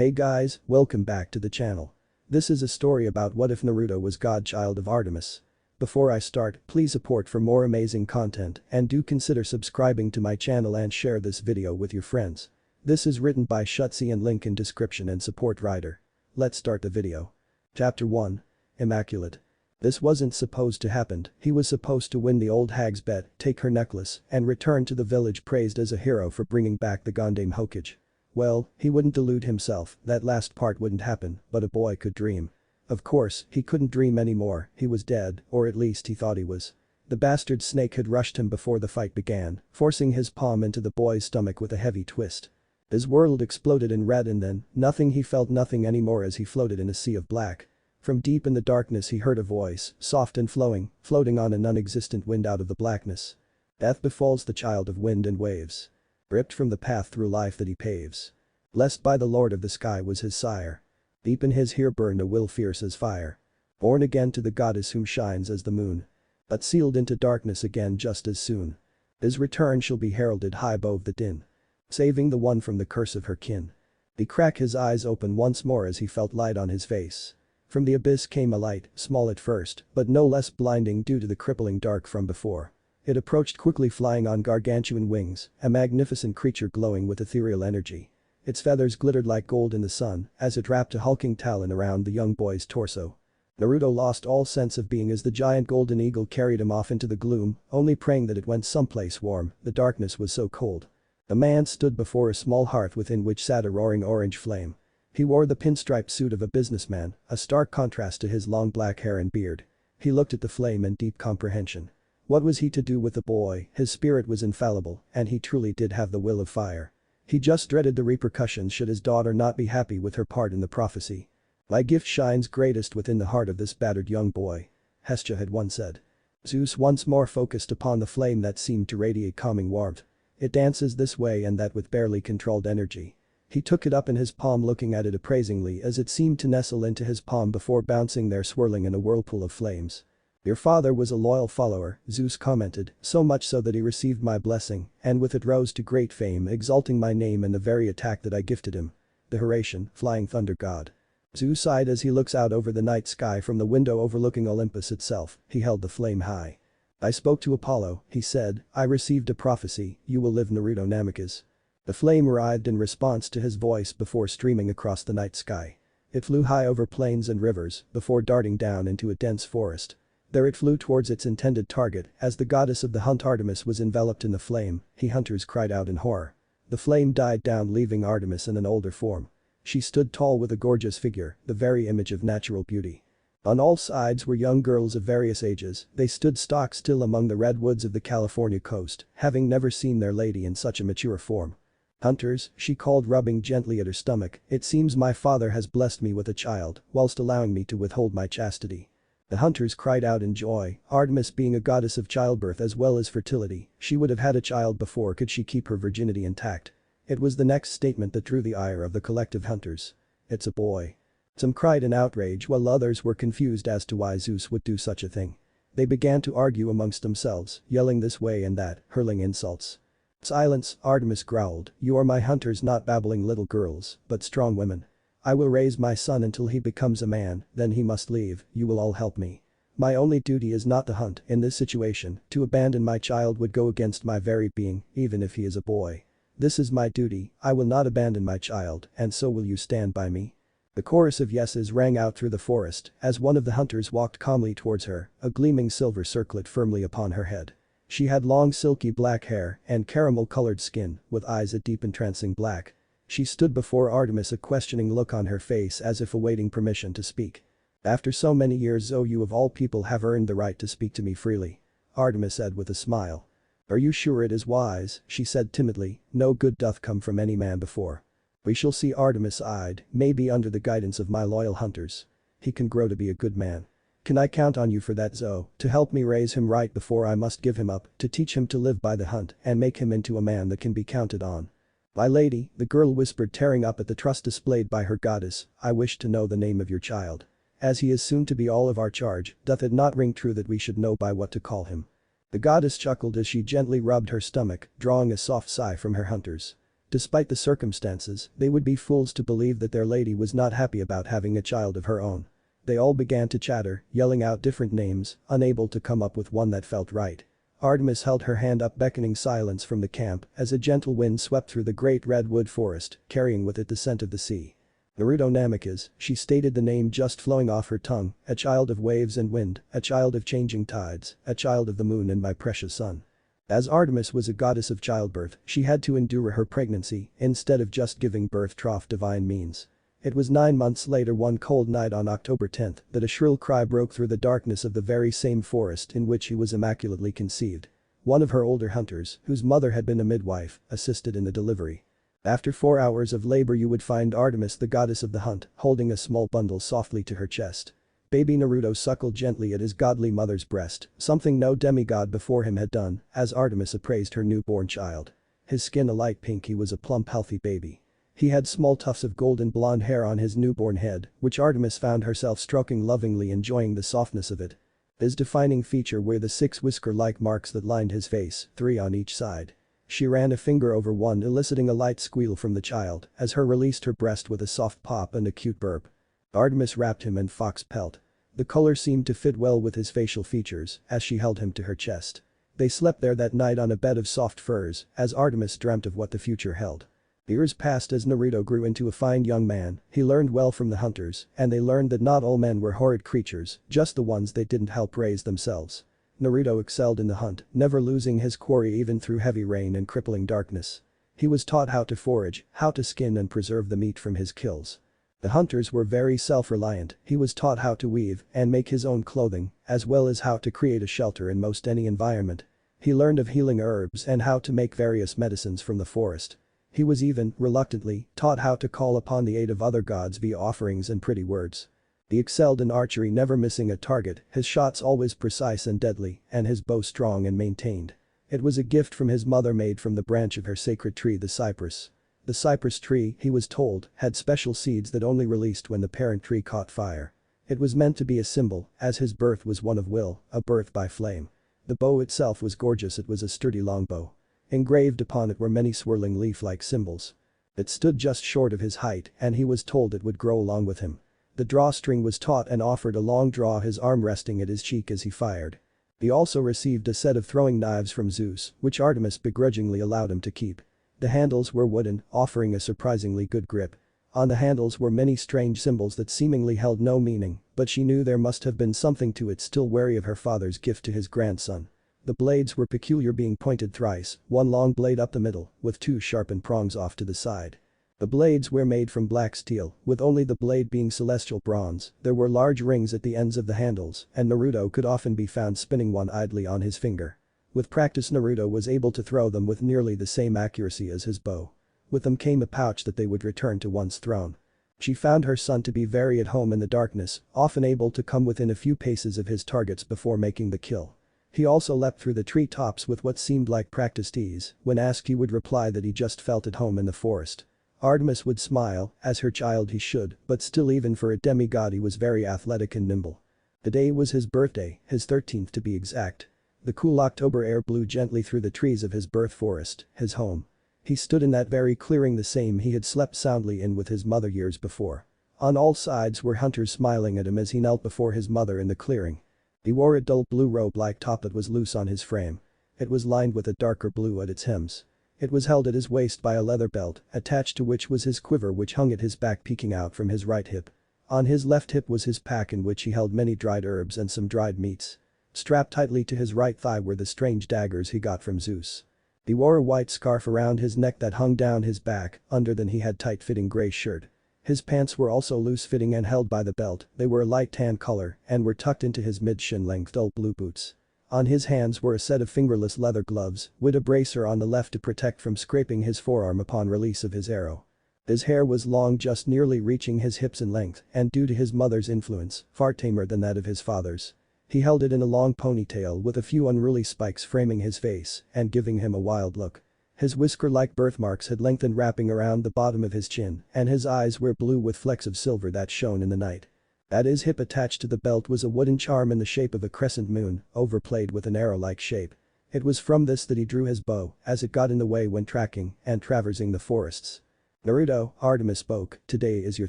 Hey guys, welcome back to the channel. This is a story about what if Naruto was godchild of Artemis. Before I start, please support for more amazing content and do consider subscribing to my channel and share this video with your friends. This is written by Xutzy and link in description and support writer. Let's start the video. Chapter 1. Immaculate. This wasn't supposed to happen, he was supposed to win the old hag's bet, take her necklace, and return to the village praised as a hero for bringing back the Gondame Hokage. Well, he wouldn't delude himself, that last part wouldn't happen, but a boy could dream. Of course, he couldn't dream anymore, he was dead, or at least he thought he was. The bastard snake had rushed him before the fight began, forcing his palm into the boy's stomach with a heavy twist. His world exploded in red and then, he felt nothing anymore as he floated in a sea of black. From deep in the darkness he heard a voice, soft and flowing, floating on a non-existent wind out of the blackness. Death befalls the child of wind and waves. Ripped from the path through life that he paves. Blessed by the Lord of the sky was his sire. Deep in his hair burned a will fierce as fire. Born again to the goddess whom shines as the moon. But sealed into darkness again just as soon. His return shall be heralded high above the din. Saving the one from the curse of her kin. He cracked his eyes open once more as he felt light on his face. From the abyss came a light, small at first, but no less blinding due to the crippling dark from before. It approached quickly flying on gargantuan wings, a magnificent creature glowing with ethereal energy. Its feathers glittered like gold in the sun as it wrapped a hulking talon around the young boy's torso. Naruto lost all sense of being as the giant golden eagle carried him off into the gloom, only praying that it went someplace warm, the darkness was so cold. The man stood before a small hearth within which sat a roaring orange flame. He wore the pinstriped suit of a businessman, a stark contrast to his long black hair and beard. He looked at the flame in deep comprehension. What was he to do with the boy? His spirit was infallible, and he truly did have the will of fire. He just dreaded the repercussions should his daughter not be happy with her part in the prophecy. My gift shines greatest within the heart of this battered young boy. Hestia had once said. Zeus once more focused upon the flame that seemed to radiate calming warmth. It dances this way and that with barely controlled energy. He took it up in his palm looking at it appraisingly as it seemed to nestle into his palm before bouncing there swirling in a whirlpool of flames. Your father was a loyal follower, Zeus commented, so much so that he received my blessing, and with it rose to great fame exalting my name in the very attack that I gifted him. The Horatian, flying thunder god. Zeus sighed as he looks out over the night sky from the window overlooking Olympus itself, he held the flame high. I spoke to Apollo, he said, I received a prophecy, you will live Naruto Namikaze. The flame writhed in response to his voice before streaming across the night sky. It flew high over plains and rivers before darting down into a dense forest. There it flew towards its intended target as the goddess of the hunt Artemis was enveloped in the flame, hunters cried out in horror. The flame died down leaving Artemis in an older form. She stood tall with a gorgeous figure, the very image of natural beauty. On all sides were young girls of various ages, they stood stock still among the redwoods of the California coast, having never seen their lady in such a mature form. Hunters, she called rubbing gently at her stomach, it seems my father has blessed me with a child, whilst allowing me to withhold my chastity. The hunters cried out in joy, Artemis being a goddess of childbirth as well as fertility, she would have had a child before could she keep her virginity intact. It was the next statement that drew the ire of the collective hunters. It's a boy. Some cried in outrage while others were confused as to why Zeus would do such a thing. They began to argue amongst themselves, yelling this way and that, hurling insults. Silence, Artemis growled, you are my hunters not babbling little girls, but strong women. I will raise my son until he becomes a man, then he must leave, you will all help me. My only duty is not to hunt, in this situation, to abandon my child would go against my very being, even if he is a boy. This is my duty, I will not abandon my child, and so will you stand by me. The chorus of yeses rang out through the forest as one of the hunters walked calmly towards her, a gleaming silver circlet firmly upon her head. She had long silky black hair and caramel-colored skin, with eyes a deep entrancing black. She stood before Artemis a questioning look on her face as if awaiting permission to speak. After so many years you of all people have earned the right to speak to me freely. Artemis said with a smile. Are you sure it is wise, she said timidly, no good doth come from any man before. We shall see Artemis sighed, maybe under the guidance of my loyal hunters. He can grow to be a good man. Can I count on you for that to help me raise him right before I must give him up, to teach him to live by the hunt and make him into a man that can be counted on? My lady, the girl whispered tearing up at the trust displayed by her goddess, I wish to know the name of your child. As he is soon to be all of our charge, doth it not ring true that we should know by what to call him? The goddess chuckled as she gently rubbed her stomach, drawing a soft sigh from her hunters. Despite the circumstances, they would be fools to believe that their lady was not happy about having a child of her own. They all began to chatter, yelling out different names, unable to come up with one that felt right. Artemis held her hand up, beckoning silence from the camp as a gentle wind swept through the great redwood forest, carrying with it the scent of the sea. Naruto Namikaze, she stated, the name just flowing off her tongue, a child of waves and wind, a child of changing tides, a child of the moon and my precious son. As Artemis was a goddess of childbirth, she had to endure her pregnancy instead of just giving birth through divine means. It was 9 months later, one cold night on October 10th, that a shrill cry broke through the darkness of the very same forest in which he was immaculately conceived. One of her older hunters, whose mother had been a midwife, assisted in the delivery. After 4 hours of labor you would find Artemis, the goddess of the hunt, holding a small bundle softly to her chest. Baby Naruto suckled gently at his godly mother's breast, something no demigod before him had done, as Artemis appraised her newborn child. His skin a light pink, he was a plump healthy baby. He had small tufts of golden blonde hair on his newborn head, which Artemis found herself stroking lovingly, enjoying the softness of it. His defining feature were the 6 whisker-like marks that lined his face, 3 on each side. She ran a finger over one, eliciting a light squeal from the child as her released her breast with a soft pop and a cute burp. Artemis wrapped him in fox pelt. The color seemed to fit well with his facial features as she held him to her chest. They slept there that night on a bed of soft furs as Artemis dreamt of what the future held. Years passed as Naruto grew into a fine young man. He learned well from the hunters, and they learned that not all men were horrid creatures, just the ones they didn't help raise themselves. Naruto excelled in the hunt, never losing his quarry even through heavy rain and crippling darkness. He was taught how to forage, how to skin and preserve the meat from his kills. The hunters were very self-reliant. He was taught how to weave and make his own clothing, as well as how to create a shelter in most any environment. He learned of healing herbs and how to make various medicines from the forest. He was even, reluctantly, taught how to call upon the aid of other gods via offerings and pretty words. He excelled in archery, never missing a target, his shots always precise and deadly, and his bow strong and maintained. It was a gift from his mother made from the branch of her sacred tree, the cypress. The cypress tree, he was told, had special seeds that only released when the parent tree caught fire. It was meant to be a symbol, as his birth was one of will, a birth by flame. The bow itself was gorgeous, it was a sturdy longbow. Engraved upon it were many swirling leaf-like symbols. It stood just short of his height, and he was told it would grow along with him. The drawstring was taut and offered a long draw, his arm resting at his cheek as he fired. He also received a set of throwing knives from Zeus, which Artemis begrudgingly allowed him to keep. The handles were wooden, offering a surprisingly good grip. On the handles were many strange symbols that seemingly held no meaning, but she knew there must have been something to it, still wary of her father's gift to his grandson. The blades were peculiar, being pointed thrice, one long blade up the middle, with 2 sharpened prongs off to the side. The blades were made from black steel, with only the blade being celestial bronze. There were large rings at the ends of the handles, and Naruto could often be found spinning one idly on his finger. With practice Naruto was able to throw them with nearly the same accuracy as his bow. With them came a pouch that they would return to once thrown. She found her son to be very at home in the darkness, often able to come within a few paces of his targets before making the kill. He also leapt through the treetops with what seemed like practiced ease. When asked, he would reply that he just felt at home in the forest. Artemis would smile, as her child he should, but still, even for a demigod, he was very athletic and nimble. The day was his birthday, his 13th to be exact. The cool October air blew gently through the trees of his birth forest, his home. He stood in that very clearing, the same he had slept soundly in with his mother years before. On all sides were hunters smiling at him as he knelt before his mother in the clearing. He wore a dull blue robe-like top that was loose on his frame. It was lined with a darker blue at its hems. It was held at his waist by a leather belt, attached to which was his quiver, which hung at his back, peeking out from his right hip. On his left hip was his pack, in which he held many dried herbs and some dried meats. Strapped tightly to his right thigh were the strange daggers he got from Zeus. He wore a white scarf around his neck that hung down his back. Under than he had tight-fitting gray shirt. His pants were also loose-fitting and held by the belt. They were a light tan color and were tucked into his mid-shin length dull blue boots. On his hands were a set of fingerless leather gloves, with a bracer on the left to protect from scraping his forearm upon release of his arrow. His hair was long, just nearly reaching his hips in length, and due to his mother's influence, far tamer than that of his father's. He held it in a long ponytail with a few unruly spikes framing his face and giving him a wild look. His whisker-like birthmarks had lengthened, wrapping around the bottom of his chin, and his eyes were blue with flecks of silver that shone in the night. At his hip attached to the belt was a wooden charm in the shape of a crescent moon, overplayed with an arrow-like shape. It was from this that he drew his bow, as it got in the way when tracking and traversing the forests. Naruto, Artemis spoke, today is your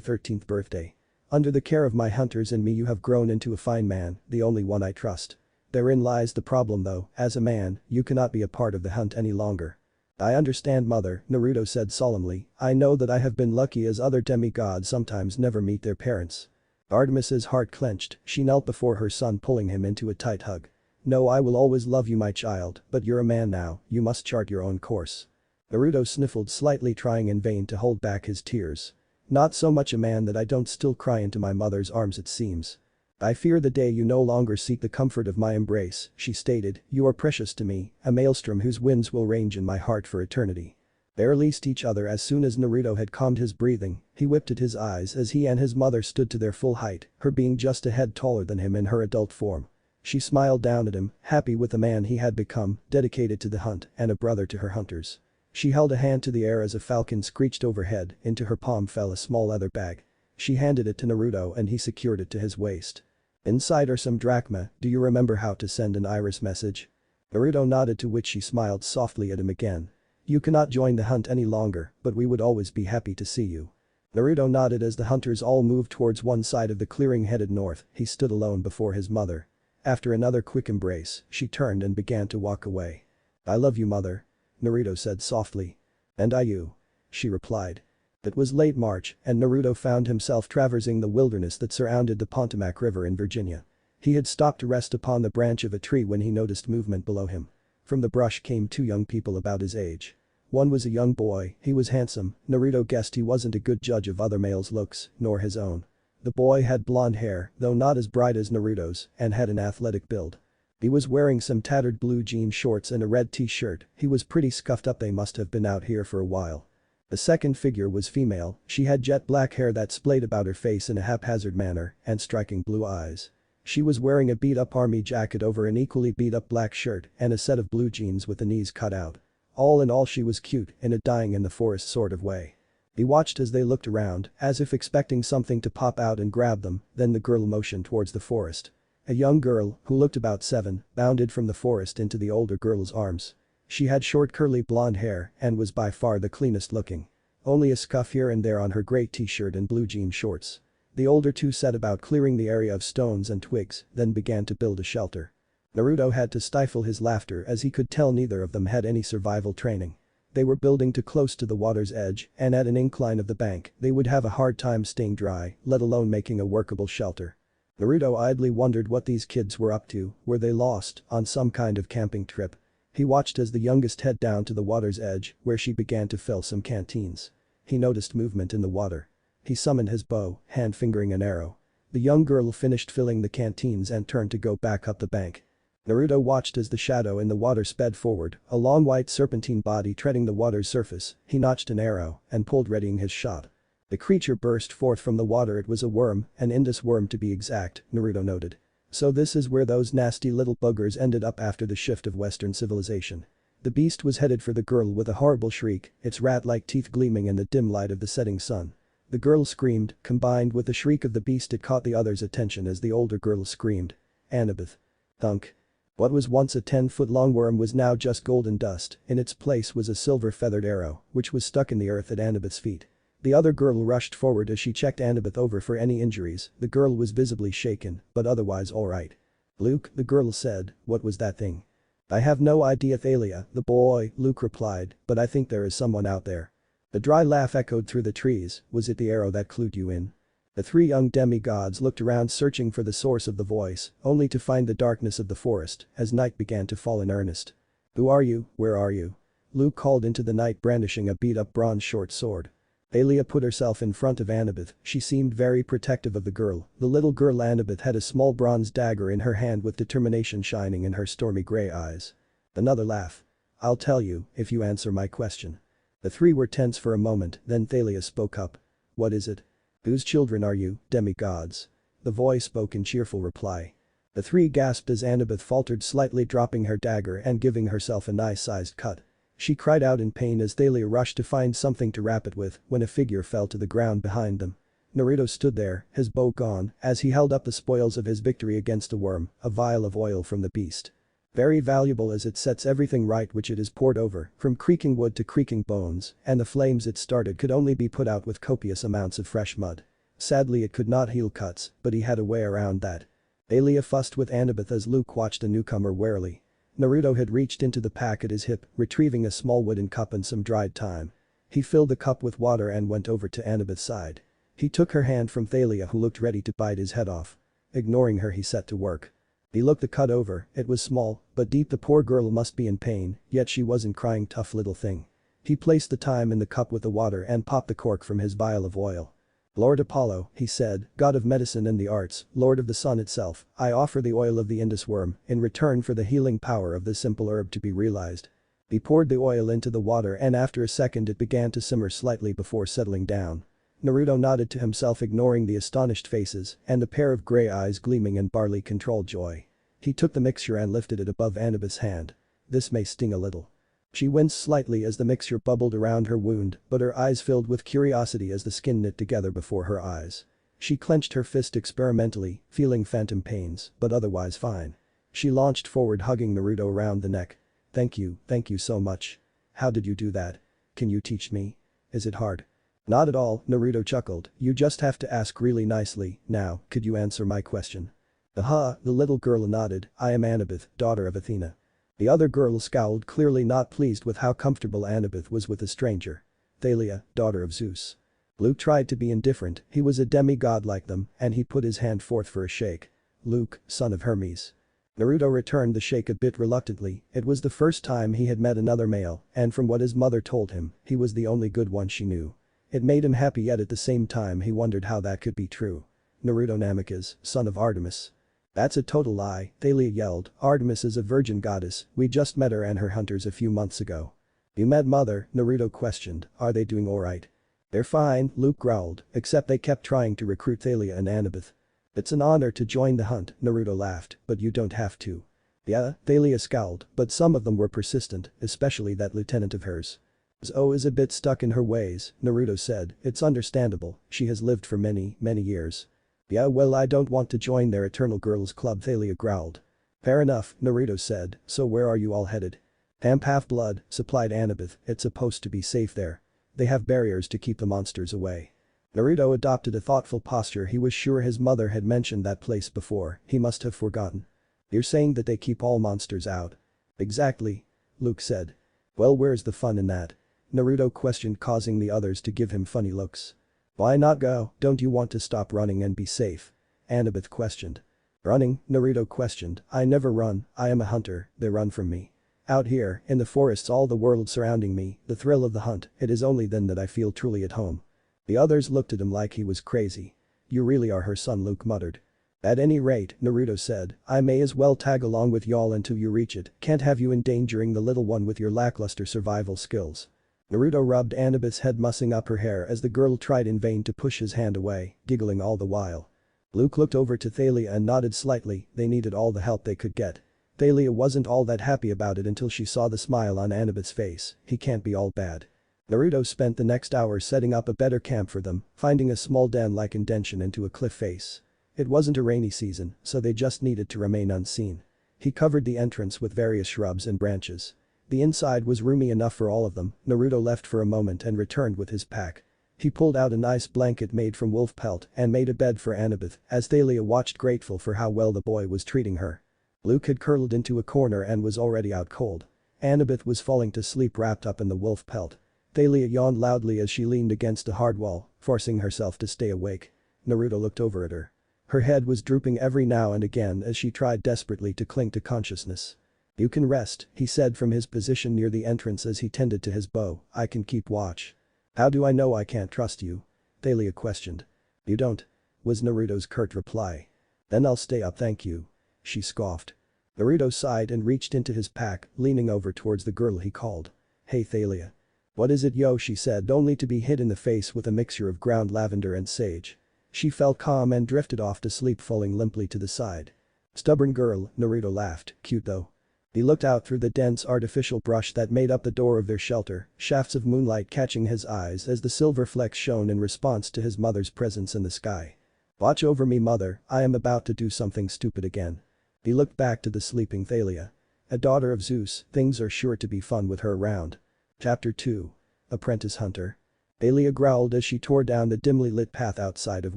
13th birthday. Under the care of my hunters and me you have grown into a fine man, the only one I trust. Therein lies the problem though, as a man, you cannot be a part of the hunt any longer. I understand mother, Naruto said solemnly, I know that I have been lucky as other demigods sometimes never meet their parents. Artemis's heart clenched, she knelt before her son pulling him into a tight hug. No, I will always love you my child, but you're a man now, you must chart your own course. Naruto sniffled slightly trying in vain to hold back his tears. Not so much a man that I don't still cry into my mother's arms it seems. I fear the day you no longer seek the comfort of my embrace, she stated, you are precious to me, a maelstrom whose winds will range in my heart for eternity. They released each other as soon as Naruto had calmed his breathing, he whipped at his eyes as he and his mother stood to their full height, her being just a head taller than him in her adult form. She smiled down at him, happy with the man he had become, dedicated to the hunt and a brother to her hunters. She held a hand to the air as a falcon screeched overhead, into her palm fell a small leather bag. She handed it to Naruto and he secured it to his waist. Inside are some drachma, do you remember how to send an iris message? Naruto nodded to which she smiled softly at him again. You cannot join the hunt any longer, but we would always be happy to see you. Naruto nodded as the hunters all moved towards one side of the clearing headed north, he stood alone before his mother. After another quick embrace, she turned and began to walk away. I love you mother. Naruto said softly. And I you. She replied. It was late March and Naruto found himself traversing the wilderness that surrounded the Potomac River in Virginia. He had stopped to rest upon the branch of a tree when he noticed movement below him. From the brush came two young people about his age. One was a young boy, he was handsome, Naruto guessed he wasn't a good judge of other males' looks, nor his own. The boy had blonde hair, though not as bright as Naruto's, and had an athletic build. He was wearing some tattered blue jean shorts and a red t-shirt, he was pretty scuffed up, they must have been out here for a while. The second figure was female, she had jet black hair that splayed about her face in a haphazard manner and striking blue eyes. She was wearing a beat-up army jacket over an equally beat-up black shirt and a set of blue jeans with the knees cut out. All in all she was cute in a dying in the forest sort of way. He watched as they looked around, as if expecting something to pop out and grab them, then the girl motioned towards the forest. A young girl, who looked about 7, bounded from the forest into the older girl's arms. She had short curly blonde hair and was by far the cleanest looking. Only a scuff here and there on her gray t-shirt and blue jean shorts. The older two set about clearing the area of stones and twigs, then began to build a shelter. Naruto had to stifle his laughter as he could tell neither of them had any survival training. They were building too close to the water's edge and at an incline of the bank, they would have a hard time staying dry, let alone making a workable shelter. Naruto idly wondered what these kids were up to, were they lost, on some kind of camping trip? He watched as the youngest head down to the water's edge, where she began to fill some canteens. He noticed movement in the water. He summoned his bow, hand fingering an arrow. The young girl finished filling the canteens and turned to go back up the bank. Naruto watched as the shadow in the water sped forward, a long white serpentine body treading the water's surface, he notched an arrow and pulled readying his shot. The creature burst forth from the water, it was a worm, an Indus worm to be exact, Naruto noted. So this is where those nasty little buggers ended up after the shift of Western civilization. The beast was headed for the girl with a horrible shriek, its rat-like teeth gleaming in the dim light of the setting sun. The girl screamed, combined with the shriek of the beast it caught the other's attention as the older girl screamed. Annabeth. Thunk. What was once a 10-foot-long worm was now just golden dust, in its place was a silver-feathered arrow, which was stuck in the earth at Annabeth's feet. The other girl rushed forward as she checked Annabeth over for any injuries, the girl was visibly shaken, but otherwise alright. Luke, the girl said, what was that thing? I have no idea Thalia, the boy, Luke replied, but I think there is someone out there. A dry laugh echoed through the trees, was it the arrow that clued you in? The three young demigods looked around searching for the source of the voice, only to find the darkness of the forest, as night began to fall in earnest. Who are you, where are you? Luke called into the night brandishing a beat-up bronze short sword. Thalia put herself in front of Annabeth, she seemed very protective of the girl, the little girl Annabeth had a small bronze dagger in her hand with determination shining in her stormy grey eyes. Another laugh. I'll tell you, if you answer my question. The three were tense for a moment, then Thalia spoke up. What is it? Whose children are you, demigods? The voice spoke in cheerful reply. The three gasped as Annabeth faltered slightly, dropping her dagger and giving herself a nice-sized cut. She cried out in pain as Thalia rushed to find something to wrap it with when a figure fell to the ground behind them. Naruto stood there, his bow gone, as he held up the spoils of his victory against a worm, a vial of oil from the beast. Very valuable as it sets everything right which it is poured over, from creaking wood to creaking bones, and the flames it started could only be put out with copious amounts of fresh mud. Sadly it could not heal cuts, but he had a way around that. Thalia fussed with Annabeth as Luke watched the newcomer warily. Naruto had reached into the pack at his hip, retrieving a small wooden cup and some dried thyme. He filled the cup with water and went over to Annabeth's side. He took her hand from Thalia who looked ready to bite his head off. Ignoring her he set to work. He looked the cut over, it was small, but deep the poor girl must be in pain, yet she wasn't crying tough little thing. He placed the thyme in the cup with the water and popped the cork from his vial of oil. Lord Apollo, he said, god of medicine and the arts, lord of the sun itself, I offer the oil of the Indus worm in return for the healing power of this simple herb to be realized. He poured the oil into the water and after a second it began to simmer slightly before settling down. Naruto nodded to himself ignoring the astonished faces and a pair of grey eyes gleaming in barley-controlled joy. He took the mixture and lifted it above Annabeth's hand. This may sting a little. She winced slightly as the mixture bubbled around her wound, but her eyes filled with curiosity as the skin knit together before her eyes. She clenched her fist experimentally, feeling phantom pains, but otherwise fine. She launched forward hugging Naruto around the neck. Thank you so much. How did you do that? Can you teach me? Is it hard? Not at all, Naruto chuckled, you just have to ask really nicely, now, could you answer my question? The little girl nodded, I am Annabeth, daughter of Athena. The other girl scowled clearly not pleased with how comfortable Annabeth was with a stranger. Thalia, daughter of Zeus. Luke tried to be indifferent, he was a demigod like them, and he put his hand forth for a shake. Luke, son of Hermes. Naruto returned the shake a bit reluctantly, it was the first time he had met another male, and from what his mother told him, he was the only good one she knew. It made him happy yet at the same time he wondered how that could be true. Naruto Namikaze, son of Artemis. That's a total lie, Thalia yelled, Artemis is a virgin goddess, we just met her and her hunters a few months ago. You met mother, Naruto questioned, are they doing alright? They're fine, Luke growled, except they kept trying to recruit Thalia and Annabeth. It's an honor to join the hunt, Naruto laughed, but you don't have to. Yeah, Thalia scowled, but some of them were persistent, especially that lieutenant of hers. Zo is a bit stuck in her ways, Naruto said, it's understandable, she has lived for many years. Yeah well I don't want to join their eternal girls club Thalia growled. Fair enough, Naruto said, so where are you all headed? Camp Half-Blood, supplied Annabeth, it's supposed to be safe there. They have barriers to keep the monsters away. Naruto adopted a thoughtful posture he was sure his mother had mentioned that place before, he must have forgotten. You're saying that they keep all monsters out? Exactly. Luke said. Well where's the fun in that? Naruto questioned causing the others to give him funny looks. Why not go, don't you want to stop running and be safe? Annabeth questioned. Running, Naruto questioned, I never run, I am a hunter, they run from me. Out here, in the forests all the world surrounding me, the thrill of the hunt, it is only then that I feel truly at home. The others looked at him like he was crazy. You really are her son Luke muttered. At any rate, Naruto said, I may as well tag along with y'all until you reach it, can't have you endangering the little one with your lackluster survival skills. Naruto rubbed Annabeth's head mussing up her hair as the girl tried in vain to push his hand away, giggling all the while. Luke looked over to Thalia and nodded slightly, they needed all the help they could get. Thalia wasn't all that happy about it until she saw the smile on Annabeth's face, he can't be all bad. Naruto spent the next hour setting up a better camp for them, finding a small den-like indention into a cliff face. It wasn't a rainy season, so they just needed to remain unseen. He covered the entrance with various shrubs and branches. The inside was roomy enough for all of them, Naruto left for a moment and returned with his pack. He pulled out a nice blanket made from wolf pelt and made a bed for Annabeth as Thalia watched grateful for how well the boy was treating her. Luke had curled into a corner and was already out cold. Annabeth was falling to sleep wrapped up in the wolf pelt. Thalia yawned loudly as she leaned against a hard wall, forcing herself to stay awake. Naruto looked over at her. Her head was drooping every now and again as she tried desperately to cling to consciousness. You can rest, he said from his position near the entrance as he tended to his bow, I can keep watch. How do I know I can't trust you? Thalia questioned. You don't, was Naruto's curt reply. Then I'll stay up thank you. She scoffed. Naruto sighed and reached into his pack, leaning over towards the girl he called. Hey Thalia. What is it yo she said only to be hit in the face with a mixture of ground lavender and sage. She felt calm and drifted off to sleep falling limply to the side. Stubborn girl, Naruto laughed, cute though. He looked out through the dense artificial brush that made up the door of their shelter, shafts of moonlight catching his eyes as the silver flecks shone in response to his mother's presence in the sky. Watch over me mother, I am about to do something stupid again. He looked back to the sleeping Thalia. A daughter of Zeus, things are sure to be fun with her around. Chapter 2. Apprentice Hunter. Thalia growled as she tore down the dimly lit path outside of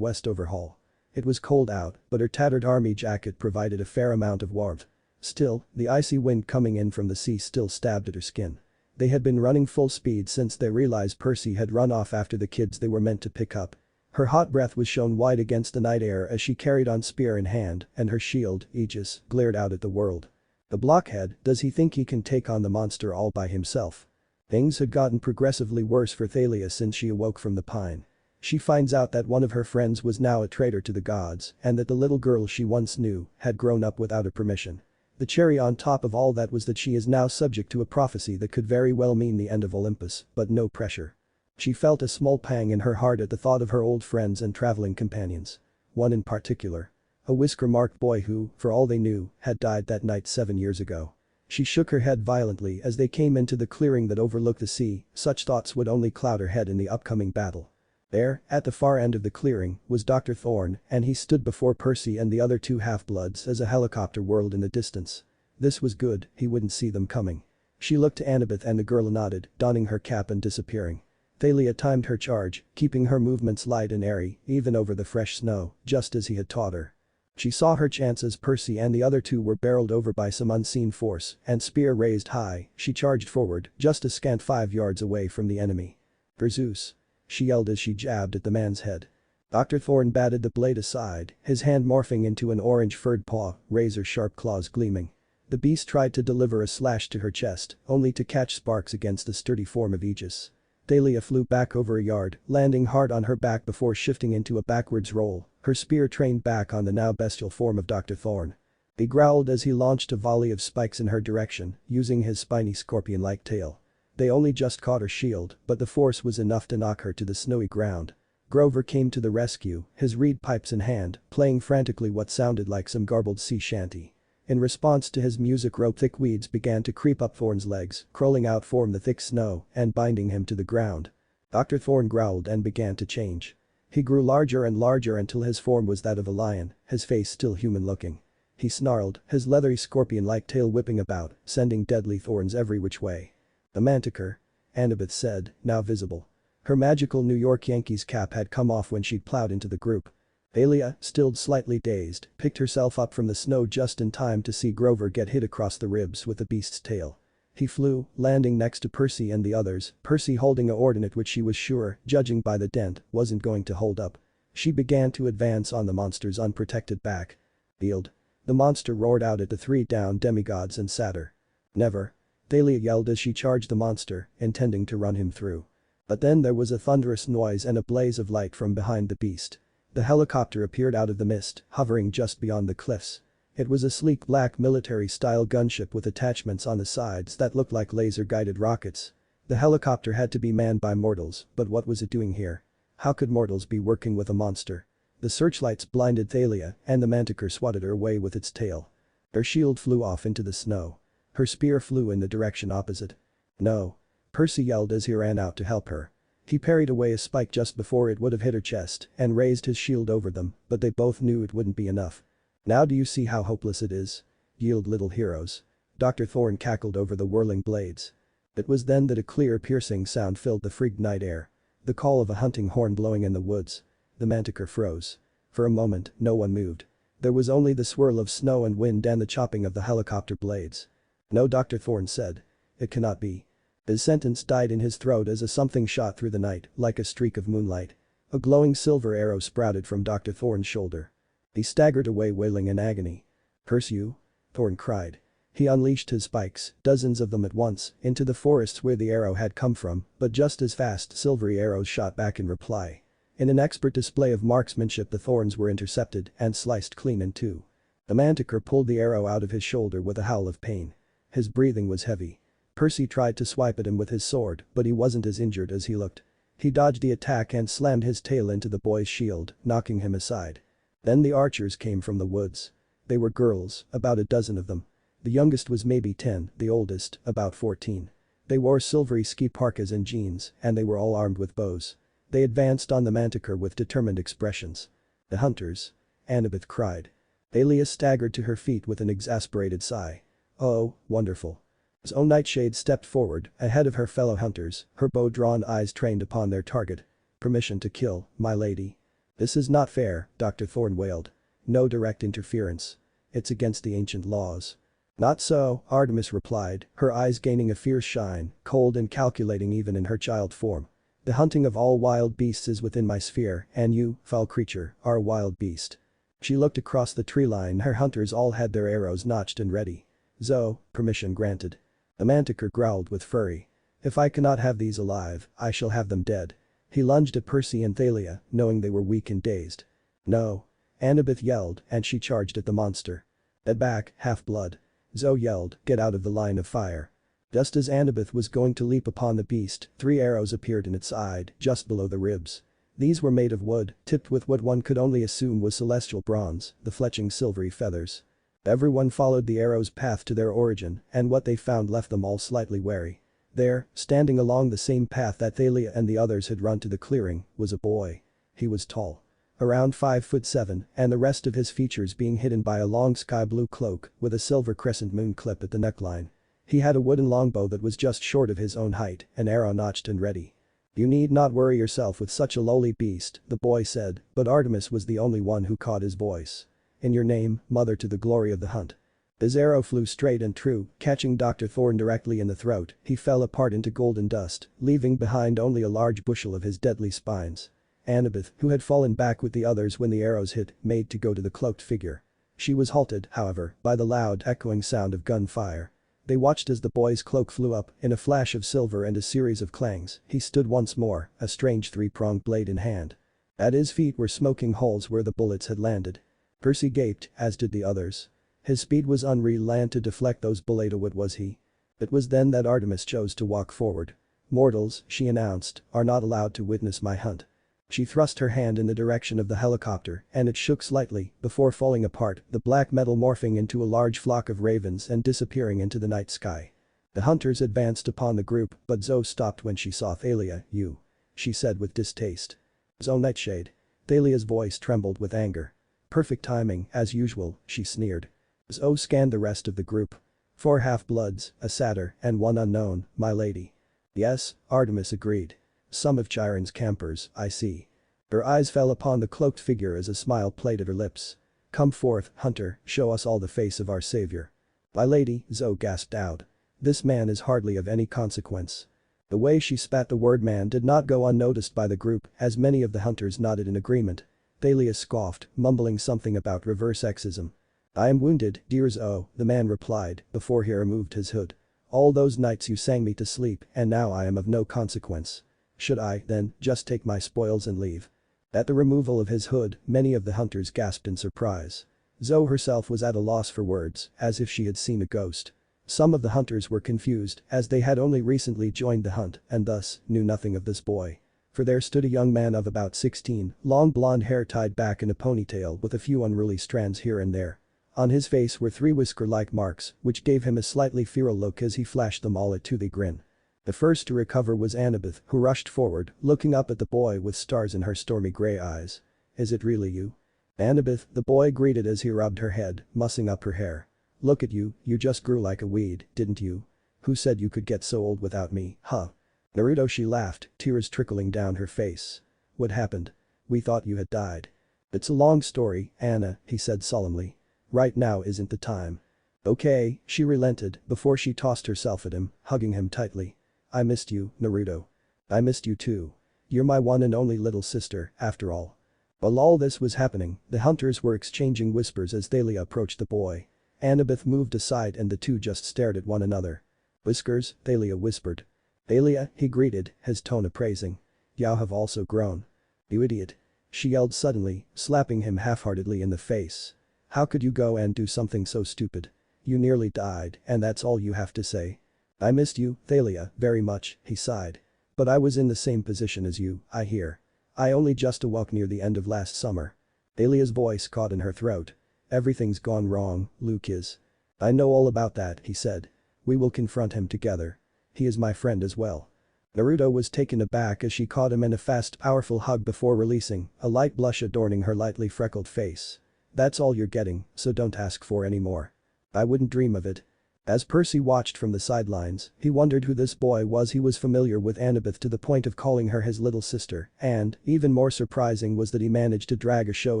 Westover Hall. It was cold out, but her tattered army jacket provided a fair amount of warmth. Still, the icy wind coming in from the sea still stabbed at her skin. They had been running full speed since they realized Percy had run off after the kids they were meant to pick up. Her hot breath was shown white against the night air as she carried on spear in hand, and her shield, Aegis, glared out at the world. The blockhead, does he think he can take on the monster all by himself? Things had gotten progressively worse for Thalia since she awoke from the pine. She finds out that one of her friends was now a traitor to the gods and that the little girl she once knew had grown up without her permission. The cherry on top of all that was that she is now subject to a prophecy that could very well mean the end of Olympus, but no pressure. She felt a small pang in her heart at the thought of her old friends and traveling companions. One in particular. A whisker-marked boy who, for all they knew, had died that night 7 years ago. She shook her head violently as they came into the clearing that overlooked the sea, such thoughts would only cloud her head in the upcoming battle. There, at the far end of the clearing, was Dr. Thorne, and he stood before Percy and the other two half-bloods as a helicopter whirled in the distance. This was good, he wouldn't see them coming. She looked to Annabeth and the girl nodded, donning her cap and disappearing. Thalia timed her charge, keeping her movements light and airy, even over the fresh snow, just as he had taught her. She saw her chance as Percy and the other two were barreled over by some unseen force, and spear raised high, she charged forward, just a scant 5 yards away from the enemy. "For Zeus!" she yelled as she jabbed at the man's head. Dr. Thorne batted the blade aside, his hand morphing into an orange furred paw, razor-sharp claws gleaming. The beast tried to deliver a slash to her chest, only to catch sparks against the sturdy form of Aegis. Thalia flew back over a yard, landing hard on her back before shifting into a backwards roll, her spear trained back on the now bestial form of Dr. Thorne. He growled as he launched a volley of spikes in her direction, using his spiny scorpion-like tail. They only just caught her shield, but the force was enough to knock her to the snowy ground. Grover came to the rescue, his reed pipes in hand, playing frantically what sounded like some garbled sea shanty. In response to his music, rope-thick weeds began to creep up Thorne's legs, crawling out from the thick snow and binding him to the ground. Dr. Thorne growled and began to change. He grew larger and larger until his form was that of a lion, his face still human-looking. He snarled, his leathery scorpion-like tail whipping about, sending deadly thorns every which way. "The Manticore," Annabeth said, now visible. Her magical New York Yankees cap had come off when she'd plowed into the group. Thalia, still slightly dazed, picked herself up from the snow just in time to see Grover get hit across the ribs with the beast's tail. He flew, landing next to Percy and the others, Percy holding a ordinate which she was sure, judging by the dent, wasn't going to hold up. She began to advance on the monster's unprotected back. "Yield!" The monster roared out at the 3 down demigods and Satyr. "Never!" Thalia yelled as she charged the monster, intending to run him through. But then there was a thunderous noise and a blaze of light from behind the beast. The helicopter appeared out of the mist, hovering just beyond the cliffs. It was a sleek black military-style gunship with attachments on the sides that looked like laser-guided rockets. The helicopter had to be manned by mortals, but what was it doing here? How could mortals be working with a monster? The searchlights blinded Thalia, and the Manticore swatted her away with its tail. Her shield flew off into the snow. Her spear flew in the direction opposite. "No!" Percy yelled as he ran out to help her. He parried away a spike just before it would have hit her chest and raised his shield over them, but they both knew it wouldn't be enough. "Now do you see how hopeless it is? Yield, little heroes." Dr. Thorne cackled over the whirling blades. It was then that a clear piercing sound filled the freaked night air. The call of a hunting horn blowing in the woods. The Manticore froze. For a moment, no one moved. There was only the swirl of snow and wind and the chopping of the helicopter blades. "No," Dr. Thorne said. "It cannot be." His sentence died in his throat as a something shot through the night, like a streak of moonlight. A glowing silver arrow sprouted from Dr. Thorne's shoulder. He staggered away wailing in agony. "Curse you!" Thorne cried. He unleashed his spikes, dozens of them at once, into the forests where the arrow had come from, but just as fast silvery arrows shot back in reply. In an expert display of marksmanship, the thorns were intercepted and sliced clean in two. The Manticore pulled the arrow out of his shoulder with a howl of pain. His breathing was heavy. Percy tried to swipe at him with his sword, but he wasn't as injured as he looked. He dodged the attack and slammed his tail into the boy's shield, knocking him aside. Then the archers came from the woods. They were girls, about a dozen of them. The youngest was maybe 10, the oldest, about 14. They wore silvery ski parkas and jeans, and they were all armed with bows. They advanced on the Manticore with determined expressions. "The hunters!" Annabeth cried. Thalia staggered to her feet with an exasperated sigh. Oh, wonderful. Zo Nightshade stepped forward, ahead of her fellow hunters, her bow-drawn eyes trained upon their target. Permission to kill, my lady. This is not fair, Dr. Thorne wailed. No direct interference. It's against the ancient laws. Not so, Artemis replied, her eyes gaining a fierce shine, cold and calculating even in her child form. The hunting of all wild beasts is within my sphere, and you, foul creature, are a wild beast. She looked across the tree line, her hunters all had their arrows notched and ready. Zo, permission granted. The manticore growled with fury. If I cannot have these alive, I shall have them dead. He lunged at Percy and Thalia, knowing they were weak and dazed. No. Annabeth yelled, and she charged at the monster. At back, half-blood. Zo yelled, get out of the line of fire. Just as Annabeth was going to leap upon the beast, 3 arrows appeared in its side, just below the ribs. These were made of wood, tipped with what one could only assume was celestial bronze, the fletching silvery feathers. Everyone followed the arrow's path to their origin, and what they found left them all slightly wary. There, standing along the same path that Thalia and the others had run to the clearing, was a boy. He was tall. Around 5'7", and the rest of his features being hidden by a long sky blue cloak with a silver crescent moon clip at the neckline. He had a wooden longbow that was just short of his own height, an arrow notched and ready. You need not worry yourself with such a lowly beast, the boy said, but Artemis was the only one who caught his voice. In your name, mother to the glory of the hunt. His arrow flew straight and true, catching Dr. Thorne directly in the throat. He fell apart into golden dust, leaving behind only a large bushel of his deadly spines. Annabeth, who had fallen back with the others when the arrows hit, made to go to the cloaked figure. She was halted, however, by the loud echoing sound of gunfire. They watched as the boy's cloak flew up, in a flash of silver and a series of clangs, he stood once more, a strange 3-pronged blade in hand. At his feet were smoking holes where the bullets had landed. Percy gaped, as did the others. His speed was unreal, and to deflect those bullets what was he? It was then that Artemis chose to walk forward. Mortals, she announced, are not allowed to witness my hunt. She thrust her hand in the direction of the helicopter, and it shook slightly, before falling apart, the black metal morphing into a large flock of ravens and disappearing into the night sky. The hunters advanced upon the group, but Zo stopped when she saw Thalia. You. She said with distaste. Zo Nightshade. Thalia's voice trembled with anger. Perfect timing, as usual, she sneered. Zo scanned the rest of the group. 4 half-bloods, a satyr, and 1 unknown, my lady. Yes, Artemis agreed. Some of Chiron's campers, I see. Her eyes fell upon the cloaked figure as a smile played at her lips. Come forth, hunter, show us all the face of our savior. My lady, Zo gasped out. This man is hardly of any consequence. The way she spat the word man did not go unnoticed by the group, as many of the hunters nodded in agreement. Thalia scoffed, mumbling something about reverse sexism. I am wounded, dear Zo, the man replied, before he removed his hood. All those nights you sang me to sleep, and now I am of no consequence. Should I, then, just take my spoils and leave? At the removal of his hood, many of the hunters gasped in surprise. Zo herself was at a loss for words, as if she had seen a ghost. Some of the hunters were confused, as they had only recently joined the hunt, and thus, knew nothing of this boy. For there stood a young man of about 16, long blonde hair tied back in a ponytail with a few unruly strands here and there. On his face were 3 whisker-like marks, which gave him a slightly feral look as he flashed them all a toothy grin. The first to recover was Annabeth, who rushed forward, looking up at the boy with stars in her stormy grey eyes. Is it really you? Annabeth, the boy greeted as he rubbed her head, mussing up her hair. Look at you, you just grew like a weed, didn't you? Who said you could get so old without me, huh? Naruto, she laughed, tears trickling down her face. What happened? We thought you had died. It's a long story, Anna, he said solemnly. Right now isn't the time. Okay, she relented, before she tossed herself at him, hugging him tightly. I missed you, Naruto. I missed you too. You're my one and only little sister, after all. While all this was happening, the hunters were exchanging whispers as Thalia approached the boy. Annabeth moved aside and the two just stared at one another. Whiskers, Thalia whispered. Thalia, he greeted, his tone appraising. You have also grown. You idiot. She yelled suddenly, slapping him half-heartedly in the face. How could you go and do something so stupid? You nearly died, and that's all you have to say? I missed you, Thalia, very much, he sighed. But I was in the same position as you, I hear. I only just awoke near the end of last summer. Thalia's voice caught in her throat. Everything's gone wrong, Luke is. I know all about that, he said. We will confront him together. He is my friend as well. Naruto was taken aback as she caught him in a fast, powerful hug before releasing, a light blush adorning her lightly freckled face. That's all you're getting, so don't ask for any more. I wouldn't dream of it. As Percy watched from the sidelines, he wondered who this boy was. He was familiar with Annabeth to the point of calling her his little sister, and, even more surprising was that he managed to drag a show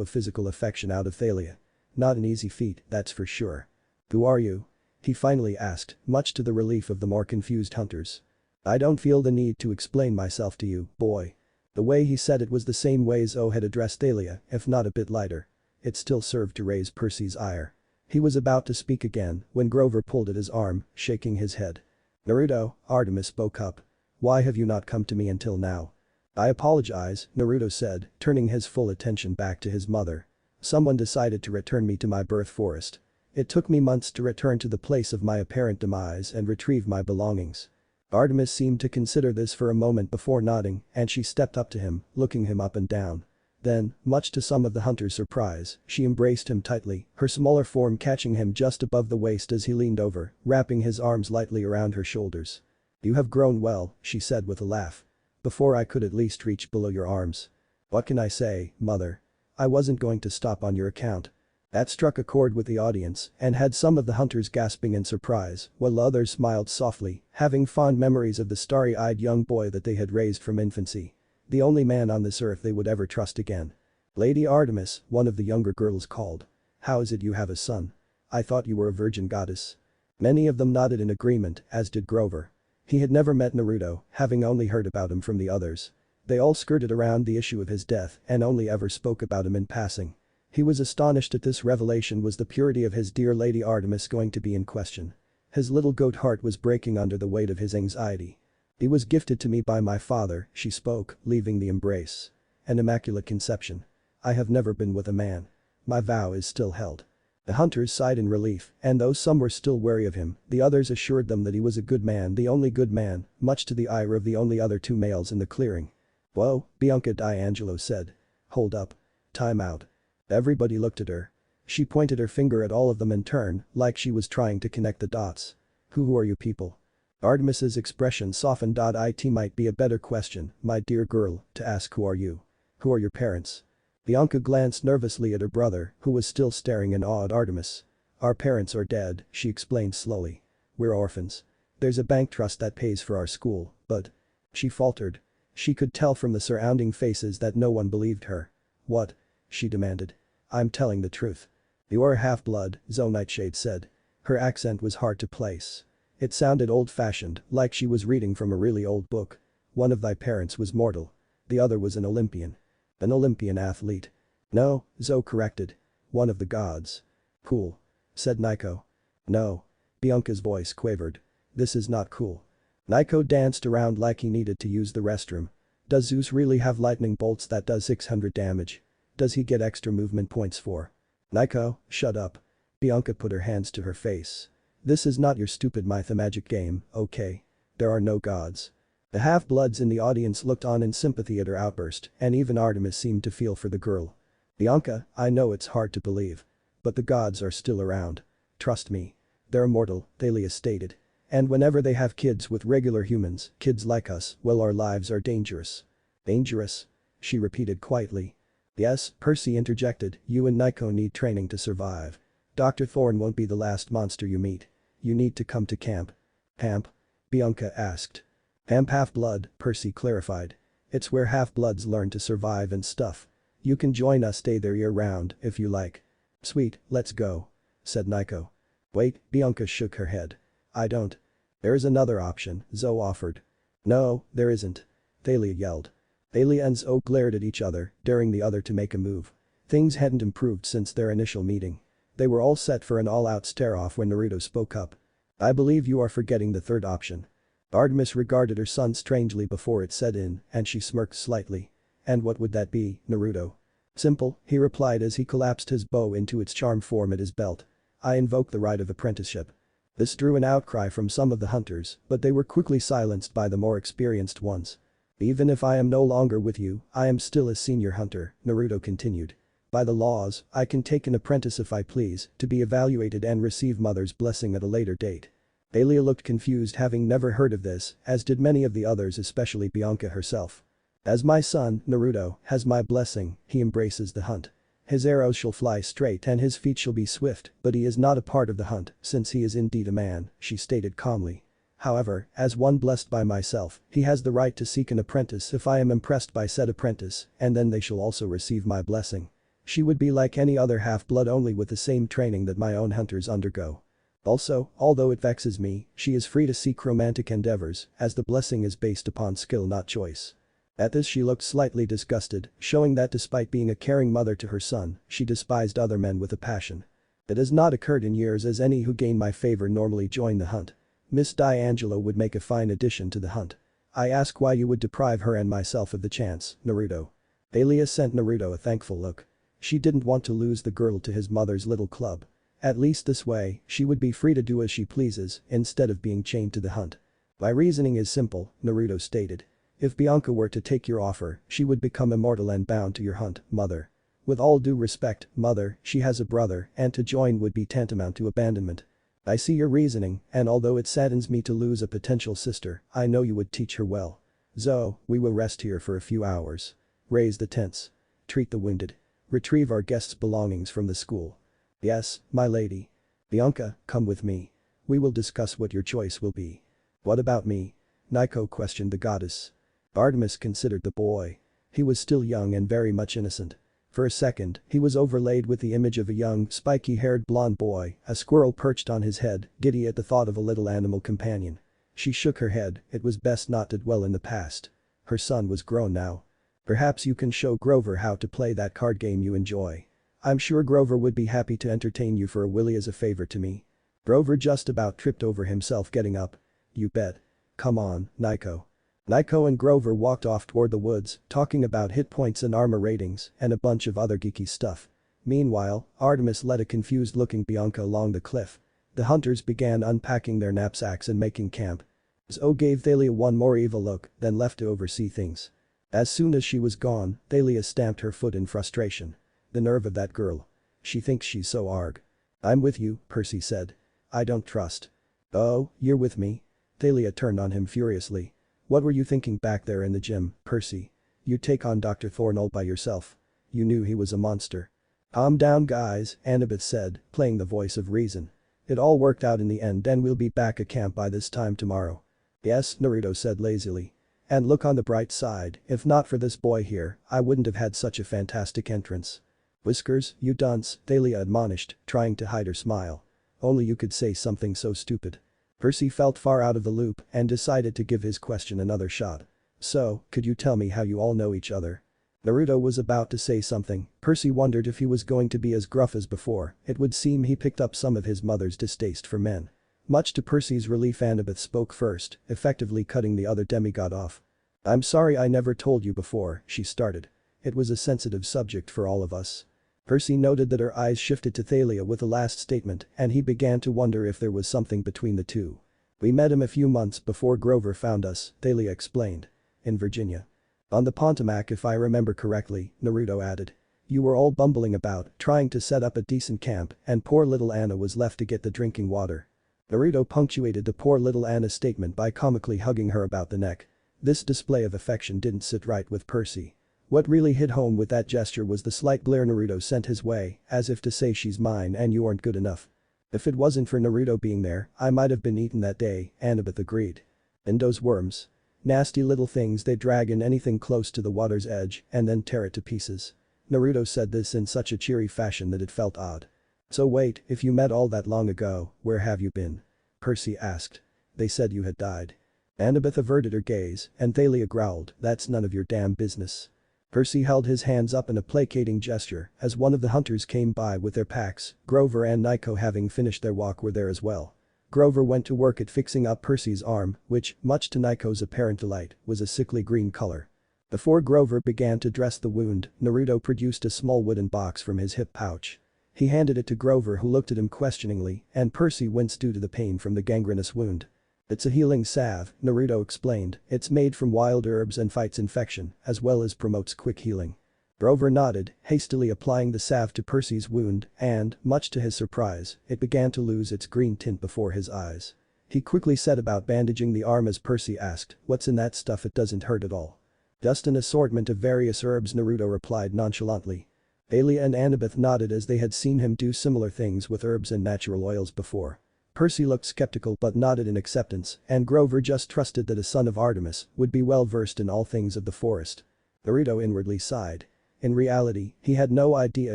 of physical affection out of Thalia. Not an easy feat, that's for sure. "Who are you?" he finally asked, much to the relief of the more confused hunters. "I don't feel the need to explain myself to you, boy." The way he said it was the same way Zoe had addressed Thalia, if not a bit lighter. It still served to raise Percy's ire. He was about to speak again when Grover pulled at his arm, shaking his head. "Naruto," Artemis spoke up. "Why have you not come to me until now?" "I apologize," Naruto said, turning his full attention back to his mother. "Someone decided to return me to my birth forest. It took me months to return to the place of my apparent demise and retrieve my belongings." Artemis seemed to consider this for a moment before nodding, and she stepped up to him, looking him up and down. Then, much to some of the hunters' surprise, she embraced him tightly, her smaller form catching him just above the waist as he leaned over, wrapping his arms lightly around her shoulders. "You have grown well," she said with a laugh. "Before I could at least reach below your arms." "What can I say, mother? I wasn't going to stop on your account." That struck a chord with the audience and had some of the hunters gasping in surprise, while others smiled softly, having fond memories of the starry-eyed young boy that they had raised from infancy. The only man on this earth they would ever trust again. "Lady Artemis," one of the younger girls called. "How is it you have a son? I thought you were a virgin goddess." Many of them nodded in agreement, as did Grover. He had never met Naruto, having only heard about him from the others. They all skirted around the issue of his death and only ever spoke about him in passing. He was astonished at this revelation. Was the purity of his dear Lady Artemis going to be in question? His little goat heart was breaking under the weight of his anxiety. "He was gifted to me by my father," she spoke, leaving the embrace. "An immaculate conception. I have never been with a man. My vow is still held." The hunters sighed in relief, and though some were still wary of him, the others assured them that he was a good man, the only good man, much to the ire of the only other two males in the clearing. "Whoa," Bianca D'Angelo said. "Hold up. Time out." Everybody looked at her. She pointed her finger at all of them in turn, like she was trying to connect the dots. Who are you people?" Artemis's expression softened. "It might be a better question, my dear girl, to ask who are you? Who are your parents?" Bianca glanced nervously at her brother, who was still staring in awe at Artemis. "Our parents are dead," she explained slowly. "We're orphans. There's a bank trust that pays for our school, but..." She faltered. She could tell from the surrounding faces that no one believed her. "What?" she demanded. "I'm telling the truth." "You are a half-blood," Zoe Nightshade said. Her accent was hard to place. It sounded old-fashioned, like she was reading from a really old book. "One of thy parents was mortal. The other was an Olympian." "An Olympian athlete." "No," Zoe corrected. "One of the gods." "Cool," said Nico. "No." Bianca's voice quavered. "This is not cool." Nico danced around like he needed to use the restroom. "Does Zeus really have lightning bolts that does 600 damage? Does he get extra movement points for?" "Nico, shut up." Bianca put her hands to her face. "This is not your stupid mythomagic game, okay? There are no gods." The half-bloods in the audience looked on in sympathy at her outburst, and even Artemis seemed to feel for the girl. "Bianca, I know it's hard to believe. But the gods are still around. Trust me. They're immortal," Thalia stated. "And whenever they have kids with regular humans, kids like us, well, our lives are dangerous." "Dangerous?" she repeated quietly. "Yes," Percy interjected, "you and Nico need training to survive. Dr. Thorne won't be the last monster you meet. You need to come to camp." "Camp?" Bianca asked. "Camp Half-Blood," Percy clarified. "It's where half-bloods learn to survive and stuff. You can join us, stay there year-round if you like." "Sweet, let's go," said Nico. "Wait," Bianca shook her head. "I don't." "There's another option," Zoe offered. "No, there isn't," Thalia yelled. Thalia and Zoe glared at each other, daring the other to make a move. Things hadn't improved since their initial meeting. They were all set for an all-out stare-off when Naruto spoke up. "I believe you are forgetting the third option." Artemis regarded her son strangely before it set in, and she smirked slightly. "And what would that be, Naruto?" "Simple," he replied as he collapsed his bow into its charm form at his belt. "I invoke the right of apprenticeship." This drew an outcry from some of the hunters, but they were quickly silenced by the more experienced ones. "Even if I am no longer with you, I am still a senior hunter," Naruto continued. "By the laws, I can take an apprentice if I please, to be evaluated and receive mother's blessing at a later date." Thalia looked confused, having never heard of this, as did many of the others, especially Bianca herself. "As my son, Naruto, has my blessing, he embraces the hunt. His arrows shall fly straight and his feet shall be swift, but he is not a part of the hunt, since he is indeed a man," she stated calmly. "However, as one blessed by myself, he has the right to seek an apprentice if I am impressed by said apprentice, and then they shall also receive my blessing. She would be like any other half-blood only with the same training that my own hunters undergo. Also, although it vexes me, she is free to seek romantic endeavors, as the blessing is based upon skill not choice." At this she looked slightly disgusted, showing that despite being a caring mother to her son, she despised other men with a passion. "It has not occurred in years as any who gain my favor normally join the hunt. Miss D'Angelo would make a fine addition to the hunt. I ask why you would deprive her and myself of the chance, Naruto." Alias sent Naruto a thankful look. She didn't want to lose the girl to his mother's little club. At least this way, she would be free to do as she pleases, instead of being chained to the hunt. "My reasoning is simple," Naruto stated. "If Bianca were to take your offer, she would become immortal and bound to your hunt, mother. With all due respect, mother, she has a brother and to join would be tantamount to abandonment. I see your reasoning, and although it saddens me to lose a potential sister, I know you would teach her well. Zo, we will rest here for a few hours. Raise the tents. Treat the wounded. Retrieve our guests' belongings from the school." "Yes, my lady." "Bianca, come with me. We will discuss what your choice will be." "What about me?" Naiko questioned the goddess. Artemis considered the boy. He was still young and very much innocent. For a second, he was overlaid with the image of a young, spiky-haired blonde boy, a squirrel perched on his head, giddy at the thought of a little animal companion. She shook her head, it was best not to dwell in the past. Her son was grown now. "Perhaps you can show Grover how to play that card game you enjoy. I'm sure Grover would be happy to entertain you for a willy as a favor to me." Grover just about tripped over himself getting up. "You bet. Come on, Naiko." Naiko and Grover walked off toward the woods, talking about hit points and armor ratings and a bunch of other geeky stuff. Meanwhile, Artemis led a confused-looking Bianca along the cliff. The hunters began unpacking their knapsacks and making camp. Zo gave Thalia one more evil look, then left to oversee things. As soon as she was gone, Thalia stamped her foot in frustration. The nerve of that girl. She thinks she's so arg. "I'm with you," Percy said. "I don't trust." "Oh, you're with me?" Thalia turned on him furiously. "What were you thinking back there in the gym, Percy? You'd take on Dr. Thorne all by yourself. You knew he was a monster." "Calm down guys," Annabeth said, playing the voice of reason. "It all worked out in the end and we'll be back at camp by this time tomorrow." "Yes," Naruto said lazily. "And look on the bright side, if not for this boy here, I wouldn't have had such a fantastic entrance." "Whiskers, you dunce," Thalia admonished, trying to hide her smile. "Only you could say something so stupid." Percy felt far out of the loop and decided to give his question another shot. "So, could you tell me how you all know each other?" Naruto was about to say something, Percy wondered if he was going to be as gruff as before, it would seem he picked up some of his mother's distaste for men. Much to Percy's relief Annabeth spoke first, effectively cutting the other demigod off. "I'm sorry I never told you before," she started. "It was a sensitive subject for all of us." Percy noted that her eyes shifted to Thalia with the last statement and he began to wonder if there was something between the two. "We met him a few months before Grover found us," Thalia explained. "In Virginia. On the Potomac if I remember correctly," Naruto added. "You were all bumbling about, trying to set up a decent camp and poor little Anna was left to get the drinking water." Naruto punctuated the poor little Anna statement by comically hugging her about the neck. This display of affection didn't sit right with Percy. What really hit home with that gesture was the slight glare Naruto sent his way, as if to say she's mine and you aren't good enough. "If it wasn't for Naruto being there, I might have been eaten that day," Annabeth agreed. "And those worms. Nasty little things they drag in anything close to the water's edge and then tear it to pieces." Naruto said this in such a cheery fashion that it felt odd. "So wait, if you met all that long ago, where have you been?" Percy asked. "They said you had died." Annabeth averted her gaze and Thalia growled, "That's none of your damn business." Percy held his hands up in a placating gesture as one of the hunters came by with their packs, Grover and Naiko having finished their walk were there as well. Grover went to work at fixing up Percy's arm, which, much to Naiko's apparent delight, was a sickly green color. Before Grover began to dress the wound, Naruto produced a small wooden box from his hip pouch. He handed it to Grover who looked at him questioningly and Percy winced due to the pain from the gangrenous wound. "It's a healing salve," Naruto explained, "it's made from wild herbs and fights infection, as well as promotes quick healing." Grover nodded, hastily applying the salve to Percy's wound and, much to his surprise, it began to lose its green tint before his eyes. He quickly set about bandaging the arm as Percy asked, "What's in that stuff? It doesn't hurt at all." "Just an assortment of various herbs," Naruto replied nonchalantly. Thalia and Annabeth nodded as they had seen him do similar things with herbs and natural oils before. Percy looked skeptical but nodded in acceptance, and Grover just trusted that a son of Artemis would be well versed in all things of the forest. Naruto inwardly sighed. In reality, he had no idea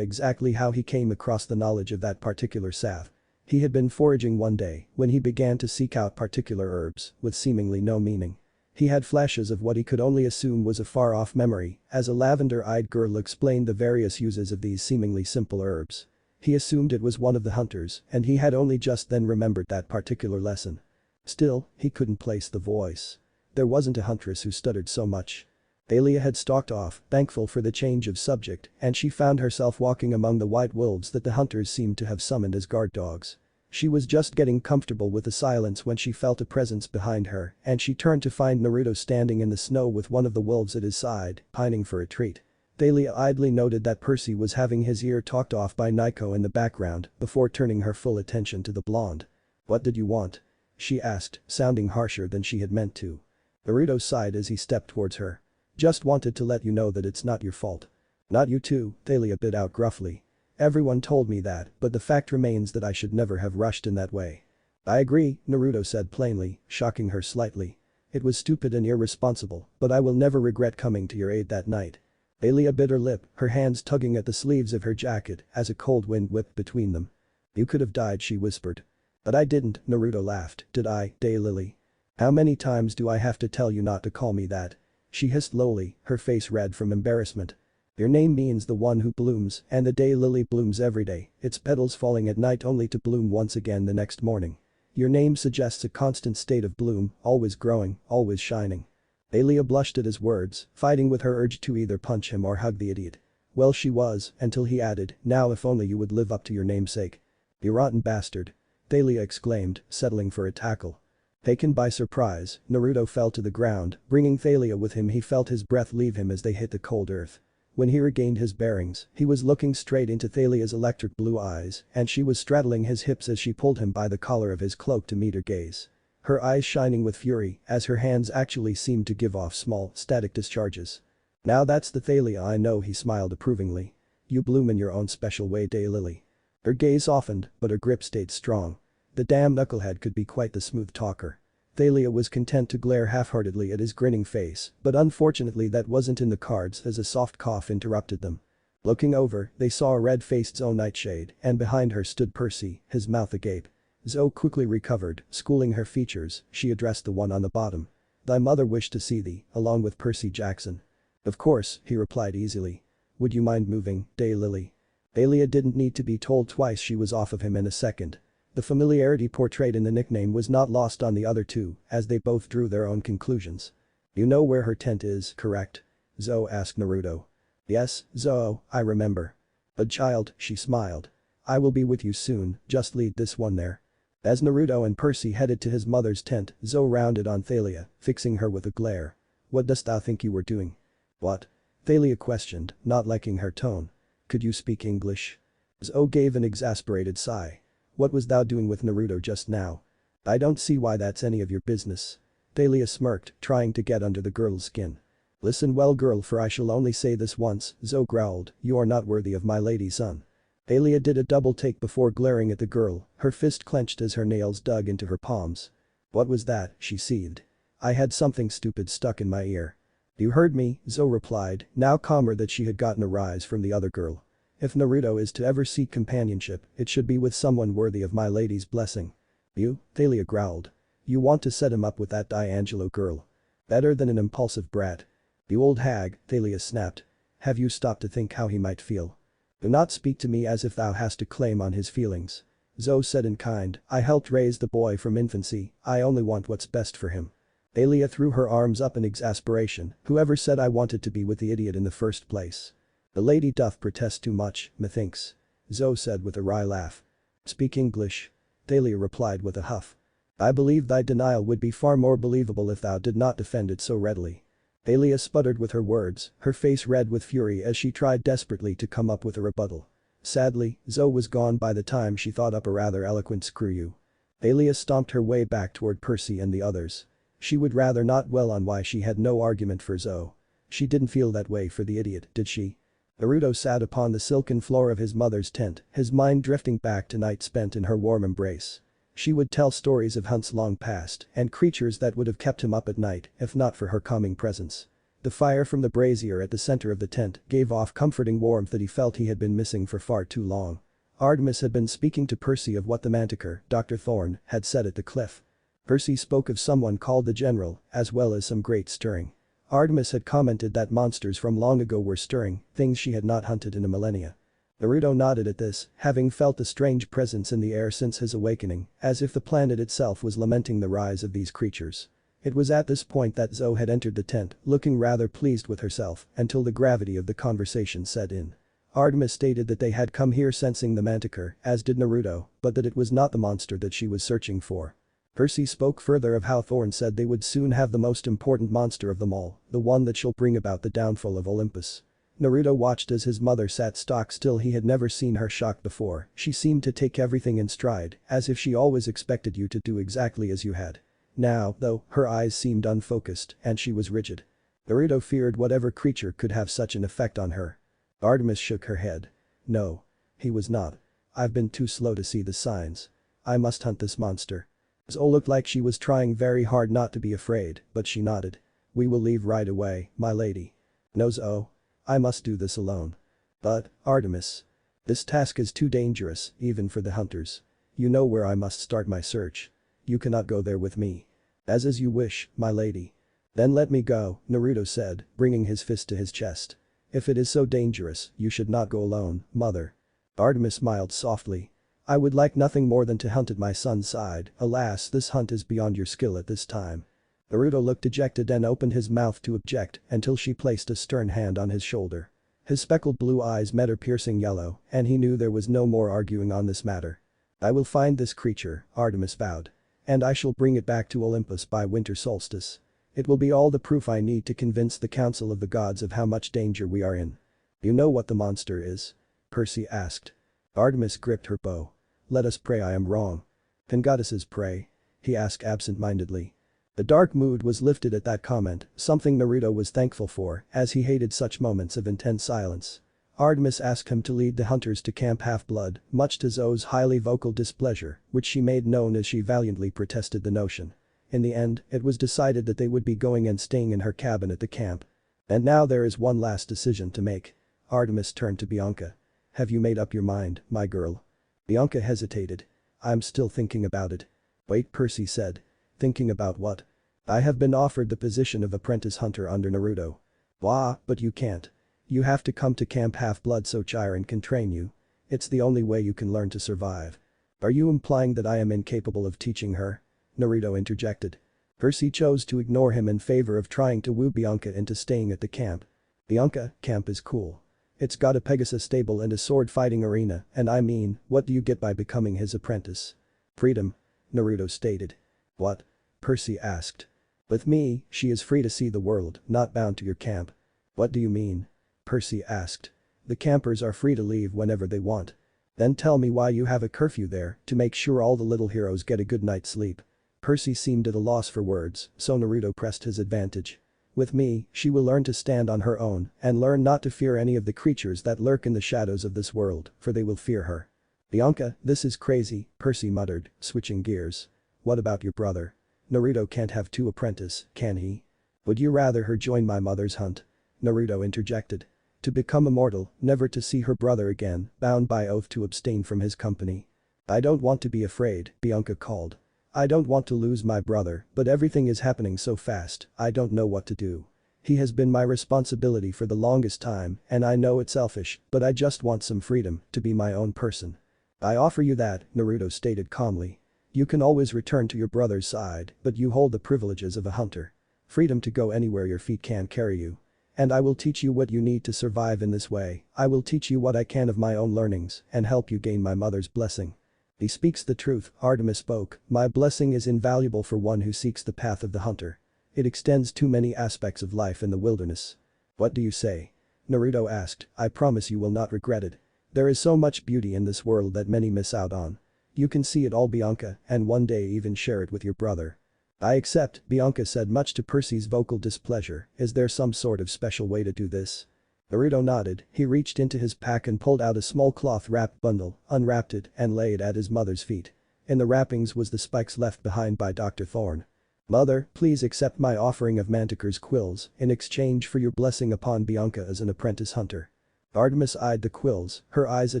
exactly how he came across the knowledge of that particular salve. He had been foraging one day when he began to seek out particular herbs with seemingly no meaning. He had flashes of what he could only assume was a far-off memory as a lavender-eyed girl explained the various uses of these seemingly simple herbs. He assumed it was one of the hunters and he had only just then remembered that particular lesson. Still, he couldn't place the voice. There wasn't a huntress who stuttered so much. Thalia had stalked off, thankful for the change of subject, and she found herself walking among the white wolves that the hunters seemed to have summoned as guard dogs. She was just getting comfortable with the silence when she felt a presence behind her and she turned to find Naruto standing in the snow with one of the wolves at his side, pining for a treat. Thalia idly noted that Percy was having his ear talked off by Nico in the background before turning her full attention to the blonde. "What did you want?" she asked, sounding harsher than she had meant to. Naruto sighed as he stepped towards her. "Just wanted to let you know that it's not your fault." "Not you too," Thalia bit out gruffly. "Everyone told me that, but the fact remains that I should never have rushed in that way." "I agree," Naruto said plainly, shocking her slightly. "It was stupid and irresponsible, but I will never regret coming to your aid that night." Thalia bit her lip, her hands tugging at the sleeves of her jacket as a cold wind whipped between them. "You could have died," she whispered. "But I didn't," Naruto laughed, "did I, Daylily? How many times do I have to tell you not to call me that?" She hissed lowly, her face red from embarrassment. "Your name means the one who blooms, and the daylily blooms every day, its petals falling at night only to bloom once again the next morning. Your name suggests a constant state of bloom, always growing, always shining." Thalia blushed at his words, fighting with her urge to either punch him or hug the idiot. Well, she was, until he added, "Now if only you would live up to your namesake." "You rotten bastard." Thalia exclaimed, settling for a tackle. Taken by surprise, Naruto fell to the ground, bringing Thalia with him. He felt his breath leave him as they hit the cold earth. When he regained his bearings, he was looking straight into Thalia's electric blue eyes and she was straddling his hips as she pulled him by the collar of his cloak to meet her gaze. Her eyes shining with fury as her hands actually seemed to give off small, static discharges. "Now that's the Thalia I know," he smiled approvingly. "You bloom in your own special way, Daylily." Her gaze softened, but her grip stayed strong. The damn knucklehead could be quite the smooth talker. Thalia was content to glare half-heartedly at his grinning face, but unfortunately that wasn't in the cards as a soft cough interrupted them. Looking over, they saw a red-faced Zoe Nightshade, and behind her stood Percy, his mouth agape. Zoe quickly recovered, schooling her features, she addressed the one on the bottom. "Thy mother wished to see thee, along with Percy Jackson." "Of course," he replied easily. "Would you mind moving, Daylily?" Thalia didn't need to be told twice, she was off of him in a second. The familiarity portrayed in the nickname was not lost on the other two, as they both drew their own conclusions. "You know where her tent is, correct?" Zoe asked Naruto. "Yes, Zoe, I remember." "But child," she smiled. "I will be with you soon, just lead this one there." As Naruto and Percy headed to his mother's tent, Zoe rounded on Thalia, fixing her with a glare. "What dost thou think you were doing?" "What?" Thalia questioned, not liking her tone. "Could you speak English?" Zoe gave an exasperated sigh. "What was thou doing with Naruto just now?" "I don't see why that's any of your business." Thalia smirked, trying to get under the girl's skin. "Listen well, girl, for I shall only say this once," Zoe growled, "you are not worthy of my lady son." Thalia did a double take before glaring at the girl, her fist clenched as her nails dug into her palms. "What was that?" she seethed. "I had something stupid stuck in my ear." "You heard me," Zoe replied, now calmer that she had gotten a rise from the other girl. "If Naruto is to ever seek companionship, it should be with someone worthy of my lady's blessing." "You?" Thalia growled. "You want to set him up with that D'Angelo girl? Better than an impulsive brat." "You old hag," Thalia snapped. "Have you stopped to think how he might feel?" "Do not speak to me as if thou hast a claim on his feelings." Zoe said in kind, "I helped raise the boy from infancy, I only want what's best for him." Thalia threw her arms up in exasperation, "Whoever said I wanted to be with the idiot in the first place?" "The lady doth protest too much, methinks," Zoe said with a wry laugh. "Speak English," Thalia replied with a huff. "I believe thy denial would be far more believable if thou did not defend it so readily." Thalia sputtered with her words, her face red with fury as she tried desperately to come up with a rebuttal. Sadly, Zoe was gone by the time she thought up a rather eloquent "screw you." Thalia stomped her way back toward Percy and the others. She would rather not dwell on why she had no argument for Zoe. She didn't feel that way for the idiot, did she? Naruto sat upon the silken floor of his mother's tent, his mind drifting back to nights spent in her warm embrace. She would tell stories of hunts long past and creatures that would have kept him up at night if not for her calming presence. The fire from the brazier at the center of the tent gave off comforting warmth that he felt he had been missing for far too long. Artemis had been speaking to Percy of what the Manticore, Dr. Thorne, had said at the cliff. Percy spoke of someone called the General, as well as some great stirring. Artemis had commented that monsters from long ago were stirring, things she had not hunted in a millennia. Naruto nodded at this, having felt a strange presence in the air since his awakening, as if the planet itself was lamenting the rise of these creatures. It was at this point that Zoe had entered the tent, looking rather pleased with herself, until the gravity of the conversation set in. Artemis stated that they had come here sensing the Manticore, as did Naruto, but that it was not the monster that she was searching for. Percy spoke further of how Thorne said they would soon have the most important monster of them all, the one that shall bring about the downfall of Olympus. Naruto watched as his mother sat stock still. He had never seen her shocked before. She seemed to take everything in stride, as if she always expected you to do exactly as you had. Now, though, her eyes seemed unfocused and she was rigid. Naruto feared whatever creature could have such an effect on her. Artemis shook her head. No. He was not. I've been too slow to see the signs. I must hunt this monster. Zoe looked like she was trying very hard not to be afraid, but she nodded. We will leave right away, my lady. No, Zoe. I must do this alone. But, Artemis. This task is too dangerous, even for the hunters. You know where I must start my search. You cannot go there with me. As you wish, my lady. Then let me go, Naruto said, bringing his fist to his chest. If it is so dangerous, you should not go alone, mother. Artemis smiled softly. I would like nothing more than to hunt at my son's side. Alas, this hunt is beyond your skill at this time. Naruto looked dejected and opened his mouth to object until she placed a stern hand on his shoulder. His speckled blue eyes met her piercing yellow, and he knew there was no more arguing on this matter. I will find this creature, Artemis vowed. And I shall bring it back to Olympus by winter solstice. It will be all the proof I need to convince the Council of the Gods of how much danger we are in. You know what the monster is? Percy asked. Artemis gripped her bow. Let us pray I am wrong. Can goddesses pray? He asked absent-mindedly. The dark mood was lifted at that comment, something Naruto was thankful for, as he hated such moments of intense silence. Artemis asked him to lead the hunters to Camp Half-Blood, much to Zoe's highly vocal displeasure, which she made known as she valiantly protested the notion. In the end, it was decided that they would be going and staying in her cabin at the camp. And now there is one last decision to make. Artemis turned to Bianca. Have you made up your mind, my girl? Bianca hesitated. I'm still thinking about it. Wait, Percy said. Thinking about what? I have been offered the position of apprentice hunter under Naruto. Wah, but you can't. You have to come to Camp Half-Blood so Chiron can train you. It's the only way you can learn to survive. Are you implying that I am incapable of teaching her? Naruto interjected. Percy chose to ignore him in favor of trying to woo Bianca into staying at the camp. Bianca, camp is cool. It's got a Pegasus stable and a sword fighting arena, and I mean, what do you get by becoming his apprentice? Freedom. Naruto stated. What? Percy asked. With me, she is free to see the world, not bound to your camp. What do you mean? Percy asked. The campers are free to leave whenever they want. Then tell me why you have a curfew there, to make sure all the little heroes get a good night's sleep. Percy seemed at a loss for words, so Naruto pressed his advantage. With me, she will learn to stand on her own and learn not to fear any of the creatures that lurk in the shadows of this world, for they will fear her. Bianca, this is crazy, Percy muttered, switching gears. What about your brother? Naruto can't have two apprentices, can he? Would you rather her join my mother's hunt? Naruto interjected. To become immortal, never to see her brother again, bound by oath to abstain from his company. I don't want to be afraid, Bianca called. I don't want to lose my brother, but everything is happening so fast, I don't know what to do. He has been my responsibility for the longest time, and I know it's selfish, but I just want some freedom to be my own person. I offer you that, Naruto stated calmly. You can always return to your brother's side, but you hold the privileges of a hunter. Freedom to go anywhere your feet can carry you. And I will teach you what you need to survive in this way. I will teach you what I can of my own learnings and help you gain my mother's blessing. He speaks the truth, Artemis spoke. My blessing is invaluable for one who seeks the path of the hunter. It extends to many aspects of life in the wilderness. What do you say? Naruto asked. I promise you will not regret it. There is so much beauty in this world that many miss out on. You can see it all, Bianca, and one day even share it with your brother. I accept, Bianca said, much to Percy's vocal displeasure. Is there some sort of special way to do this? Naruto nodded, he reached into his pack and pulled out a small cloth-wrapped bundle, unwrapped it, and laid it at his mother's feet. In the wrappings was the spikes left behind by Dr. Thorne. "Mother, please accept my offering of Manticore's quills in exchange for your blessing upon Bianca as an apprentice hunter." Artemis eyed the quills, her eyes a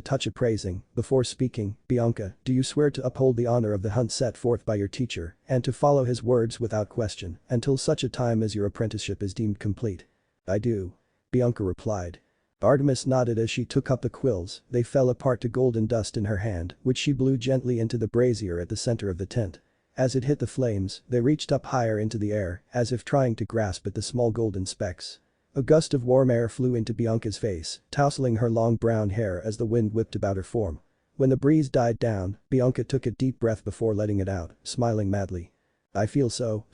touch appraising, before speaking. "Bianca, do you swear to uphold the honor of the hunt set forth by your teacher and to follow his words without question until such a time as your apprenticeship is deemed complete?" "I do," Bianca replied. Artemis nodded as she took up the quills, they fell apart to golden dust in her hand, which she blew gently into the brazier at the center of the tent. As it hit the flames, they reached up higher into the air, as if trying to grasp at the small golden specks. A gust of warm air flew into Bianca's face, tousling her long brown hair as the wind whipped about her form. When the breeze died down, Bianca took a deep breath before letting it out, smiling madly. "I feel so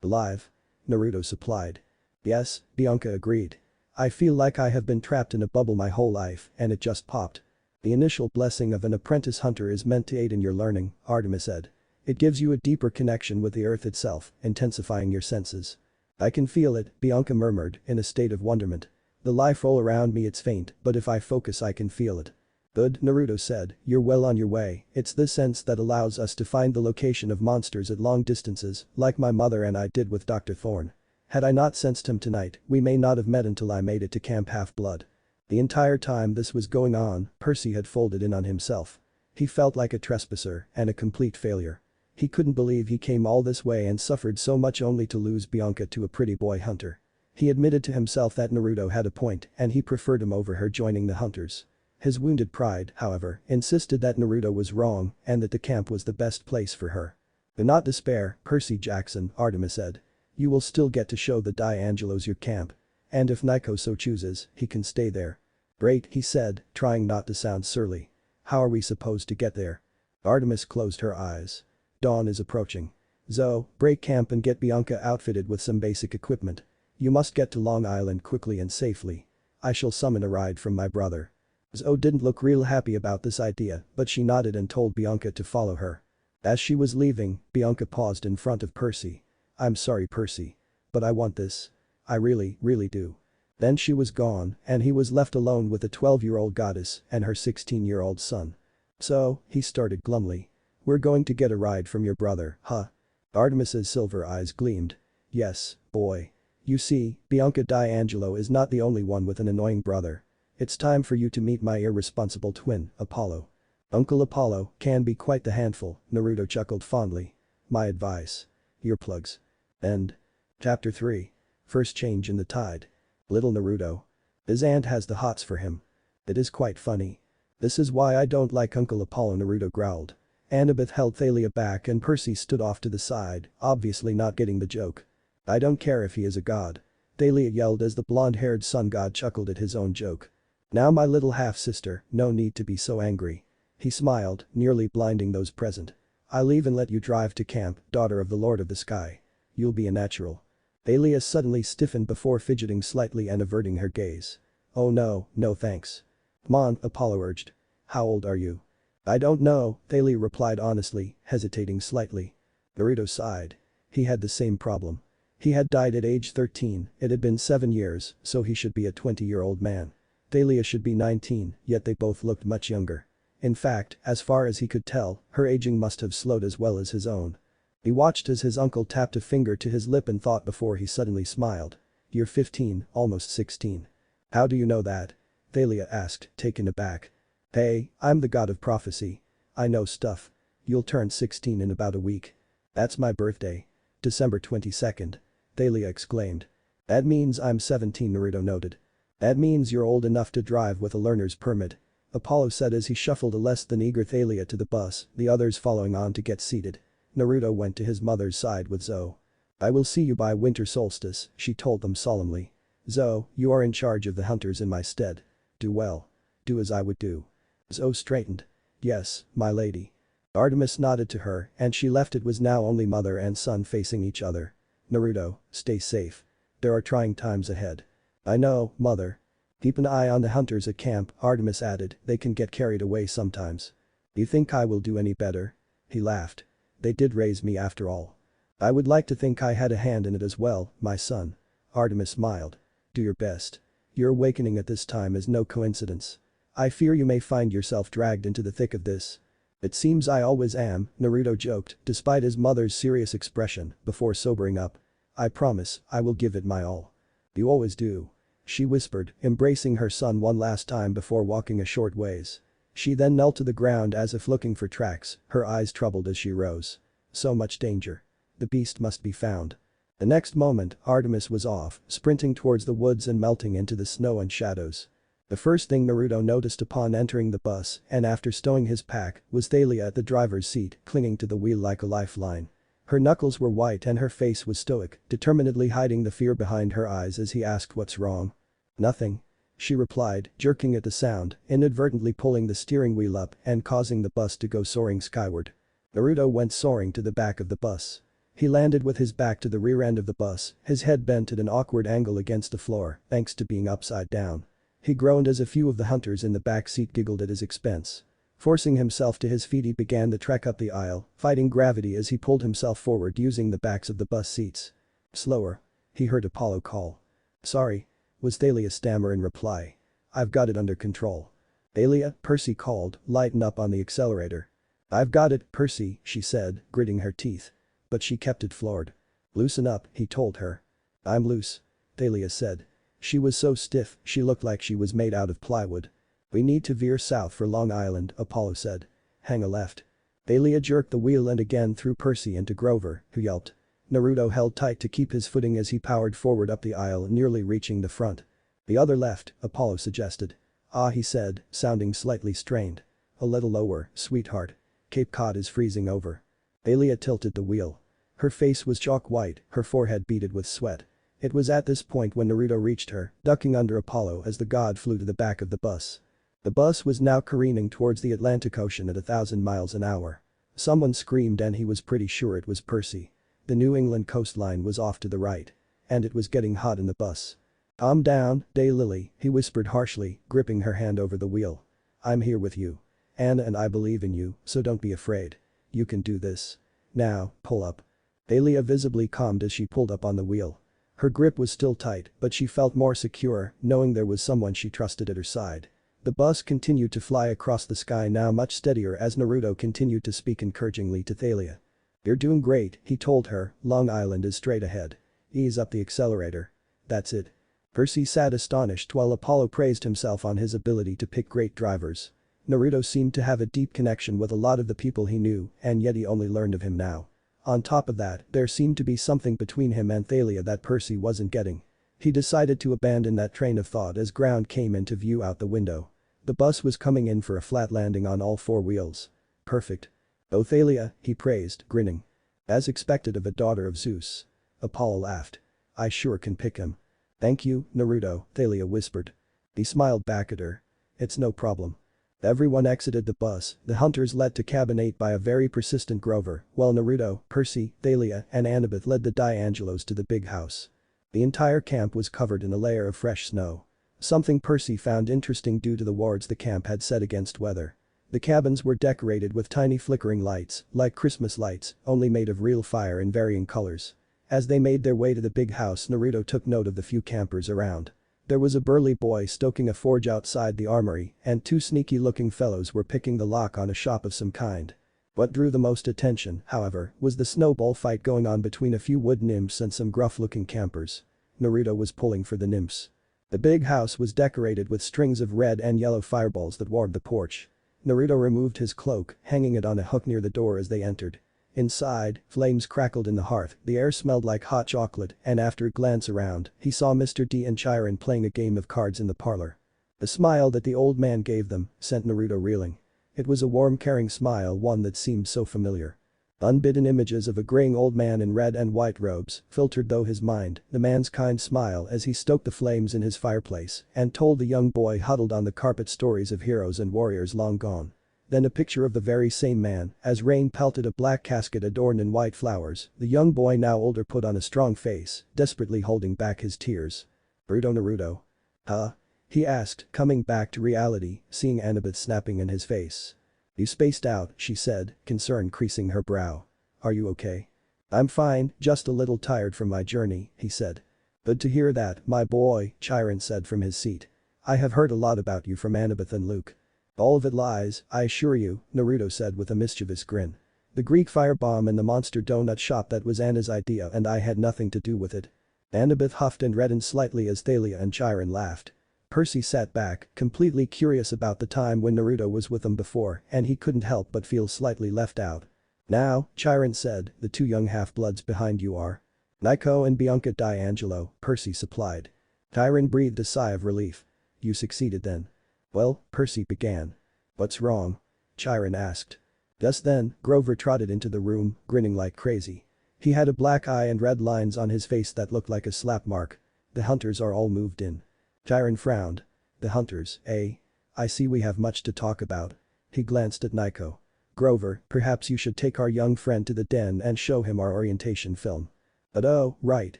alive," Naruto supplied. "Yes," Bianca agreed. "I feel like I have been trapped in a bubble my whole life and it just popped." "The initial blessing of an apprentice hunter is meant to aid in your learning," Artemis said. "It gives you a deeper connection with the earth itself, intensifying your senses." "I can feel it," Bianca murmured, in a state of wonderment. "The life all around me it's faint, but if I focus I can feel it." "Good," Naruto said, "you're well on your way, it's this sense that allows us to find the location of monsters at long distances, like my mother and I did with Dr. Thorne. Had I not sensed him tonight, we may not have met until I made it to Camp Half-Blood." The entire time this was going on, Percy had folded in on himself. He felt like a trespasser and a complete failure. He couldn't believe he came all this way and suffered so much only to lose Bianca to a pretty boy hunter. He admitted to himself that Naruto had a point and he preferred him over her joining the hunters. His wounded pride, however, insisted that Naruto was wrong and that the camp was the best place for her. "Do not despair, Percy Jackson," Artemis said. "You will still get to show the D'Angelos your camp. And if Nico so chooses, he can stay there." "Great," he said, trying not to sound surly. "How are we supposed to get there?" Artemis closed her eyes. "Dawn is approaching. Zo, break camp and get Bianca outfitted with some basic equipment. You must get to Long Island quickly and safely. I shall summon a ride from my brother." Zo didn't look real happy about this idea, but she nodded and told Bianca to follow her. As she was leaving, Bianca paused in front of Percy. "I'm sorry, Percy. But I want this. I really do." Then she was gone and he was left alone with the 12-year-old goddess and her 16-year-old son. "So," he started glumly. "We're going to get a ride from your brother, huh?" Artemis's silver eyes gleamed. "Yes, boy. You see, Bianca D'Angelo is not the only one with an annoying brother. It's time for you to meet my irresponsible twin, Apollo." "Uncle Apollo can be quite the handful," Naruto chuckled fondly. "My advice. Earplugs." End. Chapter 3. First change in the tide. Little Naruto. His aunt has the hots for him. It is quite funny. "This is why I don't like Uncle Apollo," Naruto growled. Annabeth held Thalia back and Percy stood off to the side, obviously not getting the joke. "I don't care if he is a god," Thalia yelled as the blonde-haired sun god chuckled at his own joke. "Now my little half-sister, no need to be so angry." He smiled, nearly blinding those present. "I'll even let you drive to camp, daughter of the Lord of the Sky. You'll be a natural." Thalia suddenly stiffened before fidgeting slightly and averting her gaze. "Oh no thanks." "Come on," Apollo urged. "How old are you?" "I don't know," Thalia replied honestly, hesitating slightly. Naruto sighed. He had the same problem. He had died at age 13, it had been 7 years, so he should be a 20-year-old man. Thalia should be 19, yet they both looked much younger. In fact, as far as he could tell, her aging must have slowed as well as his own. He watched as his uncle tapped a finger to his lip and thought before he suddenly smiled. "You're 15, almost 16. "How do you know that?" Thalia asked, taken aback. "Hey, I'm the god of prophecy. I know stuff. You'll turn 16 in about a week." "That's my birthday. December 22nd. Thalia exclaimed. "That means I'm 17," Naruto noted. "That means you're old enough to drive with a learner's permit," Apollo said as he shuffled a less than eager Thalia to the bus, the others following on to get seated. Naruto went to his mother's side with Zo. "I will see you by winter solstice," she told them solemnly. "Zo, you are in charge of the hunters in my stead. Do well. Do as I would do." Zo straightened. "Yes, my lady." Artemis nodded to her and she left. It was now only mother and son facing each other. "Naruto, stay safe. There are trying times ahead." "I know, mother." "Keep an eye on the hunters at camp," Artemis added, "they can get carried away sometimes." "You think I will do any better?" He laughed. "They did raise me after all." "I would like to think I had a hand in it as well, my son." Artemis smiled. "Do your best. Your awakening at this time is no coincidence. I fear you may find yourself dragged into the thick of this. It seems I always am, Naruto joked, despite his mother's serious expression, before sobering up. I promise, I will give it my all. You always do. She whispered, embracing her son one last time before walking a short ways. She then knelt to the ground as if looking for tracks, her eyes troubled as she rose. So much danger. The beast must be found. The next moment, Artemis was off, sprinting towards the woods and melting into the snow and shadows. The first thing Naruto noticed upon entering the bus, and after stowing his pack, was Thalia at the driver's seat, clinging to the wheel like a lifeline. Her knuckles were white and her face was stoic, determinedly hiding the fear behind her eyes as he asked what's wrong. Nothing. She replied, jerking at the sound, inadvertently pulling the steering wheel up and causing the bus to go soaring skyward. Naruto went soaring to the back of the bus. He landed with his back to the rear end of the bus, his head bent at an awkward angle against the floor, thanks to being upside down. He groaned as a few of the hunters in the back seat giggled at his expense. Forcing himself to his feet he began the trek up the aisle, fighting gravity as he pulled himself forward using the backs of the bus seats. Slower. He heard Apollo call. Sorry. Was Thalia's stammer in reply. I've got it under control. Thalia, Percy called, lighten up on the accelerator. I've got it, Percy, she said, gritting her teeth. But she kept it floored. Loosen up, he told her. I'm loose. Thalia said. She was so stiff, she looked like she was made out of plywood. We need to veer south for Long Island, Apollo said. Hang a left. Thalia jerked the wheel and again threw Percy into Grover, who yelped. Naruto held tight to keep his footing as he powered forward up the aisle, nearly reaching the front. The other left, Apollo suggested. Ah, he said, sounding slightly strained. A little lower, sweetheart. Cape Cod is freezing over. Thalia tilted the wheel. Her face was chalk white, her forehead beaded with sweat. It was at this point when Naruto reached her, ducking under Apollo as the god flew to the back of the bus. The bus was now careening towards the Atlantic Ocean at 1,000 miles an hour. Someone screamed and he was pretty sure it was Percy. The New England coastline was off to the right. And it was getting hot in the bus. Calm down, Daylily, he whispered harshly, gripping her hand over the wheel. I'm here with you. Anna and I believe in you, so don't be afraid. You can do this. Now, pull up. Thalia visibly calmed as she pulled up on the wheel. Her grip was still tight, but she felt more secure, knowing there was someone she trusted at her side. The bus continued to fly across the sky, now much steadier as Naruto continued to speak encouragingly to Thalia. You're doing great, he told her, Long Island is straight ahead. Ease up the accelerator. That's it. Percy sat astonished while Apollo praised himself on his ability to pick great drivers. Naruto seemed to have a deep connection with a lot of the people he knew, and yet he only learned of him now. On top of that, there seemed to be something between him and Thalia that Percy wasn't getting. He decided to abandon that train of thought as ground came into view out the window. The bus was coming in for a flat landing on all four wheels. Perfect. Oh Thalia, he praised, grinning. As expected of a daughter of Zeus. Apollo laughed. I sure can pick him. Thank you, Naruto, Thalia whispered. He smiled back at her. It's no problem. Everyone exited the bus, the hunters led to cabin 8 by a very persistent Grover, while Naruto, Percy, Thalia, and Annabeth led the D'Angelos to the big house. The entire camp was covered in a layer of fresh snow. Something Percy found interesting due to the wards the camp had set against weather. The cabins were decorated with tiny flickering lights, like Christmas lights, only made of real fire in varying colors. As they made their way to the big house, Naruto took note of the few campers around. There was a burly boy stoking a forge outside the armory, and two sneaky-looking fellows were picking the lock on a shop of some kind. What drew the most attention, however, was the snowball fight going on between a few wood nymphs and some gruff-looking campers. Naruto was pulling for the nymphs. The big house was decorated with strings of red and yellow fireballs that warmed the porch. Naruto removed his cloak, hanging it on a hook near the door as they entered. Inside, flames crackled in the hearth, the air smelled like hot chocolate, and after a glance around, he saw Mr. D and Chiron playing a game of cards in the parlor. The smile that the old man gave them sent Naruto reeling. It was a warm, caring smile, one that seemed so familiar. Unbidden images of a graying old man in red and white robes filtered through his mind, the man's kind smile as he stoked the flames in his fireplace and told the young boy huddled on the carpet stories of heroes and warriors long gone. Then a picture of the very same man, as rain pelted a black casket adorned in white flowers, the young boy now older put on a strong face, desperately holding back his tears. Naruto. Huh? He asked, coming back to reality, seeing Annabeth snapping in his face. You spaced out, she said, concern creasing her brow. Are you okay? I'm fine, just a little tired from my journey, he said. Good to hear that, my boy, Chiron said from his seat. I have heard a lot about you from Annabeth and Luke. All of it lies, I assure you, Naruto said with a mischievous grin. The Greek firebomb and the monster donut shop, that was Anna's idea and I had nothing to do with it. Annabeth huffed and reddened slightly as Thalia and Chiron laughed. Percy sat back, completely curious about the time when Naruto was with them before and he couldn't help but feel slightly left out. Now, Chiron said, the two young half-bloods behind you are Nico and Bianca D'Angelo, Percy supplied. Chiron breathed a sigh of relief. You succeeded then. Well, Percy began. What's wrong? Chiron asked. Just then, Grover trotted into the room, grinning like crazy. He had a black eye and red lines on his face that looked like a slap mark. The hunters are all moved in. Chiron frowned. The hunters, eh? I see we have much to talk about. He glanced at Nico. Grover, perhaps you should take our young friend to the den and show him our orientation film. But oh, right.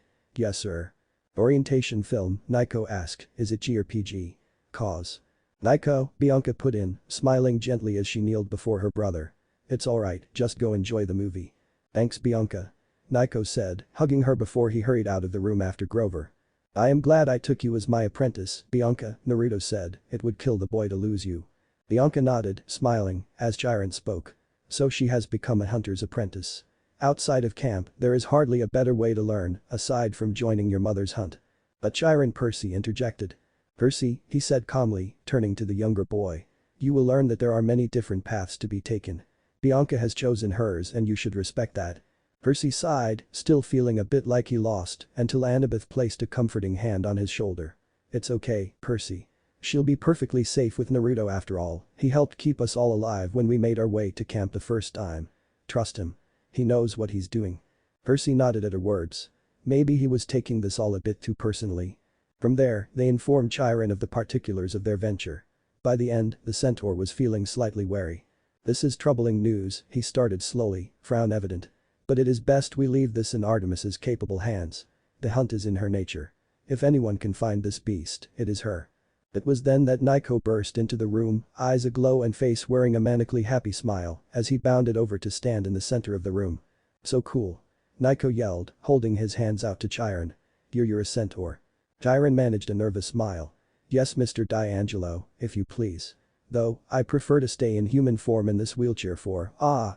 Yes sir. Orientation film, Nico asked, is it G or PG? Cause. Nico, Bianca put in, smiling gently as she kneeled before her brother. It's alright, just go enjoy the movie. Thanks Bianca. Nico said, hugging her before he hurried out of the room after Grover. I am glad I took you as my apprentice, Bianca, Naruto said, it would kill the boy to lose you. Bianca nodded, smiling, as Chiron spoke. So she has become a hunter's apprentice. Outside of camp, there is hardly a better way to learn, aside from joining your mother's hunt. But Chiron, Percy interjected. Percy, he said calmly, turning to the younger boy. You will learn that there are many different paths to be taken. Bianca has chosen hers and you should respect that. Percy sighed, still feeling a bit like he lost, until Annabeth placed a comforting hand on his shoulder. It's okay, Percy. She'll be perfectly safe with Naruto after all, he helped keep us all alive when we made our way to camp the first time. Trust him. He knows what he's doing. Percy nodded at her words. Maybe he was taking this all a bit too personally. From there, they informed Chiron of the particulars of their venture. By the end, the centaur was feeling slightly wary. This is troubling news, he started slowly, frown evident. But it is best we leave this in Artemis's capable hands. The hunt is in her nature. If anyone can find this beast, it is her. It was then that Nico burst into the room, eyes aglow and face wearing a manically happy smile, as he bounded over to stand in the center of the room. So cool. Nico yelled, holding his hands out to Chiron. You're a centaur. Chiron managed a nervous smile. Yes Mr. D'Angelo, if you please. Though, I prefer to stay in human form in this wheelchair for,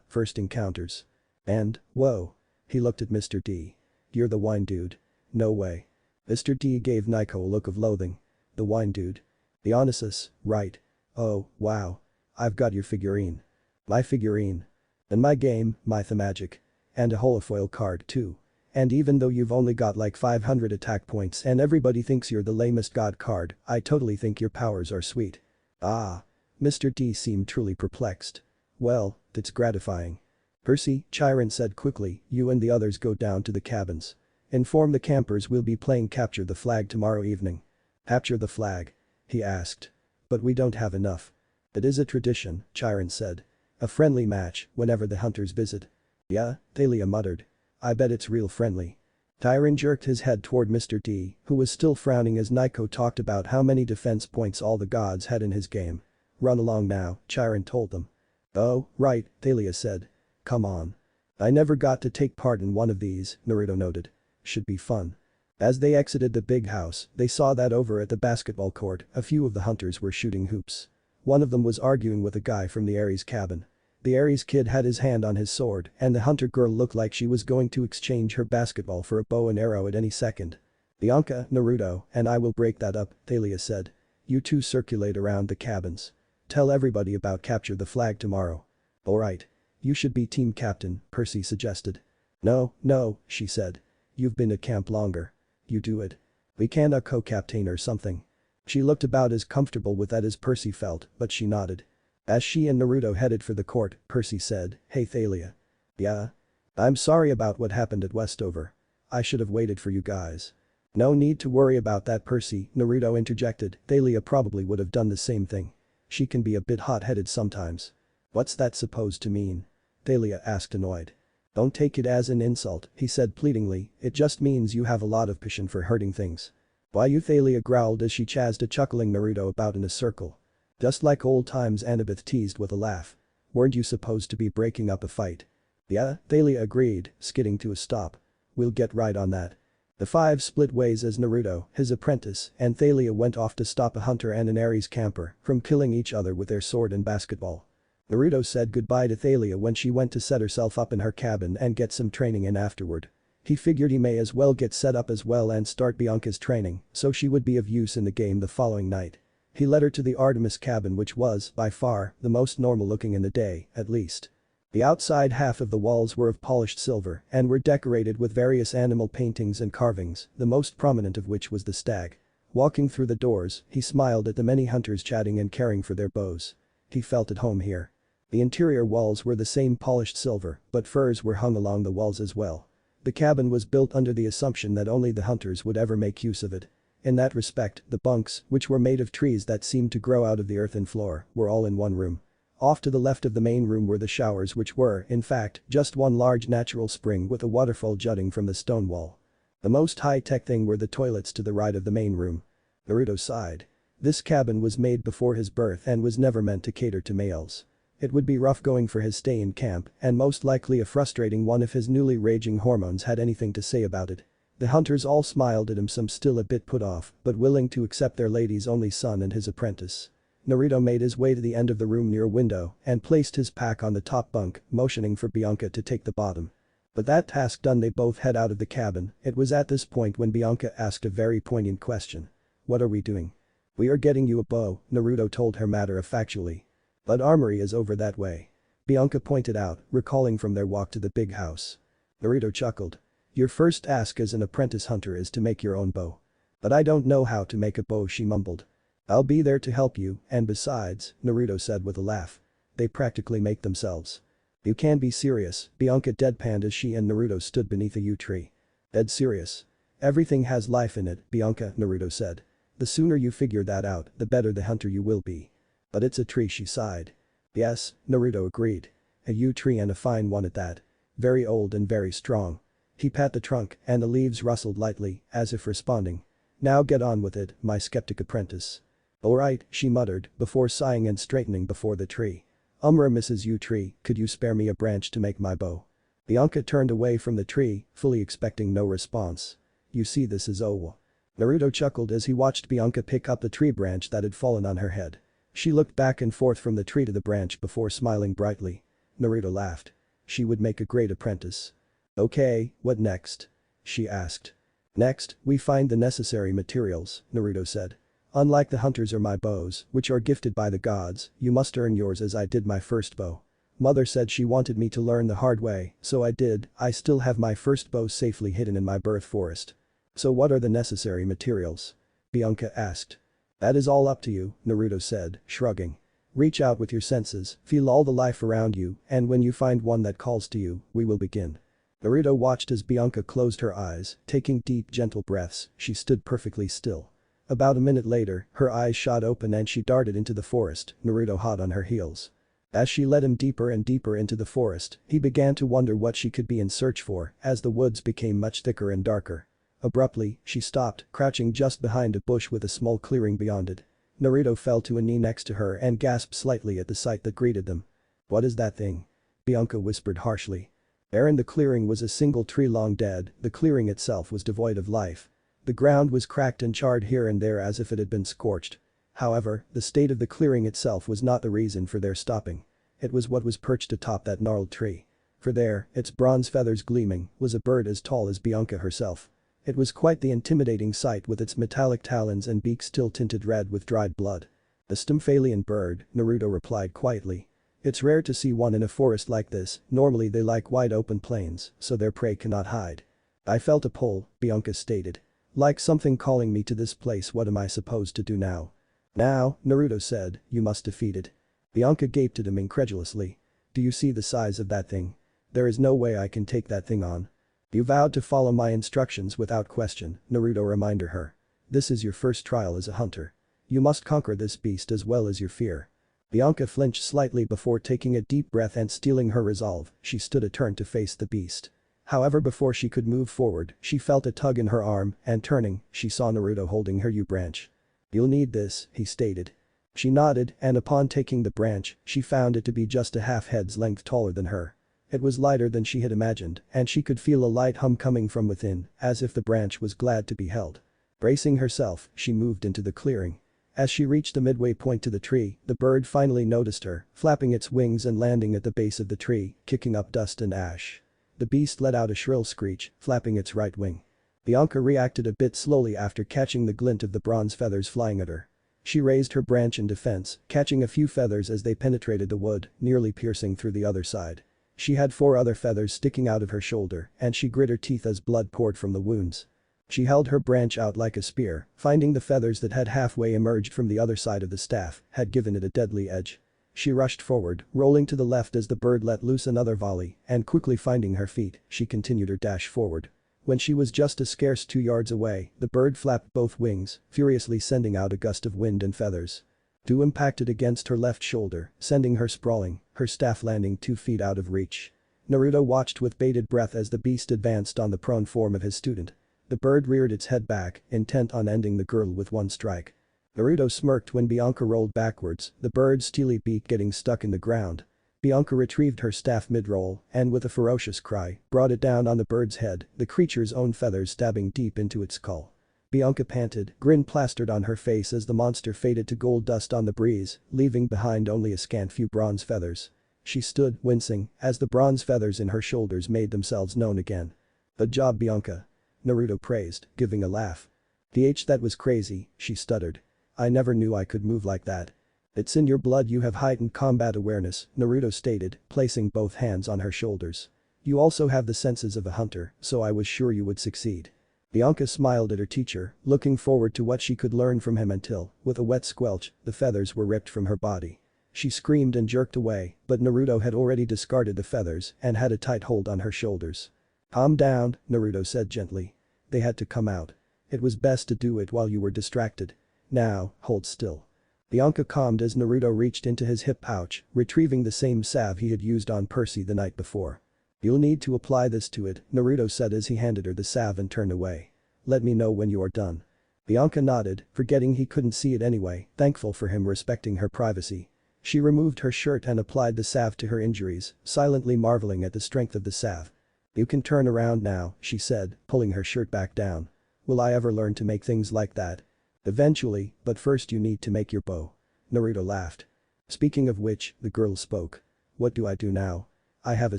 first encounters. And, whoa. He looked at Mr. D. You're the wine dude. No way. Mr. D gave Nico a look of loathing. The wine dude. Dionysus, right. Oh, wow. I've got your figurine. My figurine. And my game, my themagic. And a holofoil card too. And even though you've only got like 500 attack points and everybody thinks you're the lamest god card, I totally think your powers are sweet. Ah. Mr. D seemed truly perplexed. Well, that's gratifying. Percy, Chiron said quickly, you and the others go down to the cabins. Inform the campers we'll be playing capture the flag tomorrow evening. Capture the flag? He asked. But we don't have enough. It is a tradition, Chiron said. A friendly match whenever the hunters visit. Yeah, Thalia muttered. I bet it's real friendly. Chiron jerked his head toward Mr. D, who was still frowning as Nico talked about how many defense points all the gods had in his game. Run along now, Chiron told them. Oh, right, Thalia said. Come on. I never got to take part in one of these, Naruto noted. Should be fun. As they exited the big house, they saw that over at the basketball court, a few of the hunters were shooting hoops. One of them was arguing with a guy from the Ares cabin. The Ares kid had his hand on his sword and the hunter girl looked like she was going to exchange her basketball for a bow and arrow at any second. Bianca, Naruto, and I will break that up, Thalia said. You two circulate around the cabins. Tell everybody about capture the flag tomorrow. Alright. You should be team captain, Percy suggested. No, she said. You've been at camp longer. You do it. We can't a co-captain or something. She looked about as comfortable with that as Percy felt, but she nodded. As she and Naruto headed for the court, Percy said, Hey Thalia. Yeah? I'm sorry about what happened at Westover. I should have waited for you guys. No need to worry about that Percy, Naruto interjected, Thalia probably would have done the same thing. She can be a bit hot-headed sometimes. What's that supposed to mean? Thalia asked annoyed. Don't take it as an insult, he said pleadingly, it just means you have a lot of passion for hurting things. Why you Thalia growled as she chased a chuckling Naruto about in a circle. Just like old times Annabeth teased with a laugh. Weren't you supposed to be breaking up a fight? Yeah, Thalia agreed, skidding to a stop. We'll get right on that. The five split ways as Naruto, his apprentice, and Thalia went off to stop a hunter and an Ares camper from killing each other with their sword and basketball. Naruto said goodbye to Thalia when she went to set herself up in her cabin and get some training in afterward. He figured he may as well get set up as well and start Bianca's training so she would be of use in the game the following night. He led her to the Artemis cabin, which was, by far, the most normal looking in the day, at least. The outside half of the walls were of polished silver and were decorated with various animal paintings and carvings, the most prominent of which was the stag. Walking through the doors, he smiled at the many hunters chatting and caring for their bows. He felt at home here. The interior walls were the same polished silver, but furs were hung along the walls as well. The cabin was built under the assumption that only the hunters would ever make use of it. In that respect, the bunks, which were made of trees that seemed to grow out of the earthen floor, were all in one room. Off to the left of the main room were the showers, which were, in fact, just one large natural spring with a waterfall jutting from the stone wall. The most high-tech thing were the toilets to the right of the main room. Naruto sighed. This cabin was made before his birth and was never meant to cater to males. It would be rough going for his stay in camp and most likely a frustrating one if his newly raging hormones had anything to say about it. The hunters all smiled at him, some still a bit put off, but willing to accept their lady's only son and his apprentice. Naruto made his way to the end of the room near a window and placed his pack on the top bunk, motioning for Bianca to take the bottom. But that task done, they both head out of the cabin. It was at this point when Bianca asked a very poignant question. "What are we doing?" "We are getting you a bow," Naruto told her matter-of-factually. "But armory is over that way," Bianca pointed out, recalling from their walk to the big house. Naruto chuckled. "Your first task as an apprentice hunter is to make your own bow." "But I don't know how to make a bow," she mumbled. "I'll be there to help you, and besides," Naruto said with a laugh. "They practically make themselves." "You can't be serious," Bianca deadpanned as she and Naruto stood beneath a yew tree. "Dead serious. Everything has life in it, Bianca," Naruto said. "The sooner you figure that out, the better the hunter you will be." "But it's a tree," she sighed. "Yes," Naruto agreed. "A yew tree, and a fine one at that. Very old and very strong." He pat the trunk and the leaves rustled lightly, as if responding. "Now get on with it, my skeptic apprentice." "Alright," she muttered, before sighing and straightening before the tree. Mrs. Yew Tree, could you spare me a branch to make my bow?" Bianca turned away from the tree, fully expecting no response. "You see, this is Owo." Naruto chuckled as he watched Bianca pick up the tree branch that had fallen on her head. She looked back and forth from the tree to the branch before smiling brightly. Naruto laughed. She would make a great apprentice. "Okay, what next?" she asked. "Next, we find the necessary materials," Naruto said. "Unlike the hunters or my bows, which are gifted by the gods, you must earn yours as I did my first bow. Mother said she wanted me to learn the hard way, so I did. I still have my first bow safely hidden in my birth forest." "So what are the necessary materials?" Bianca asked. "That is all up to you," Naruto said, shrugging. "Reach out with your senses, feel all the life around you, and when you find one that calls to you, we will begin." Naruto watched as Bianca closed her eyes, taking deep, gentle breaths. She stood perfectly still. About a minute later, her eyes shot open and she darted into the forest, Naruto hot on her heels. As she led him deeper and deeper into the forest, he began to wonder what she could be in search for as the woods became much thicker and darker. Abruptly, she stopped, crouching just behind a bush with a small clearing beyond it. Naruto fell to a knee next to her and gasped slightly at the sight that greeted them. "What is that thing?" Bianca whispered harshly. There in the clearing was a single tree long dead. The clearing itself was devoid of life. The ground was cracked and charred here and there as if it had been scorched. However, the state of the clearing itself was not the reason for their stopping. It was what was perched atop that gnarled tree. For there, its bronze feathers gleaming, was a bird as tall as Bianca herself. It was quite the intimidating sight with its metallic talons and beak still tinted red with dried blood. "A Stymphalian bird," Naruto replied quietly. "It's rare to see one in a forest like this, normally they like wide open plains, so their prey cannot hide." "I felt a pull," Bianca stated. "Like something calling me to this place. What am I supposed to do now?" "Now," Naruto said, "you must defeat it." Bianca gaped at him incredulously. "Do you see the size of that thing? There is no way I can take that thing on." "You vowed to follow my instructions without question," Naruto reminded her. "This is your first trial as a hunter. You must conquer this beast as well as your fear." Bianca flinched slightly before taking a deep breath and steeling her resolve, she stood a turn to face the beast. However, before she could move forward, she felt a tug in her arm and turning, she saw Naruto holding her yew branch. "You'll need this," he stated. She nodded and upon taking the branch, she found it to be just a half head's length taller than her. It was lighter than she had imagined, and she could feel a light hum coming from within, as if the branch was glad to be held. Bracing herself, she moved into the clearing. As she reached the midway point to the tree, the bird finally noticed her, flapping its wings and landing at the base of the tree, kicking up dust and ash. The beast let out a shrill screech, flapping its right wing. Bianca reacted a bit slowly after catching the glint of the bronze feathers flying at her. She raised her branch in defense, catching a few feathers as they penetrated the wood, nearly piercing through the other side. She had 4 other feathers sticking out of her shoulder, and she grit her teeth as blood poured from the wounds. She held her branch out like a spear, finding the feathers that had halfway emerged from the other side of the staff had given it a deadly edge. She rushed forward, rolling to the left as the bird let loose another volley, and quickly finding her feet, she continued her dash forward. When she was just a scarce 2 yards away, the bird flapped both wings, furiously sending out a gust of wind and feathers. 2 impacted against her left shoulder, sending her sprawling, her staff landing 2 feet out of reach. Naruto watched with bated breath as the beast advanced on the prone form of his student. The bird reared its head back, intent on ending the girl with one strike. Naruto smirked when Bianca rolled backwards, the bird's steely beak getting stuck in the ground. Bianca retrieved her staff mid-roll and with a ferocious cry, brought it down on the bird's head, the creature's own feathers stabbing deep into its skull. Bianca panted, grin plastered on her face as the monster faded to gold dust on the breeze, leaving behind only a scant few bronze feathers. She stood, wincing, as the bronze feathers in her shoulders made themselves known again. "Good job, Bianca," Naruto praised, giving a laugh. That was crazy," she stuttered. "I never knew I could move like that." "It's in your blood, you have heightened combat awareness," Naruto stated, placing both hands on her shoulders. "You also have the senses of a hunter, so I was sure you would succeed." Bianca smiled at her teacher, looking forward to what she could learn from him until, with a wet squelch, the feathers were ripped from her body. She screamed and jerked away, but Naruto had already discarded the feathers and had a tight hold on her shoulders. "Calm down," Naruto said gently. "They had to come out. It was best to do it while you were distracted. Now, hold still." Bianca calmed as Naruto reached into his hip pouch, retrieving the same salve he had used on Percy the night before. "You'll need to apply this to it," Naruto said as he handed her the salve and turned away. "Let me know when you are done." Bianca nodded, forgetting he couldn't see it anyway, thankful for him respecting her privacy. She removed her shirt and applied the salve to her injuries, silently marveling at the strength of the salve. "You can turn around now," she said, pulling her shirt back down. "Will I ever learn to make things like that?" "Eventually, but first you need to make your bow." Naruto laughed. "Speaking of which," the girl spoke. "What do I do now? I have a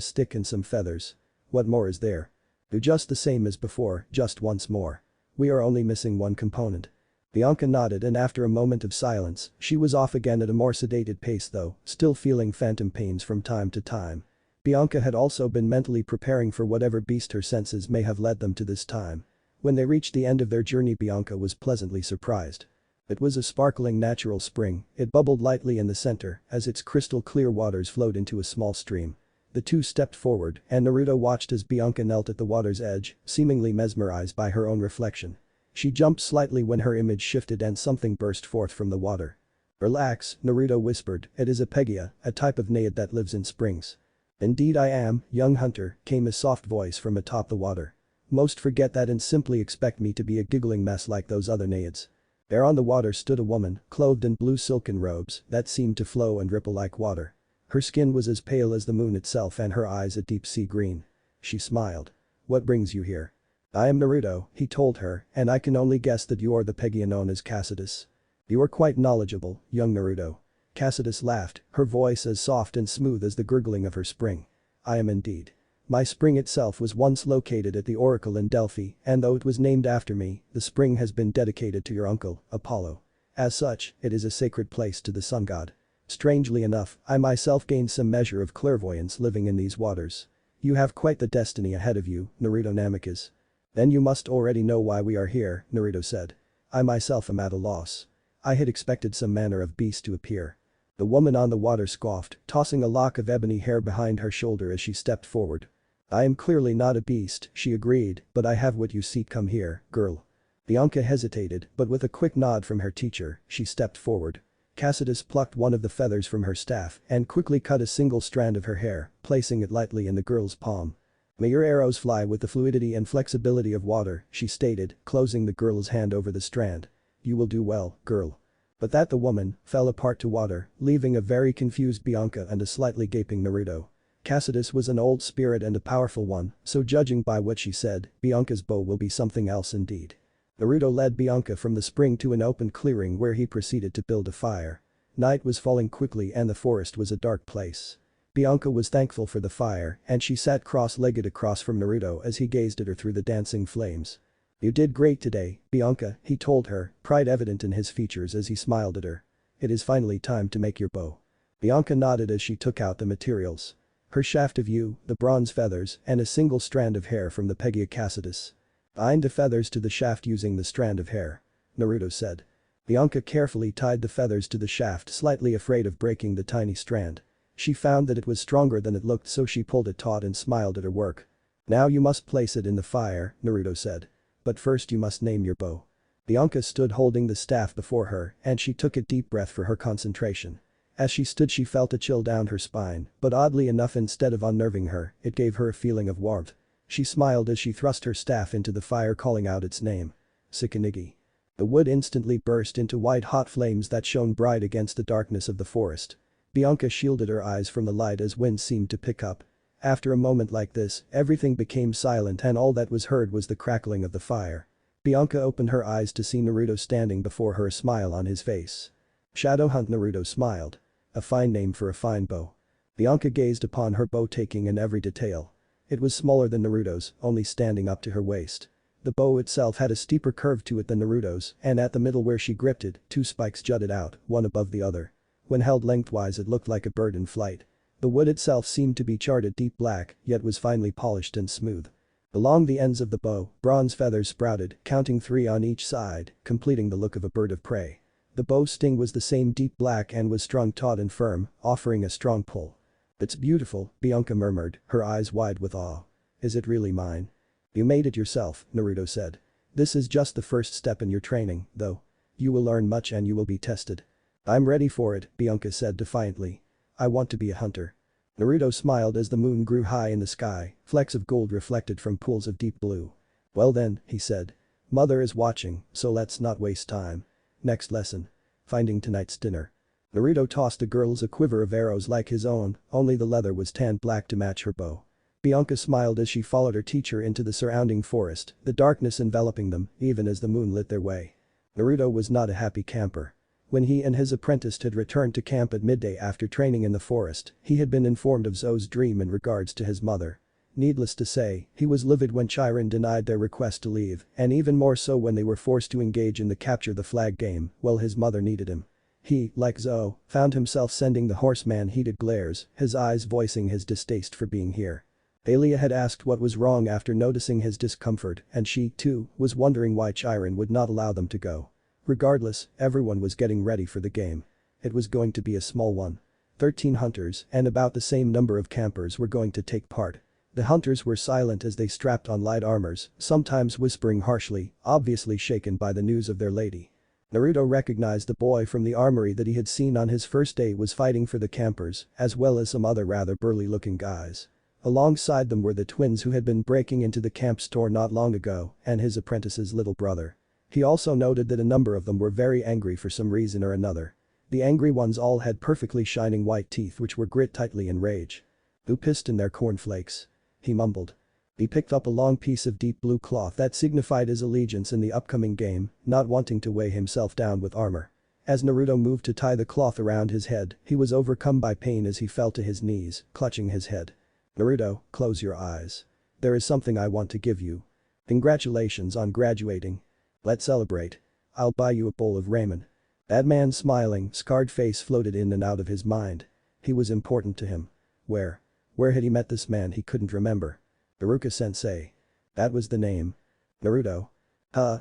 stick and some feathers. What more is there?" "Do just the same as before, just once more. We are only missing one component." Bianca nodded and after a moment of silence, she was off again at a more sedated pace though, still feeling phantom pains from time to time. Bianca had also been mentally preparing for whatever beast her senses may have led them to this time. When they reached the end of their journey, Bianca was pleasantly surprised. It was a sparkling natural spring, it bubbled lightly in the center as its crystal clear waters flowed into a small stream. The two stepped forward and Naruto watched as Bianca knelt at the water's edge, seemingly mesmerized by her own reflection. She jumped slightly when her image shifted and something burst forth from the water. "Relax," Naruto whispered, "it is a pegia, a type of naiad that lives in springs." "Indeed I am, young hunter," came a soft voice from atop the water. "Most forget that and simply expect me to be a giggling mess like those other naiads." There on the water stood a woman, clothed in blue silken robes that seemed to flow and ripple like water. Her skin was as pale as the moon itself and her eyes a deep sea green. She smiled. "What brings you here?" "I am Naruto," he told her, "and I can only guess that you are the pegia known as Cassidus." "You are quite knowledgeable, young Naruto." Cassidus laughed, her voice as soft and smooth as the gurgling of her spring. "I am indeed. My spring itself was once located at the Oracle in Delphi, and though it was named after me, the spring has been dedicated to your uncle, Apollo. As such, it is a sacred place to the sun god. Strangely enough, I myself gained some measure of clairvoyance living in these waters. You have quite the destiny ahead of you, Naruto Namikaze." "Then you must already know why we are here," Naruto said. "I myself am at a loss. I had expected some manner of beast to appear." The woman on the water scoffed, tossing a lock of ebony hair behind her shoulder as she stepped forward. "I am clearly not a beast," she agreed, "but I have what you seek. Come here, girl." Bianca hesitated, but with a quick nod from her teacher, she stepped forward. Cassidus plucked one of the feathers from her staff and quickly cut a single strand of her hair, placing it lightly in the girl's palm. "May your arrows fly with the fluidity and flexibility of water," she stated, closing the girl's hand over the strand. "You will do well, girl." But the woman fell apart to water, leaving a very confused Bianca and a slightly gaping Naruto. Cassidus was an old spirit and a powerful one, so judging by what she said, Bianca's bow will be something else indeed. Naruto led Bianca from the spring to an open clearing where he proceeded to build a fire. Night was falling quickly and the forest was a dark place. Bianca was thankful for the fire and she sat cross-legged across from Naruto as he gazed at her through the dancing flames. "You did great today, Bianca," he told her, pride evident in his features as he smiled at her. "It is finally time to make your bow." Bianca nodded as she took out the materials. Her shaft of yew, the bronze feathers, and a single strand of hair from the Pegia Cassidus. "Bind the feathers to the shaft using the strand of hair," Naruto said. Bianca carefully tied the feathers to the shaft, slightly afraid of breaking the tiny strand. She found that it was stronger than it looked, so she pulled it taut and smiled at her work. "Now you must place it in the fire," Naruto said. "But first you must name your bow." Bianca stood holding the staff before her and she took a deep breath for her concentration. As she stood she felt a chill down her spine, but oddly enough instead of unnerving her, it gave her a feeling of warmth. She smiled as she thrust her staff into the fire, calling out its name. Tsukinigi. The wood instantly burst into white-hot flames that shone bright against the darkness of the forest. Bianca shielded her eyes from the light as wind seemed to pick up. After a moment like this, everything became silent and all that was heard was the crackling of the fire. Bianca opened her eyes to see Naruto standing before her, a smile on his face. "Shadow Hunt," Naruto smiled. "A fine name for a fine bow." Bianca gazed upon her bow, taking in every detail. It was smaller than Naruto's, only standing up to her waist. The bow itself had a steeper curve to it than Naruto's, and at the middle where she gripped it, two spikes jutted out, one above the other. When held lengthwise it looked like a bird in flight. The wood itself seemed to be charred deep black, yet was finely polished and smooth. Along the ends of the bow, bronze feathers sprouted, counting 3 on each side, completing the look of a bird of prey. The bow sting was the same deep black and was strung taut and firm, offering a strong pull. "It's beautiful," Bianca murmured, her eyes wide with awe. "Is it really mine?" "You made it yourself," Naruto said. "This is just the first step in your training, though. You will learn much and you will be tested." "I'm ready for it," Bianca said defiantly. "I want to be a hunter." Naruto smiled as the moon grew high in the sky, flecks of gold reflected from pools of deep blue. "Well then," he said. "Mother is watching, so let's not waste time. Next lesson. Finding tonight's dinner." Naruto tossed the girls a quiver of arrows like his own, only the leather was tanned black to match her bow. Bianca smiled as she followed her teacher into the surrounding forest, the darkness enveloping them, even as the moon lit their way. Naruto was not a happy camper. When he and his apprentice had returned to camp at midday after training in the forest, he had been informed of Zoe's dream in regards to his mother. Needless to say, he was livid when Chiron denied their request to leave, and even more so when they were forced to engage in the capture the flag game while his mother needed him. He, like Zoe, found himself sending the horseman heated glares, his eyes voicing his distaste for being here. Thalia had asked what was wrong after noticing his discomfort, and she, too, was wondering why Chiron would not allow them to go. Regardless, everyone was getting ready for the game. It was going to be a small one. 13 hunters and about the same number of campers were going to take part. The hunters were silent as they strapped on light armors, sometimes whispering harshly, obviously shaken by the news of their lady. Naruto recognized the boy from the armory that he had seen on his first day was fighting for the campers, as well as some other rather burly-looking guys. Alongside them were the twins who had been breaking into the camp store not long ago, and his apprentice's little brother. He also noted that a number of them were very angry for some reason or another. The angry ones all had perfectly shining white teeth which were grit tightly in rage. "Who pissed in their cornflakes?" he mumbled. He picked up a long piece of deep blue cloth that signified his allegiance in the upcoming game, not wanting to weigh himself down with armor. As Naruto moved to tie the cloth around his head, he was overcome by pain as he fell to his knees, clutching his head. "Naruto, close your eyes. There is something I want to give you. Congratulations on graduating. Let's celebrate. I'll buy you a bowl of ramen." That man's smiling, scarred face floated in and out of his mind. He was important to him. Where had he met this man he couldn't remember? Iruka-sensei. That was the name. Naruto.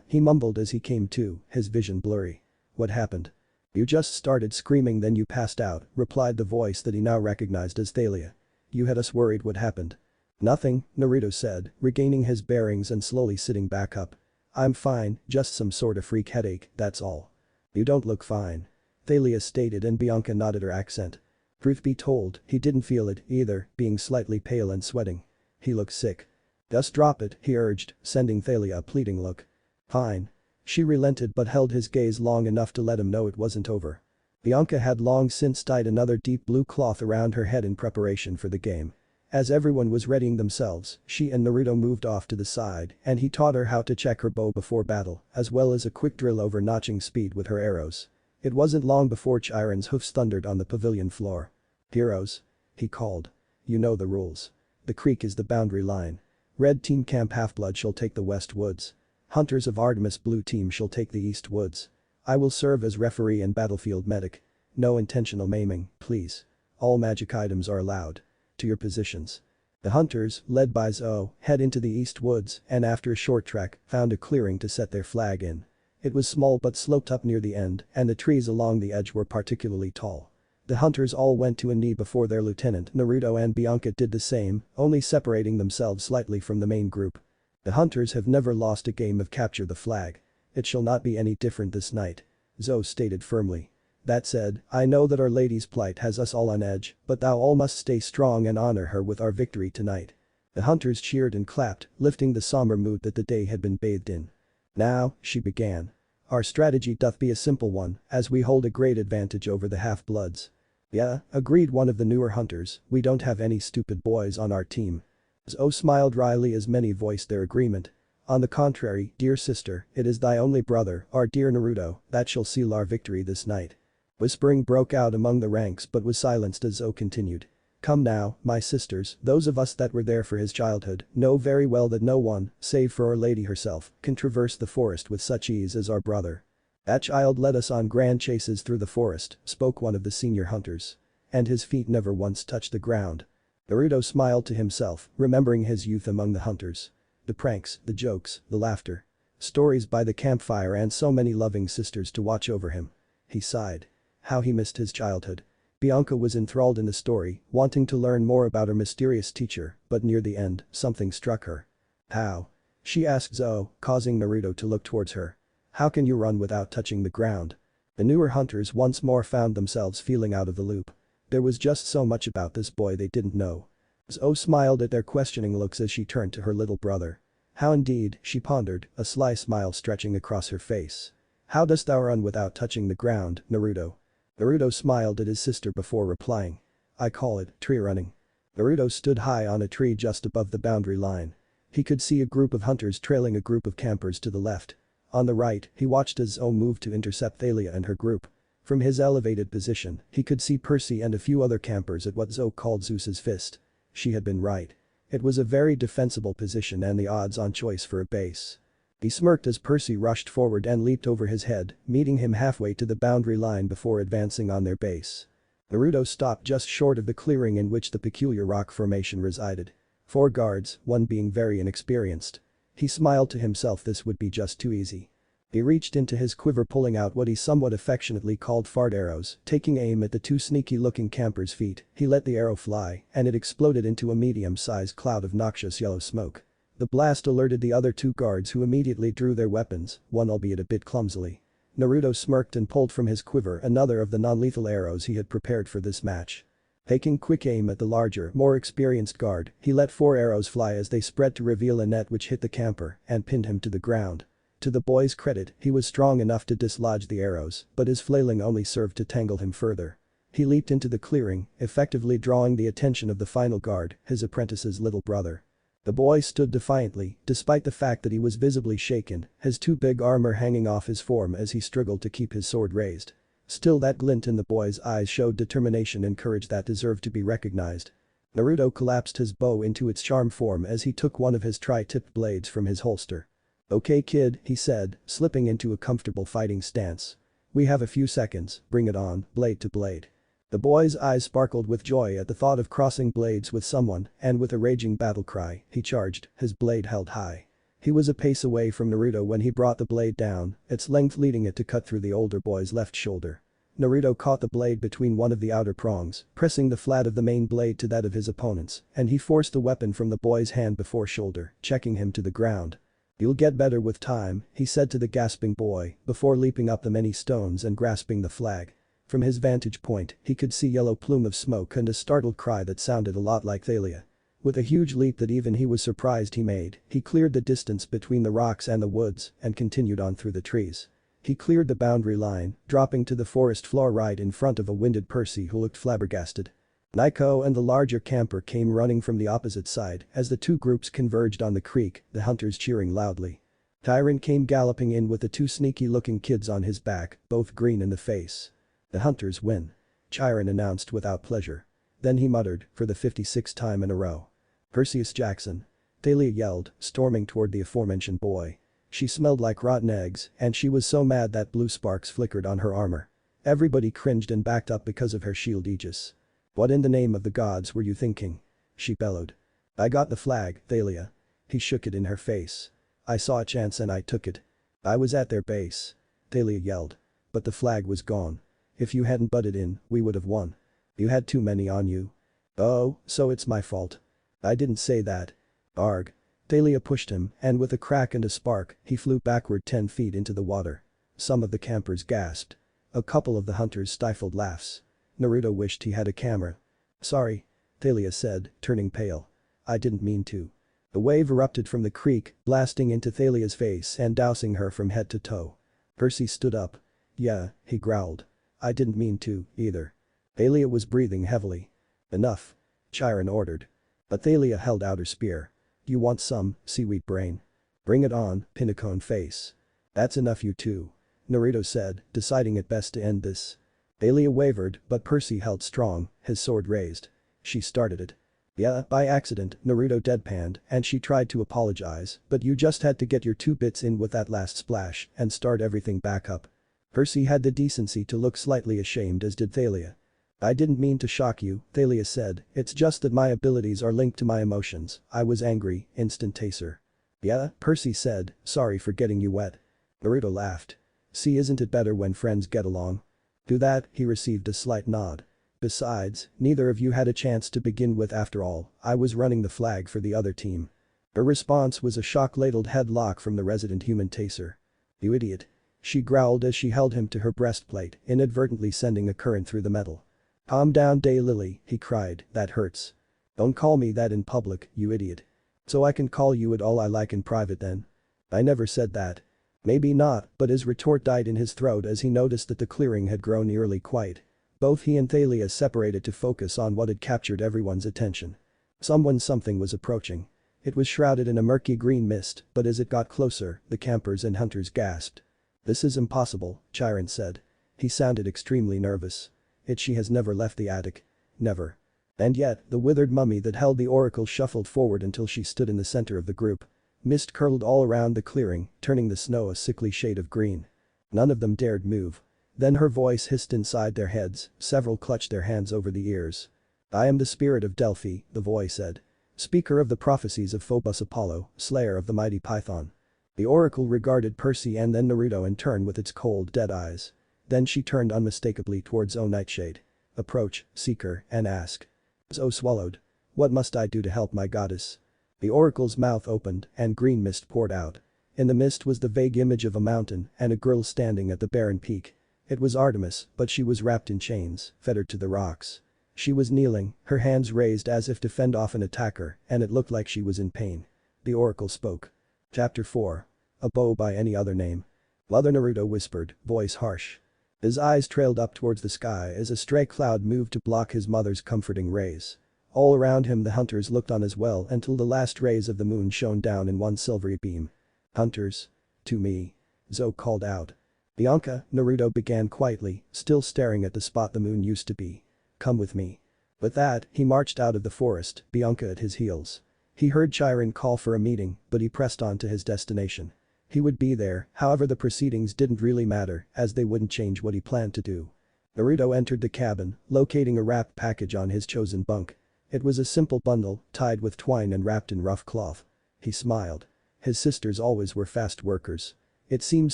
He mumbled as he came to, his vision blurry. "What happened?" "You just started screaming then you passed out," replied the voice that he now recognized as Thalia. "You had us worried. What happened?" "Nothing," Naruto said, regaining his bearings and slowly sitting back up. "I'm fine, just some sort of freak headache, that's all." "You don't look fine," Thalia stated and Bianca nodded her accent. Truth be told, he didn't feel it either, being slightly pale and sweating. He looked sick. "Just drop it," he urged, sending Thalia a pleading look. "Fine." She relented but held his gaze long enough to let him know it wasn't over. Bianca had long since tied another deep blue cloth around her head in preparation for the game. As everyone was readying themselves, she and Naruto moved off to the side and he taught her how to check her bow before battle, as well as a quick drill over notching speed with her arrows. It wasn't long before Chiron's hoofs thundered on the pavilion floor. "Heroes," he called. "You know the rules. The creek is the boundary line. Red team Camp Half-Blood shall take the west woods. Hunters of Artemis blue team shall take the east woods. I will serve as referee and battlefield medic. No intentional maiming, please. All magic items are allowed. To your positions." The hunters, led by Zo, head into the east woods and after a short trek, found a clearing to set their flag in. It was small but sloped up near the end and the trees along the edge were particularly tall. The hunters all went to a knee before their lieutenant Naruto and Bianca did the same, only separating themselves slightly from the main group. The hunters have never lost a game of capture the flag. It shall not be any different this night. Zo stated firmly. That said, I know that Our Lady's plight has us all on edge, but thou all must stay strong and honor her with our victory tonight. The hunters cheered and clapped, lifting the somber mood that the day had been bathed in. Now, she began. Our strategy doth be a simple one, as we hold a great advantage over the half-bloods. Yeah, agreed one of the newer hunters, we don't have any stupid boys on our team. Zo smiled wryly as many voiced their agreement. On the contrary, dear sister, it is thy only brother, our dear Naruto, that shall seal our victory this night. Whispering broke out among the ranks but was silenced as Zo continued. Come now, my sisters, those of us that were there for his childhood, know very well that no one, save for Our Lady herself, can traverse the forest with such ease as our brother. That child led us on grand chases through the forest, spoke one of the senior hunters. And his feet never once touched the ground. Naruto smiled to himself, remembering his youth among the hunters. The pranks, the jokes, the laughter. Stories by the campfire and so many loving sisters to watch over him. He sighed. How he missed his childhood. Bianca was enthralled in the story, wanting to learn more about her mysterious teacher, but near the end, something struck her. How? She asked Zo, causing Naruto to look towards her. How can you run without touching the ground? The newer hunters once more found themselves feeling out of the loop. There was just so much about this boy they didn't know. Zo smiled at their questioning looks as she turned to her little brother. How indeed, she pondered, a sly smile stretching across her face. How dost thou run without touching the ground, Naruto? Naruto smiled at his sister before replying. I call it tree running. Naruto stood high on a tree just above the boundary line. He could see a group of hunters trailing a group of campers to the left. On the right, he watched as Zo moved to intercept Thalia and her group. From his elevated position, he could see Percy and a few other campers at what Zo called Zeus's fist. She had been right. It was a very defensible position and the odds-on choice for a base. He smirked as Percy rushed forward and leaped over his head, meeting him halfway to the boundary line before advancing on their base. Naruto stopped just short of the clearing in which the peculiar rock formation resided. 4 guards, one being very inexperienced. He smiled to himself, this would be just too easy. He reached into his quiver pulling out what he somewhat affectionately called fart arrows, taking aim at the 2 sneaky-looking campers' feet, he let the arrow fly and it exploded into a medium-sized cloud of noxious yellow smoke. The blast alerted the other 2 guards who immediately drew their weapons, one albeit a bit clumsily. Naruto smirked and pulled from his quiver another of the non-lethal arrows he had prepared for this match. Taking quick aim at the larger, more experienced guard, he let 4 arrows fly as they spread to reveal a net which hit the camper and pinned him to the ground. To the boy's credit, he was strong enough to dislodge the arrows, but his flailing only served to tangle him further. He leaped into the clearing, effectively drawing the attention of the final guard, his apprentice's little brother. The boy stood defiantly, despite the fact that he was visibly shaken, his 2 big armor hanging off his form as he struggled to keep his sword raised. Still, that glint in the boy's eyes showed determination and courage that deserved to be recognized. Naruto collapsed his bow into its charm form as he took one of his tri-tipped blades from his holster. Okay kid, he said, slipping into a comfortable fighting stance. We have a few seconds, bring it on, blade to blade. The boy's eyes sparkled with joy at the thought of crossing blades with someone, and with a raging battle cry, he charged, his blade held high. He was a pace away from Naruto when he brought the blade down, its length leading it to cut through the older boy's left shoulder. Naruto caught the blade between one of the outer prongs, pressing the flat of the main blade to that of his opponent's, and he forced the weapon from the boy's hand before shoulder, checking him to the ground. You'll get better with time, he said to the gasping boy, before leaping up the many stones and grasping the flag. From his vantage point, he could see yellow plume of smoke and a startled cry that sounded a lot like Thalia. With a huge leap that even he was surprised he made, he cleared the distance between the rocks and the woods and continued on through the trees. He cleared the boundary line, dropping to the forest floor right in front of a winded Percy who looked flabbergasted. Naiko and the larger camper came running from the opposite side as the two groups converged on the creek, the hunters cheering loudly. Tyron came galloping in with the two sneaky-looking kids on his back, both green in the face. "The hunters win," Chiron announced without pleasure. Then he muttered, for the 56th time in a row. "Perseus Jackson." Thalia yelled, storming toward the aforementioned boy. She smelled like rotten eggs, and she was so mad that blue sparks flickered on her armor. Everybody cringed and backed up because of her shield aegis. "What in the name of the gods were you thinking?" she bellowed. "I got the flag, Thalia." He shook it in her face. "I saw a chance and I took it. I was at their base." Thalia yelled. "But the flag was gone. If you hadn't butted in, we would have won. You had too many on you." "Oh, so it's my fault." "I didn't say that." "Arg." Thalia pushed him, and with a crack and a spark, he flew backward 10 feet into the water. Some of the campers gasped. A couple of the hunters stifled laughs. Naruto wished he had a camera. "Sorry," Thalia said, turning pale. "I didn't mean to." A wave erupted from the creek, blasting into Thalia's face and dousing her from head to toe. Percy stood up. "Yeah," he growled. "I didn't mean to, either." Thalia was breathing heavily. "Enough," Chiron ordered. But Thalia held out her spear. "You want some, seaweed brain?" "Bring it on, Pinnacle face." "That's enough you two," Naruto said, deciding it best to end this. Thalia wavered, but Percy held strong, his sword raised. "She started it." "Yeah, by accident," Naruto deadpanned, and she tried to apologize, "but you just had to get your 2 bits in with that last splash and start everything back up." Percy had the decency to look slightly ashamed, as did Thalia. "I didn't mean to shock you," Thalia said, "it's just that my abilities are linked to my emotions. I was angry, instant taser." "Yeah," Percy said, "sorry for getting you wet." Naruto laughed. "See, isn't it better when friends get along?" To that, he received a slight nod. "Besides, neither of you had a chance to begin with after all, I was running the flag for the other team." Her response was a shock-ladled headlock from the resident human taser. "You idiot." She growled as she held him to her breastplate, inadvertently sending a current through the metal. "Calm down, Daylily," he cried, "that hurts." "Don't call me that in public, you idiot." "So I can call you it all I like in private then?" "I never said that." "Maybe not," but his retort died in his throat as he noticed that the clearing had grown eerily quiet. Both he and Thalia separated to focus on what had captured everyone's attention. Something was approaching. It was shrouded in a murky green mist, but as it got closer, the campers and hunters gasped. "This is impossible," Chiron said. He sounded extremely nervous. She has never left the attic. Never. And yet, the withered mummy that held the oracle shuffled forward until she stood in the center of the group. Mist curled all around the clearing, turning the snow a sickly shade of green. None of them dared move. Then her voice hissed inside their heads, several clutched their hands over the ears. "I am the spirit of Delphi," the voice said. "Speaker of the prophecies of Phobos Apollo, slayer of the mighty Python." The oracle regarded Percy and then Naruto in turn with its cold, dead eyes. Then she turned unmistakably towards O Nightshade. "Approach, Seeker, and ask." Zo swallowed. "What must I do to help my goddess?" The oracle's mouth opened and green mist poured out. In the mist was the vague image of a mountain and a girl standing at the barren peak. It was Artemis, but she was wrapped in chains, fettered to the rocks. She was kneeling, her hands raised as if to fend off an attacker, and it looked like she was in pain. The oracle spoke. Chapter 4. A bow by any other name. Mother, Naruto whispered, voice harsh. His eyes trailed up towards the sky as a stray cloud moved to block his mother's comforting rays. All around him the hunters looked on as well until the last rays of the moon shone down in one silvery beam. "Hunters. To me." Zo called out. "Bianca," Naruto began quietly, still staring at the spot the moon used to be. "Come with me." With that, he marched out of the forest, Bianca at his heels. He heard Chiron call for a meeting, but he pressed on to his destination. He would be there, however the proceedings didn't really matter, as they wouldn't change what he planned to do. Naruto entered the cabin, locating a wrapped package on his chosen bunk. It was a simple bundle, tied with twine and wrapped in rough cloth. He smiled. His sisters always were fast workers. It seemed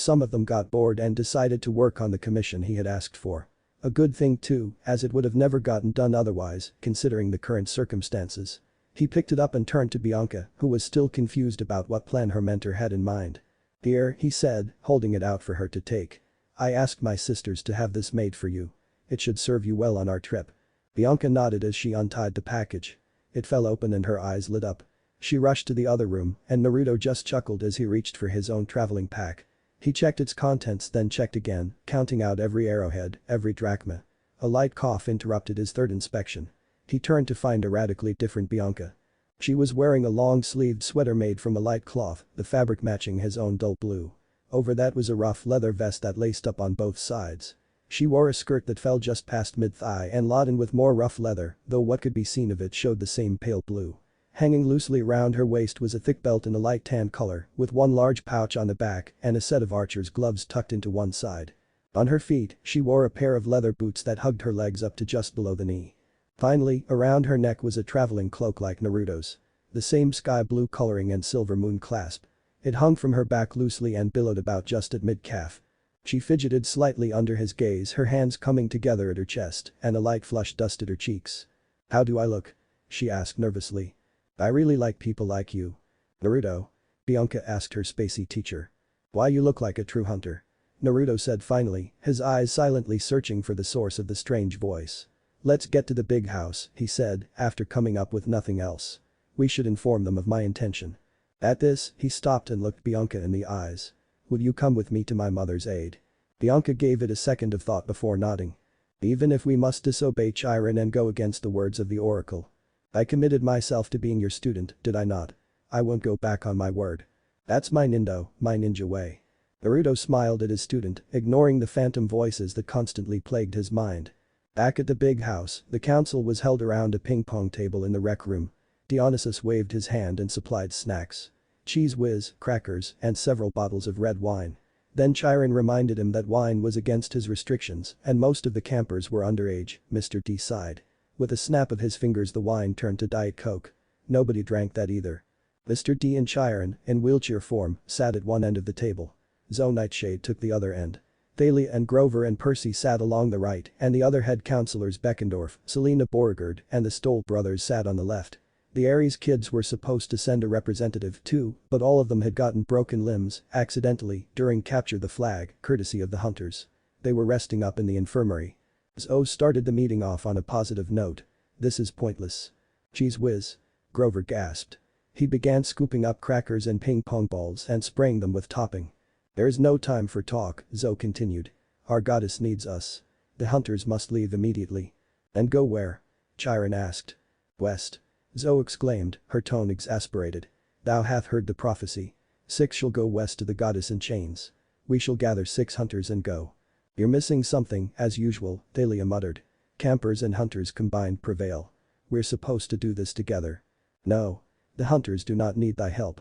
some of them got bored and decided to work on the commission he had asked for. A good thing too, as it would have never gotten done otherwise, considering the current circumstances. He picked it up and turned to Bianca, who was still confused about what plan her mentor had in mind. "Here," he said, holding it out for her to take. "I asked my sisters to have this made for you. It should serve you well on our trip." Bianca nodded as she untied the package. It fell open and her eyes lit up. She rushed to the other room, and Naruto just chuckled as he reached for his own traveling pack. He checked its contents then checked again, counting out every arrowhead, every drachma. A light cough interrupted his third inspection. He turned to find a radically different Bianca. She was wearing a long-sleeved sweater made from a light cloth, the fabric matching his own dull blue. Over that was a rough leather vest that laced up on both sides. She wore a skirt that fell just past mid-thigh and laden with more rough leather, though what could be seen of it showed the same pale blue. Hanging loosely around her waist was a thick belt in a light tan color, with one large pouch on the back and a set of archer's gloves tucked into one side. On her feet, she wore a pair of leather boots that hugged her legs up to just below the knee. Finally, around her neck was a traveling cloak like Naruto's. The same sky blue coloring and silver moon clasp. It hung from her back loosely and billowed about just at mid-calf. She fidgeted slightly under his gaze, her hands coming together at her chest, and a light flush dusted her cheeks. "How do I look?" she asked nervously. "I really like people like you." "Naruto?" Bianca asked her spacey teacher. "Why, you look like a true hunter," Naruto said finally, his eyes silently searching for the source of the strange voice. "Let's get to the big house," he said, after coming up with nothing else. "We should inform them of my intention." At this, he stopped and looked Bianca in the eyes. "Would you come with me to my mother's aid?" Bianca gave it a second of thought before nodding. "Even if we must disobey Chiron and go against the words of the oracle. I committed myself to being your student, did I not? I won't go back on my word. That's my ninja way." Naruto smiled at his student, ignoring the phantom voices that constantly plagued his mind. Back at the big house, the council was held around a ping-pong table in the rec room. Dionysus waved his hand and supplied snacks. Cheese whiz, crackers, and several bottles of red wine. Then Chiron reminded him that wine was against his restrictions and most of the campers were underage. Mr. D sighed. With a snap of his fingers the wine turned to Diet Coke. Nobody drank that either. Mr. D and Chiron, in wheelchair form, sat at one end of the table. Zoe Nightshade took the other end. Thalia and Grover and Percy sat along the right and the other head counselors Beckendorf, Selena Beauregard, and the Stoll brothers sat on the left. The Aries kids were supposed to send a representative too, but all of them had gotten broken limbs, accidentally, during Capture the Flag, courtesy of the hunters. They were resting up in the infirmary. Zoe started the meeting off on a positive note. "This is pointless." "Cheese whiz," Grover gasped. He began scooping up crackers and ping-pong balls and spraying them with topping. "There is no time for talk," Zoe continued. "Our goddess needs us. The hunters must leave immediately." "And go where?" Chiron asked. "West," Zoe exclaimed, her tone exasperated. "Thou hath heard the prophecy. 6 shall go west to the goddess in chains. We shall gather 6 hunters and go." "You're missing something, as usual," Thalia muttered. "Campers and hunters combined prevail. We're supposed to do this together." "No. The hunters do not need thy help."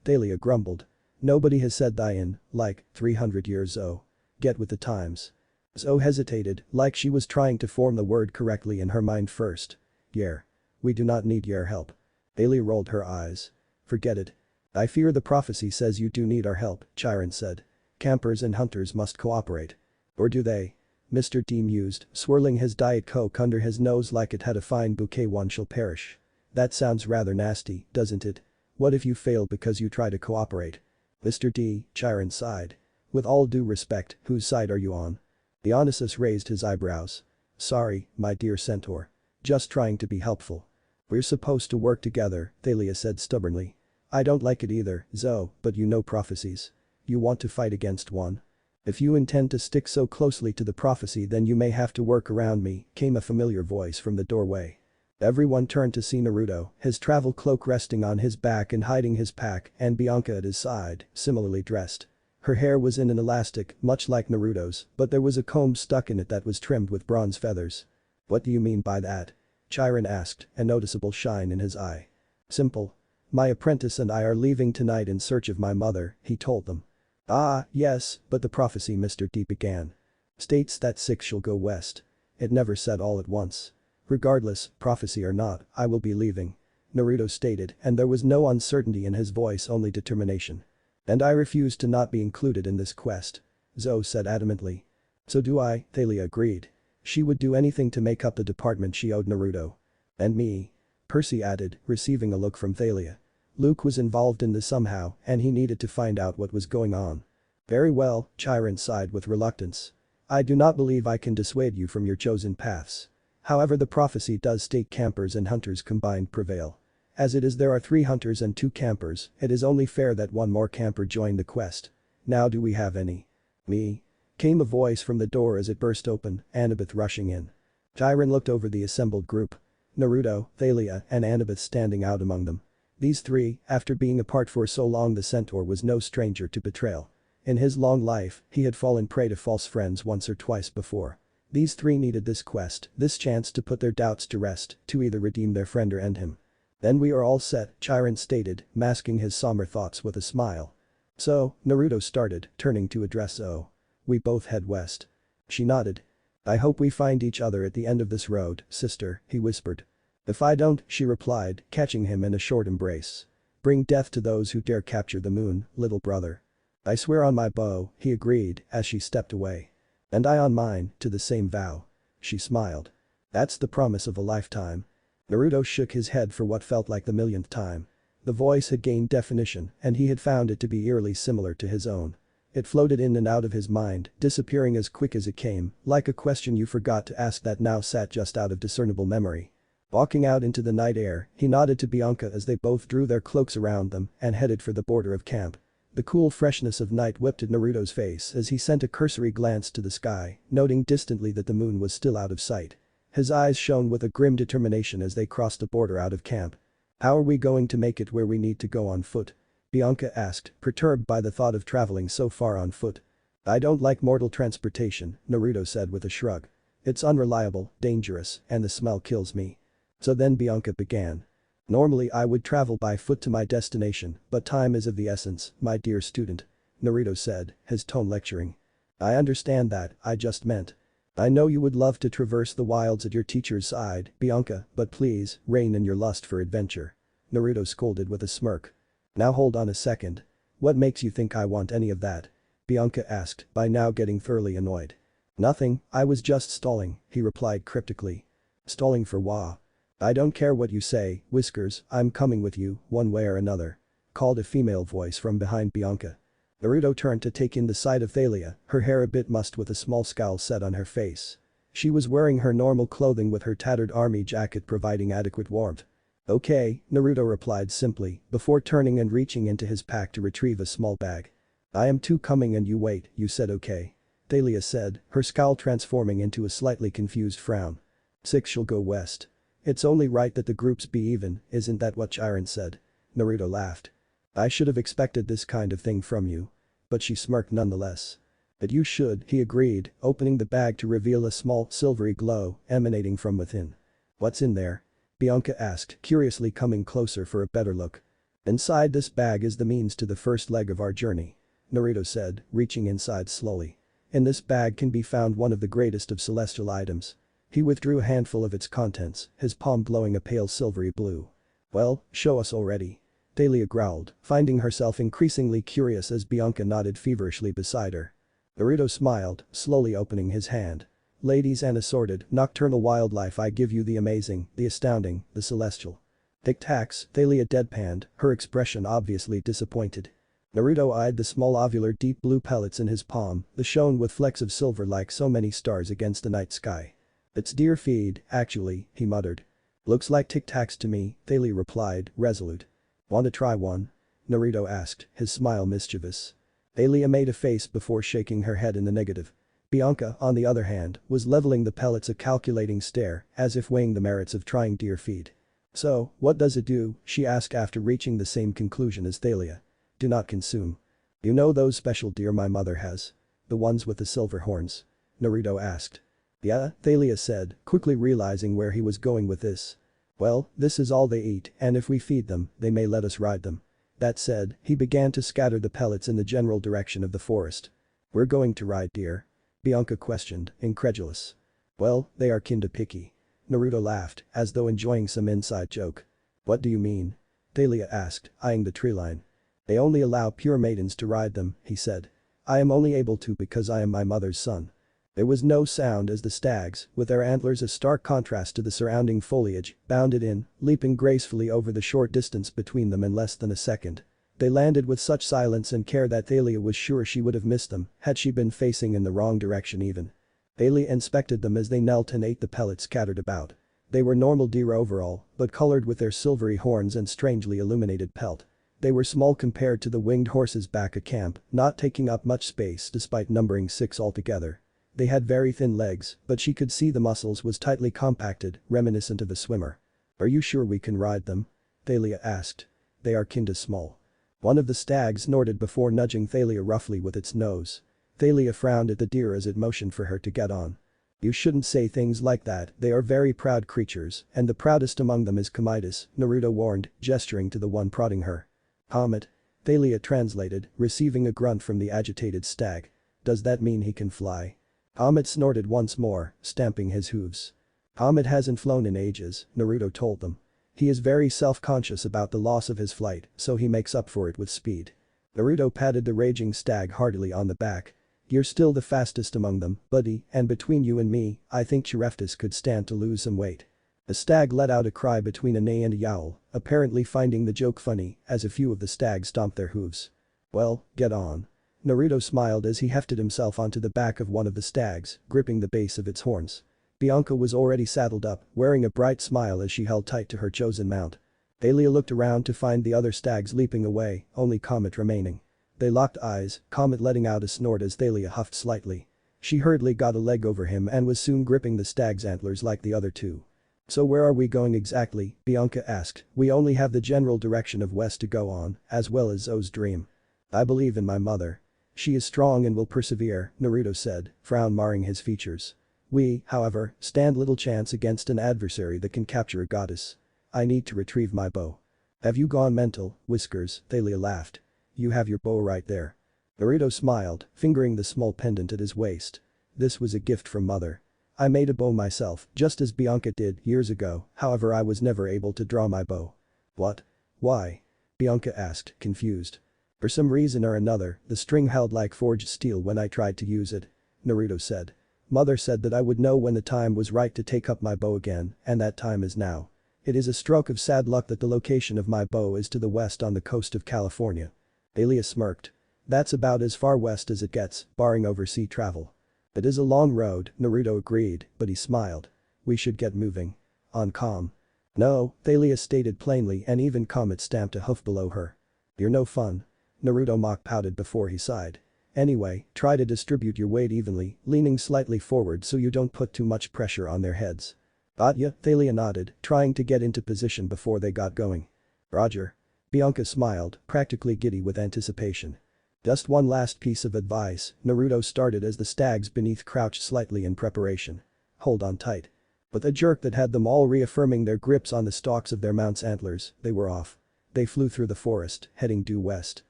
Thalia grumbled. "Nobody has said thy in, like, 300 years, Zoe. Get with the times." Zoe hesitated, like she was trying to form the word correctly in her mind first. "Yer. We do not need your help." Thalia rolled her eyes. "Forget it. I fear the prophecy says you do need our help," Chiron said. "Campers and hunters must cooperate." "Or do they?" Mr. D mused, swirling his Diet Coke under his nose like it had a fine bouquet. "One shall perish. That sounds rather nasty, doesn't it? What if you fail because you try to cooperate?" "Mr. D," Chiron sighed. "With all due respect, whose side are you on?" Dionysus raised his eyebrows. "Sorry, my dear centaur. Just trying to be helpful." "We're supposed to work together," Thalia said stubbornly. "I don't like it either, Zoe, but you know prophecies. You want to fight against one? If you intend to stick so closely to the prophecy then you may have to work around me," came a familiar voice from the doorway. Everyone turned to see Naruto, his travel cloak resting on his back and hiding his pack, and Bianca at his side, similarly dressed. Her hair was in an elastic, much like Naruto's, but there was a comb stuck in it that was trimmed with bronze feathers. "What do you mean by that?" Chiron asked, a noticeable shine in his eye. "Simple. My apprentice and I are leaving tonight in search of my mother," he told them. "Ah, yes, but the prophecy," Mr. D began. "States that 6 shall go west. It never said all at once. Regardless, prophecy or not, I will be leaving," Naruto stated, and there was no uncertainty in his voice, only determination. "And I refuse to not be included in this quest," Zoe said adamantly. "So do I," Thalia agreed. She would do anything to make up the department she owed Naruto. "And me," Percy added, receiving a look from Thalia. Luke was involved in this somehow and he needed to find out what was going on. "Very well," Chiron sighed with reluctance. "I do not believe I can dissuade you from your chosen paths. However, the prophecy does state campers and hunters combined prevail. As it is, there are 3 hunters and 2 campers, it is only fair that one more camper join the quest. Now do we have any?" "Me?" came a voice from the door as it burst open, Annabeth rushing in. Jiren looked over the assembled group. Naruto, Thalia, and Annabeth standing out among them. These three, after being apart for so long, the centaur was no stranger to betrayal. In his long life, he had fallen prey to false friends once or twice before. These three needed this quest, this chance to put their doubts to rest, to either redeem their friend or end him. Then we are all set, Jiren stated, masking his somber thoughts with a smile. So, Naruto started, turning to address O. We both head west. She nodded. I hope we find each other at the end of this road, sister, he whispered. If I don't, she replied, catching him in a short embrace. Bring death to those who dare capture the moon, little brother. I swear on my bow, he agreed, as she stepped away. And I on mine, to the same vow. She smiled. That's the promise of a lifetime. Naruto shook his head for what felt like the millionth time. The voice had gained definition, and he had found it to be eerily similar to his own. It floated in and out of his mind, disappearing as quick as it came, like a question you forgot to ask that now sat just out of discernible memory. Walking out into the night air, he nodded to Bianca as they both drew their cloaks around them and headed for the border of camp. The cool freshness of night whipped at Naruto's face as he sent a cursory glance to the sky, noting distantly that the moon was still out of sight. His eyes shone with a grim determination as they crossed the border out of camp. How are we going to make it where we need to go on foot? Bianca asked, perturbed by the thought of traveling so far on foot. I don't like mortal transportation, Naruto said with a shrug. It's unreliable, dangerous, and the smell kills me. So then Bianca began. Normally I would travel by foot to my destination, but time is of the essence, my dear student. Naruto said, his tone lecturing. I understand that, I just meant. I know you would love to traverse the wilds at your teacher's side, Bianca, but please, rein in your lust for adventure. Naruto scolded with a smirk. Now hold on a second. What makes you think I want any of that? Bianca asked, by now getting thoroughly annoyed. Nothing, I was just stalling, he replied cryptically. Stalling for what? I don't care what you say, Whiskers, I'm coming with you, one way or another. Called a female voice from behind Bianca. Naruto turned to take in the sight of Thalia, her hair a bit mussed with a small scowl set on her face. She was wearing her normal clothing with her tattered army jacket providing adequate warmth. Okay, Naruto replied simply, before turning and reaching into his pack to retrieve a small bag. I am too coming and you wait, you said okay. Thalia said, her scowl transforming into a slightly confused frown. 6 shall go west. It's only right that the groups be even, isn't that what Jiren said? Naruto laughed. I should have expected this kind of thing from you. But she smirked nonetheless. But you should, he agreed, opening the bag to reveal a small, silvery glow emanating from within. What's in there? Bianca asked, curiously coming closer for a better look. Inside this bag is the means to the first leg of our journey. Naruto said, reaching inside slowly. In this bag can be found one of the greatest of celestial items. He withdrew a handful of its contents, his palm glowing a pale silvery blue. Well, show us already. Thalia growled, finding herself increasingly curious as Bianca nodded feverishly beside her. Naruto smiled, slowly opening his hand. Ladies and assorted, nocturnal wildlife, I give you the amazing, the astounding, the celestial. Tic-tacs, Thalia deadpanned, her expression obviously disappointed. Naruto eyed the small ovular deep blue pellets in his palm, the shone with flecks of silver like so many stars against the night sky. It's deer feed, actually, he muttered. Looks like tic-tacs to me, Thalia replied, resolute. Want to try one? Naruto asked, his smile mischievous. Thalia made a face before shaking her head in the negative. Bianca, on the other hand, was leveling the pellets a calculating stare, as if weighing the merits of trying deer feed. So, what does it do? She asked after reaching the same conclusion as Thalia. Do not consume. You know those special deer my mother has? The ones with the silver horns? Naruto asked. Yeah, Thalia said, quickly realizing where he was going with this. Well, this is all they eat, and if we feed them, they may let us ride them. That said, he began to scatter the pellets in the general direction of the forest. We're going to ride deer? Bianca questioned, incredulous. Well, they are kinda picky. Naruto laughed, as though enjoying some inside joke. What do you mean? Thalia asked, eyeing the treeline. They only allow pure maidens to ride them, he said. I am only able to because I am my mother's son. There was no sound as the stags, with their antlers a stark contrast to the surrounding foliage, bounded in, leaping gracefully over the short distance between them in less than a second. They landed with such silence and care that Thalia was sure she would have missed them had she been facing in the wrong direction even. Thalia inspected them as they knelt and ate the pellets scattered about. They were normal deer overall, but colored with their silvery horns and strangely illuminated pelt. They were small compared to the winged horses back at camp, not taking up much space despite numbering 6 altogether. They had very thin legs, but she could see the muscles was tightly compacted, reminiscent of a swimmer. "Are you sure we can ride them?" Thalia asked. "They are kinda small." One of the stags snorted before nudging Thalia roughly with its nose. Thalia frowned at the deer as it motioned for her to get on. "You shouldn't say things like that, they are very proud creatures, and the proudest among them is Comitus," Naruto warned, gesturing to the one prodding her. "Comet?" Thalia translated, receiving a grunt from the agitated stag. "Does that mean he can fly?" Comet snorted once more, stamping his hooves. "Comet hasn't flown in ages," Naruto told them. "He is very self-conscious about the loss of his flight, so he makes up for it with speed." Naruto patted the raging stag heartily on the back. "You're still the fastest among them, buddy, and between you and me, I think Chireftis could stand to lose some weight." The stag let out a cry between a neigh and a yowl, apparently finding the joke funny, as a few of the stags stomped their hooves. "Well, get on." Naruto smiled as he hefted himself onto the back of one of the stags, gripping the base of its horns. Bianca was already saddled up, wearing a bright smile as she held tight to her chosen mount. Thalia looked around to find the other stags leaping away, only Comet remaining. They locked eyes, Comet letting out a snort as Thalia huffed slightly. She hurriedly got a leg over him and was soon gripping the stag's antlers like the other two. "So where are we going exactly?" Bianca asked. "We only have the general direction of west to go on, as well as Zoe's dream." "I believe in my mother. She is strong and will persevere," Naruto said, frown marring his features. "We, however, stand little chance against an adversary that can capture a goddess. I need to retrieve my bow." "Have you gone mental, Whiskers?" Thalia laughed. "You have your bow right there." Naruto smiled, fingering the small pendant at his waist. "This was a gift from mother. I made a bow myself, just as Bianca did years ago, however I was never able to draw my bow." "What? Why?" Bianca asked, confused. "For some reason or another, the string held like forged steel when I tried to use it," Naruto said. "Mother said that I would know when the time was right to take up my bow again, and that time is now. It is a stroke of sad luck that the location of my bow is to the west on the coast of California." Thalia smirked. "That's about as far west as it gets, barring oversea travel." "It is a long road," Naruto agreed, but he smiled. "We should get moving." "On calm." "No," Thalia stated plainly and even Comet stamped a hoof below her. "You're no fun." Naruto mock pouted before he sighed. "Anyway, try to distribute your weight evenly, leaning slightly forward so you don't put too much pressure on their heads." "Got ya," Thalia nodded, trying to get into position before they got going. "Roger." Bianca smiled, practically giddy with anticipation. "Just one last piece of advice," Naruto started as the stags beneath crouched slightly in preparation. "Hold on tight." With a jerk that had them all reaffirming their grips on the stalks of their mounts' antlers, they were off. They flew through the forest, heading due west.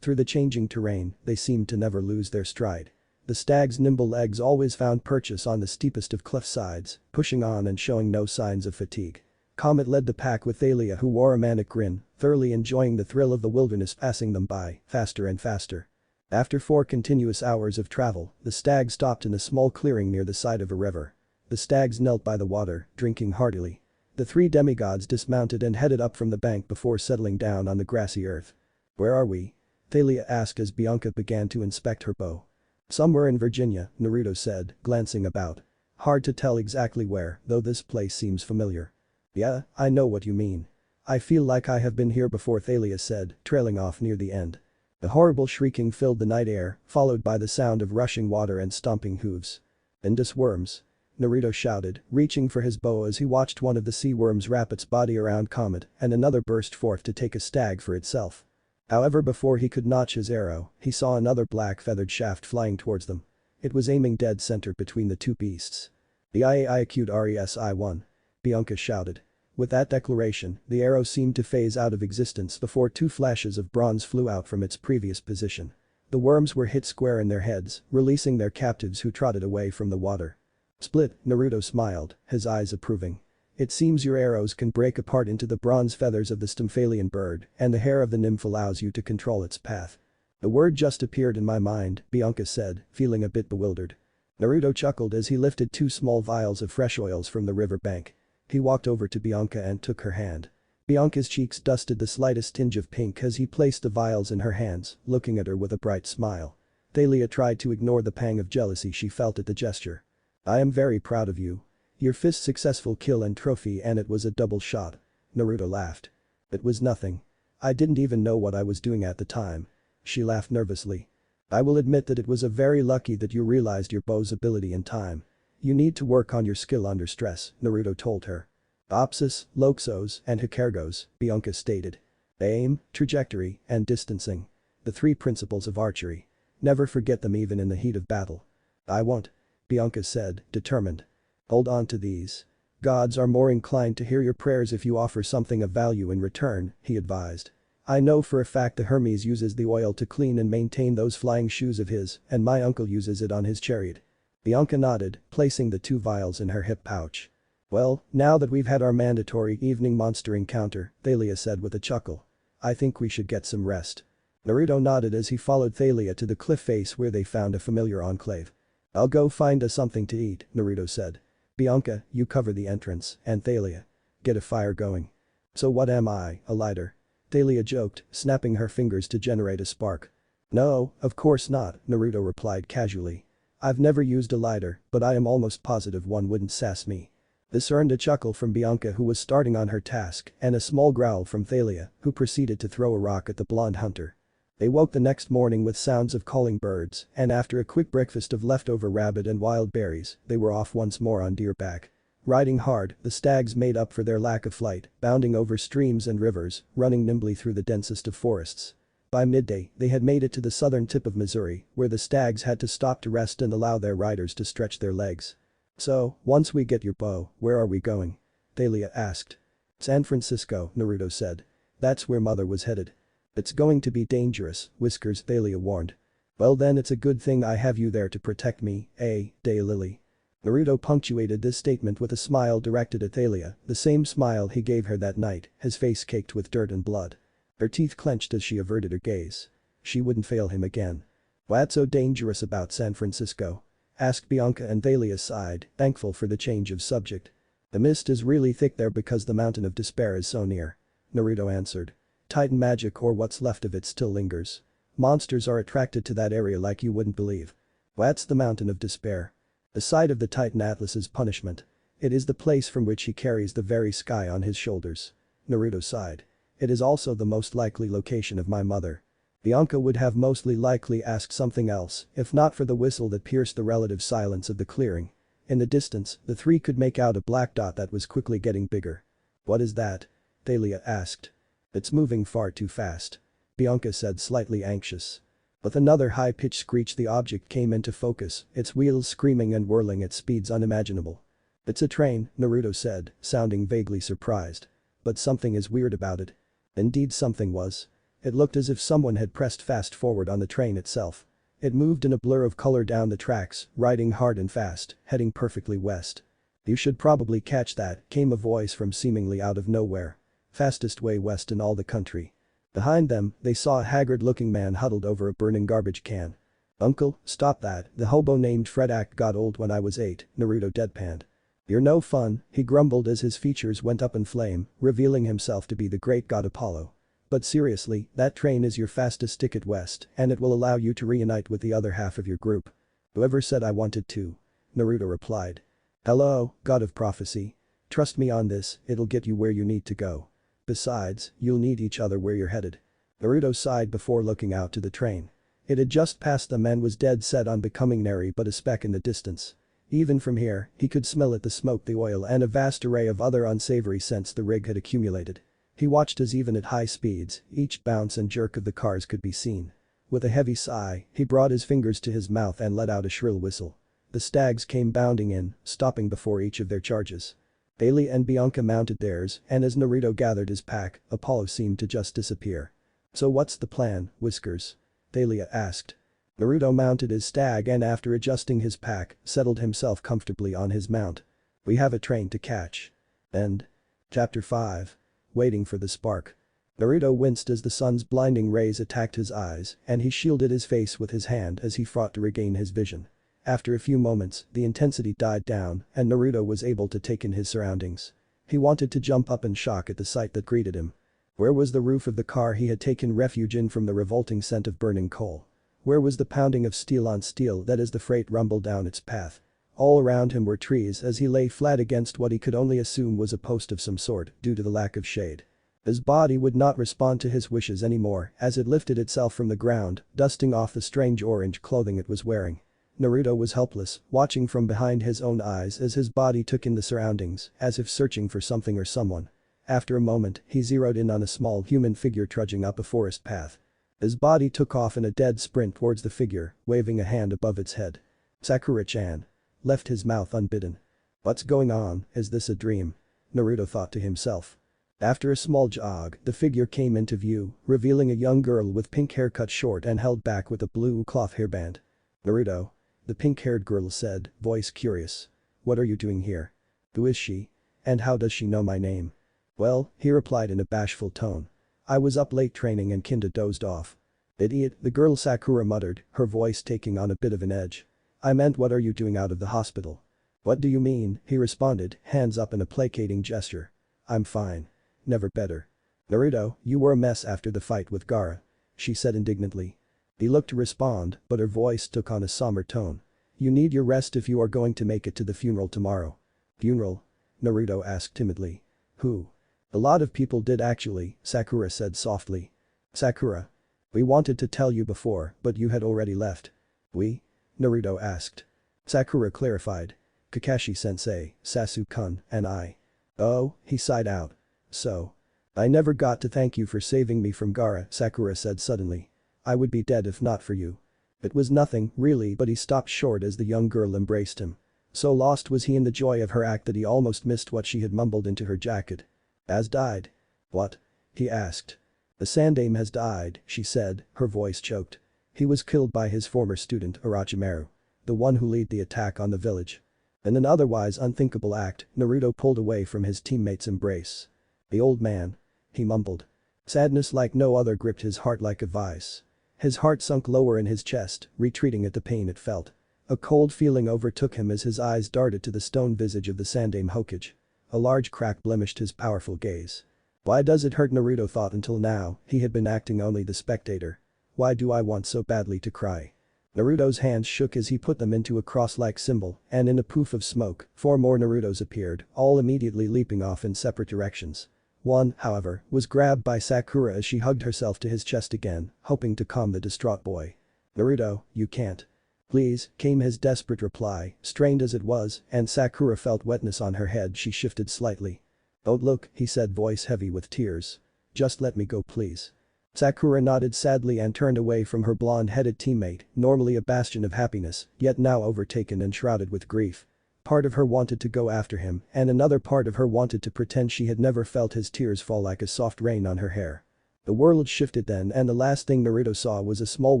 Through the changing terrain, they seemed to never lose their stride. The stag's nimble legs always found purchase on the steepest of cliff sides, pushing on and showing no signs of fatigue. Comet led the pack with Thalia, who wore a manic grin, thoroughly enjoying the thrill of the wilderness passing them by, faster and faster. After 4 continuous hours of travel, the stag stopped in a small clearing near the side of a river. The stags knelt by the water, drinking heartily. The 3 demigods dismounted and headed up from the bank before settling down on the grassy earth. "Where are we?" Thalia asked as Bianca began to inspect her bow. "Somewhere in Virginia," Naruto said, glancing about. "Hard to tell exactly where, though this place seems familiar." "Yeah, I know what you mean. I feel like I have been here before," Thalia said, trailing off near the end. A horrible shrieking filled the night air, followed by the sound of rushing water and stomping hooves. "Indus worms," Naruto shouted, reaching for his bow as he watched one of the sea worms wrap its body around Comet and another burst forth to take a stag for itself. However, before he could notch his arrow, he saw another black feathered shaft flying towards them. It was aiming dead center between the two beasts. "The IAIQ'd RESI-1," Bianca shouted. With that declaration, the arrow seemed to phase out of existence before 2 flashes of bronze flew out from its previous position. The worms were hit square in their heads, releasing their captives who trotted away from the water. "Split," Naruto smiled, his eyes approving. "It seems your arrows can break apart into the bronze feathers of the Stymphalian bird, and the hair of the nymph allows you to control its path." "The word just appeared in my mind," Bianca said, feeling a bit bewildered. Naruto chuckled as he lifted 2 small vials of fresh oils from the river bank. He walked over to Bianca and took her hand. Bianca's cheeks dusted the slightest tinge of pink as he placed the vials in her hands, looking at her with a bright smile. Thalia tried to ignore the pang of jealousy she felt at the gesture. "I am very proud of you. Your fifth successful kill and trophy, and it was a double shot." Naruto laughed. "It was nothing. I didn't even know what I was doing at the time." She laughed nervously. I will admit that it was a very lucky that you realized your bow's ability in time. You need to work on your skill under stress, Naruto told her. Opsis, Loxos, and Hikargos, Bianca stated. Aim, trajectory, and distancing. The 3 principles of archery. Never forget them even in the heat of battle. I won't. Bianca said, determined. Hold on to these. Gods are more inclined to hear your prayers if you offer something of value in return, he advised. I know for a fact that Hermes uses the oil to clean and maintain those flying shoes of his, and my uncle uses it on his chariot. Bianca nodded, placing the 2 vials in her hip pouch. Well, now that we've had our mandatory evening monster encounter, Thalia said with a chuckle. I think we should get some rest. Naruto nodded as he followed Thalia to the cliff face where they found a familiar enclave. I'll go find us something to eat, Naruto said. Bianca, you cover the entrance, and Thalia. Get a fire going. So what am I, a lighter? Thalia joked, snapping her fingers to generate a spark. No, of course not, Naruto replied casually. I've never used a lighter, but I am almost positive one wouldn't sass me. This earned a chuckle from Bianca who was starting on her task and a small growl from Thalia who proceeded to throw a rock at the blonde hunter. They woke the next morning with sounds of calling birds and after a quick breakfast of leftover rabbit and wild berries, they were off once more on deerback. Riding hard, the stags made up for their lack of flight, bounding over streams and rivers, running nimbly through the densest of forests. By midday, they had made it to the southern tip of Missouri, where the stags had to stop to rest and allow their riders to stretch their legs. So, once we get your bow, where are we going? Thalia asked. San Francisco, Naruto said. That's where mother was headed. It's going to be dangerous, Whiskers, Thalia warned. Well then it's a good thing I have you there to protect me, Daylily. Naruto punctuated this statement with a smile directed at Thalia, the same smile he gave her that night, his face caked with dirt and blood. Her teeth clenched as she averted her gaze. She wouldn't fail him again. What's so dangerous about San Francisco? Asked Bianca and Thalia sighed, thankful for the change of subject. The mist is really thick there because the mountain of despair is so near. Naruto answered. Titan magic or what's left of it still lingers. Monsters are attracted to that area like you wouldn't believe. What's the mountain of despair? The site of the Titan Atlas's punishment. It is the place from which he carries the very sky on his shoulders. Naruto sighed. It is also the most likely location of my mother. Bianca would have mostly likely asked something else, if not for the whistle that pierced the relative silence of the clearing. In the distance, the 3 could make out a black dot that was quickly getting bigger. What is that? Thalia asked. It's moving far too fast. Bianca said slightly anxious. With another high-pitched screech the object came into focus, its wheels screaming and whirling at speeds unimaginable. It's a train, Naruto said, sounding vaguely surprised. But something is weird about it. Indeed something was. It looked as if someone had pressed fast forward on the train itself. It moved in a blur of color down the tracks, riding hard and fast, heading perfectly west. You should probably catch that, came a voice from seemingly out of nowhere. Fastest way west in all the country. Behind them, they saw a haggard-looking man huddled over a burning garbage can. Uncle, stop that, the hobo named Fredak got old when I was 8, Naruto deadpanned. You're no fun, he grumbled as his features went up in flame, revealing himself to be the great god Apollo. But seriously, that train is your fastest ticket west and it will allow you to reunite with the other half of your group. Whoever said I wanted to? Naruto replied. Hello, god of prophecy. Trust me on this, it'll get you where you need to go. Besides, you'll need each other where you're headed. Naruto sighed before looking out to the train. It had just passed them and was dead set on becoming nary but a speck in the distance. Even from here, he could smell it, the smoke, the oil and a vast array of other unsavory scents the rig had accumulated. He watched as even at high speeds, each bounce and jerk of the cars could be seen. With a heavy sigh, he brought his fingers to his mouth and let out a shrill whistle. The stags came bounding in, stopping before each of their charges. Bailey and Bianca mounted theirs, and as Naruto gathered his pack, Apollo seemed to just disappear. So what's the plan, Whiskers? Thalia asked. Naruto mounted his stag and after adjusting his pack, settled himself comfortably on his mount. We have a train to catch. End. Chapter 5. Waiting for the spark. Naruto winced as the sun's blinding rays attacked his eyes, and he shielded his face with his hand as he fought to regain his vision. After a few moments, the intensity died down, and Naruto was able to take in his surroundings. He wanted to jump up in shock at the sight that greeted him. Where was the roof of the car he had taken refuge in from the revolting scent of burning coal? Where was the pounding of steel on steel that as the freight rumbled down its path? All around him were trees as he lay flat against what he could only assume was a post of some sort due to the lack of shade. His body would not respond to his wishes anymore as it lifted itself from the ground, dusting off the strange orange clothing it was wearing. Naruto was helpless, watching from behind his own eyes as his body took in the surroundings, as if searching for something or someone. After a moment, he zeroed in on a small human figure trudging up a forest path. His body took off in a dead sprint towards the figure, waving a hand above its head. Sakura-chan. Left his mouth unbidden. What's going on, is this a dream? Naruto thought to himself. After a small jog, the figure came into view, revealing a young girl with pink hair cut short and held back with a blue cloth hairband. Naruto. The pink-haired girl said, voice curious. What are you doing here? Who is she? And how does she know my name? Well, he replied in a bashful tone. I was up late training and kinda dozed off. Idiot, the girl Sakura muttered, her voice taking on a bit of an edge. I meant what are you doing out of the hospital? What do you mean, he responded, hands up in a placating gesture. I'm fine. Never better. Naruto, you were a mess after the fight with Gaara. She said indignantly. He looked to respond, but her voice took on a somber tone. You need your rest if you are going to make it to the funeral tomorrow. Funeral? Naruto asked timidly. Who? A lot of people did actually, Sakura said softly. Sakura. We wanted to tell you before, but you had already left. We? Naruto asked. Sakura clarified. Kakashi-sensei, Sasu-kun, and I. Oh, he sighed out. So. I never got to thank you for saving me from Gaara, Sakura said suddenly. I would be dead if not for you. It was nothing, really, but he stopped short as the young girl embraced him. So lost was he in the joy of her act that he almost missed what she had mumbled into her jacket. Has died? What? He asked. The Sandaime has died, she said, her voice choked. He was killed by his former student Orochimaru. The one who led the attack on the village. In an otherwise unthinkable act, Naruto pulled away from his teammate's embrace. The old man. He mumbled. Sadness like no other gripped his heart like a vice. His heart sunk lower in his chest, retreating at the pain it felt. A cold feeling overtook him as his eyes darted to the stone visage of the Sandaime Hokage. A large crack blemished his powerful gaze. Why does it hurt, Naruto thought. Until now, he had been acting only the spectator. Why do I want so badly to cry? Naruto's hands shook as he put them into a cross-like symbol, and in a poof of smoke, 4 more Narutos appeared, all immediately leaping off in separate directions. One, however, was grabbed by Sakura as she hugged herself to his chest again, hoping to calm the distraught boy. Naruto, you can't. Please, came his desperate reply, strained as it was, and Sakura felt wetness on her head. She shifted slightly. Don't look, he said, voice heavy with tears. Just let me go, please. Sakura nodded sadly and turned away from her blonde-headed teammate, normally a bastion of happiness, yet now overtaken and shrouded with grief. Part of her wanted to go after him, and another part of her wanted to pretend she had never felt his tears fall like a soft rain on her hair. The world shifted then, and the last thing Naruto saw was a small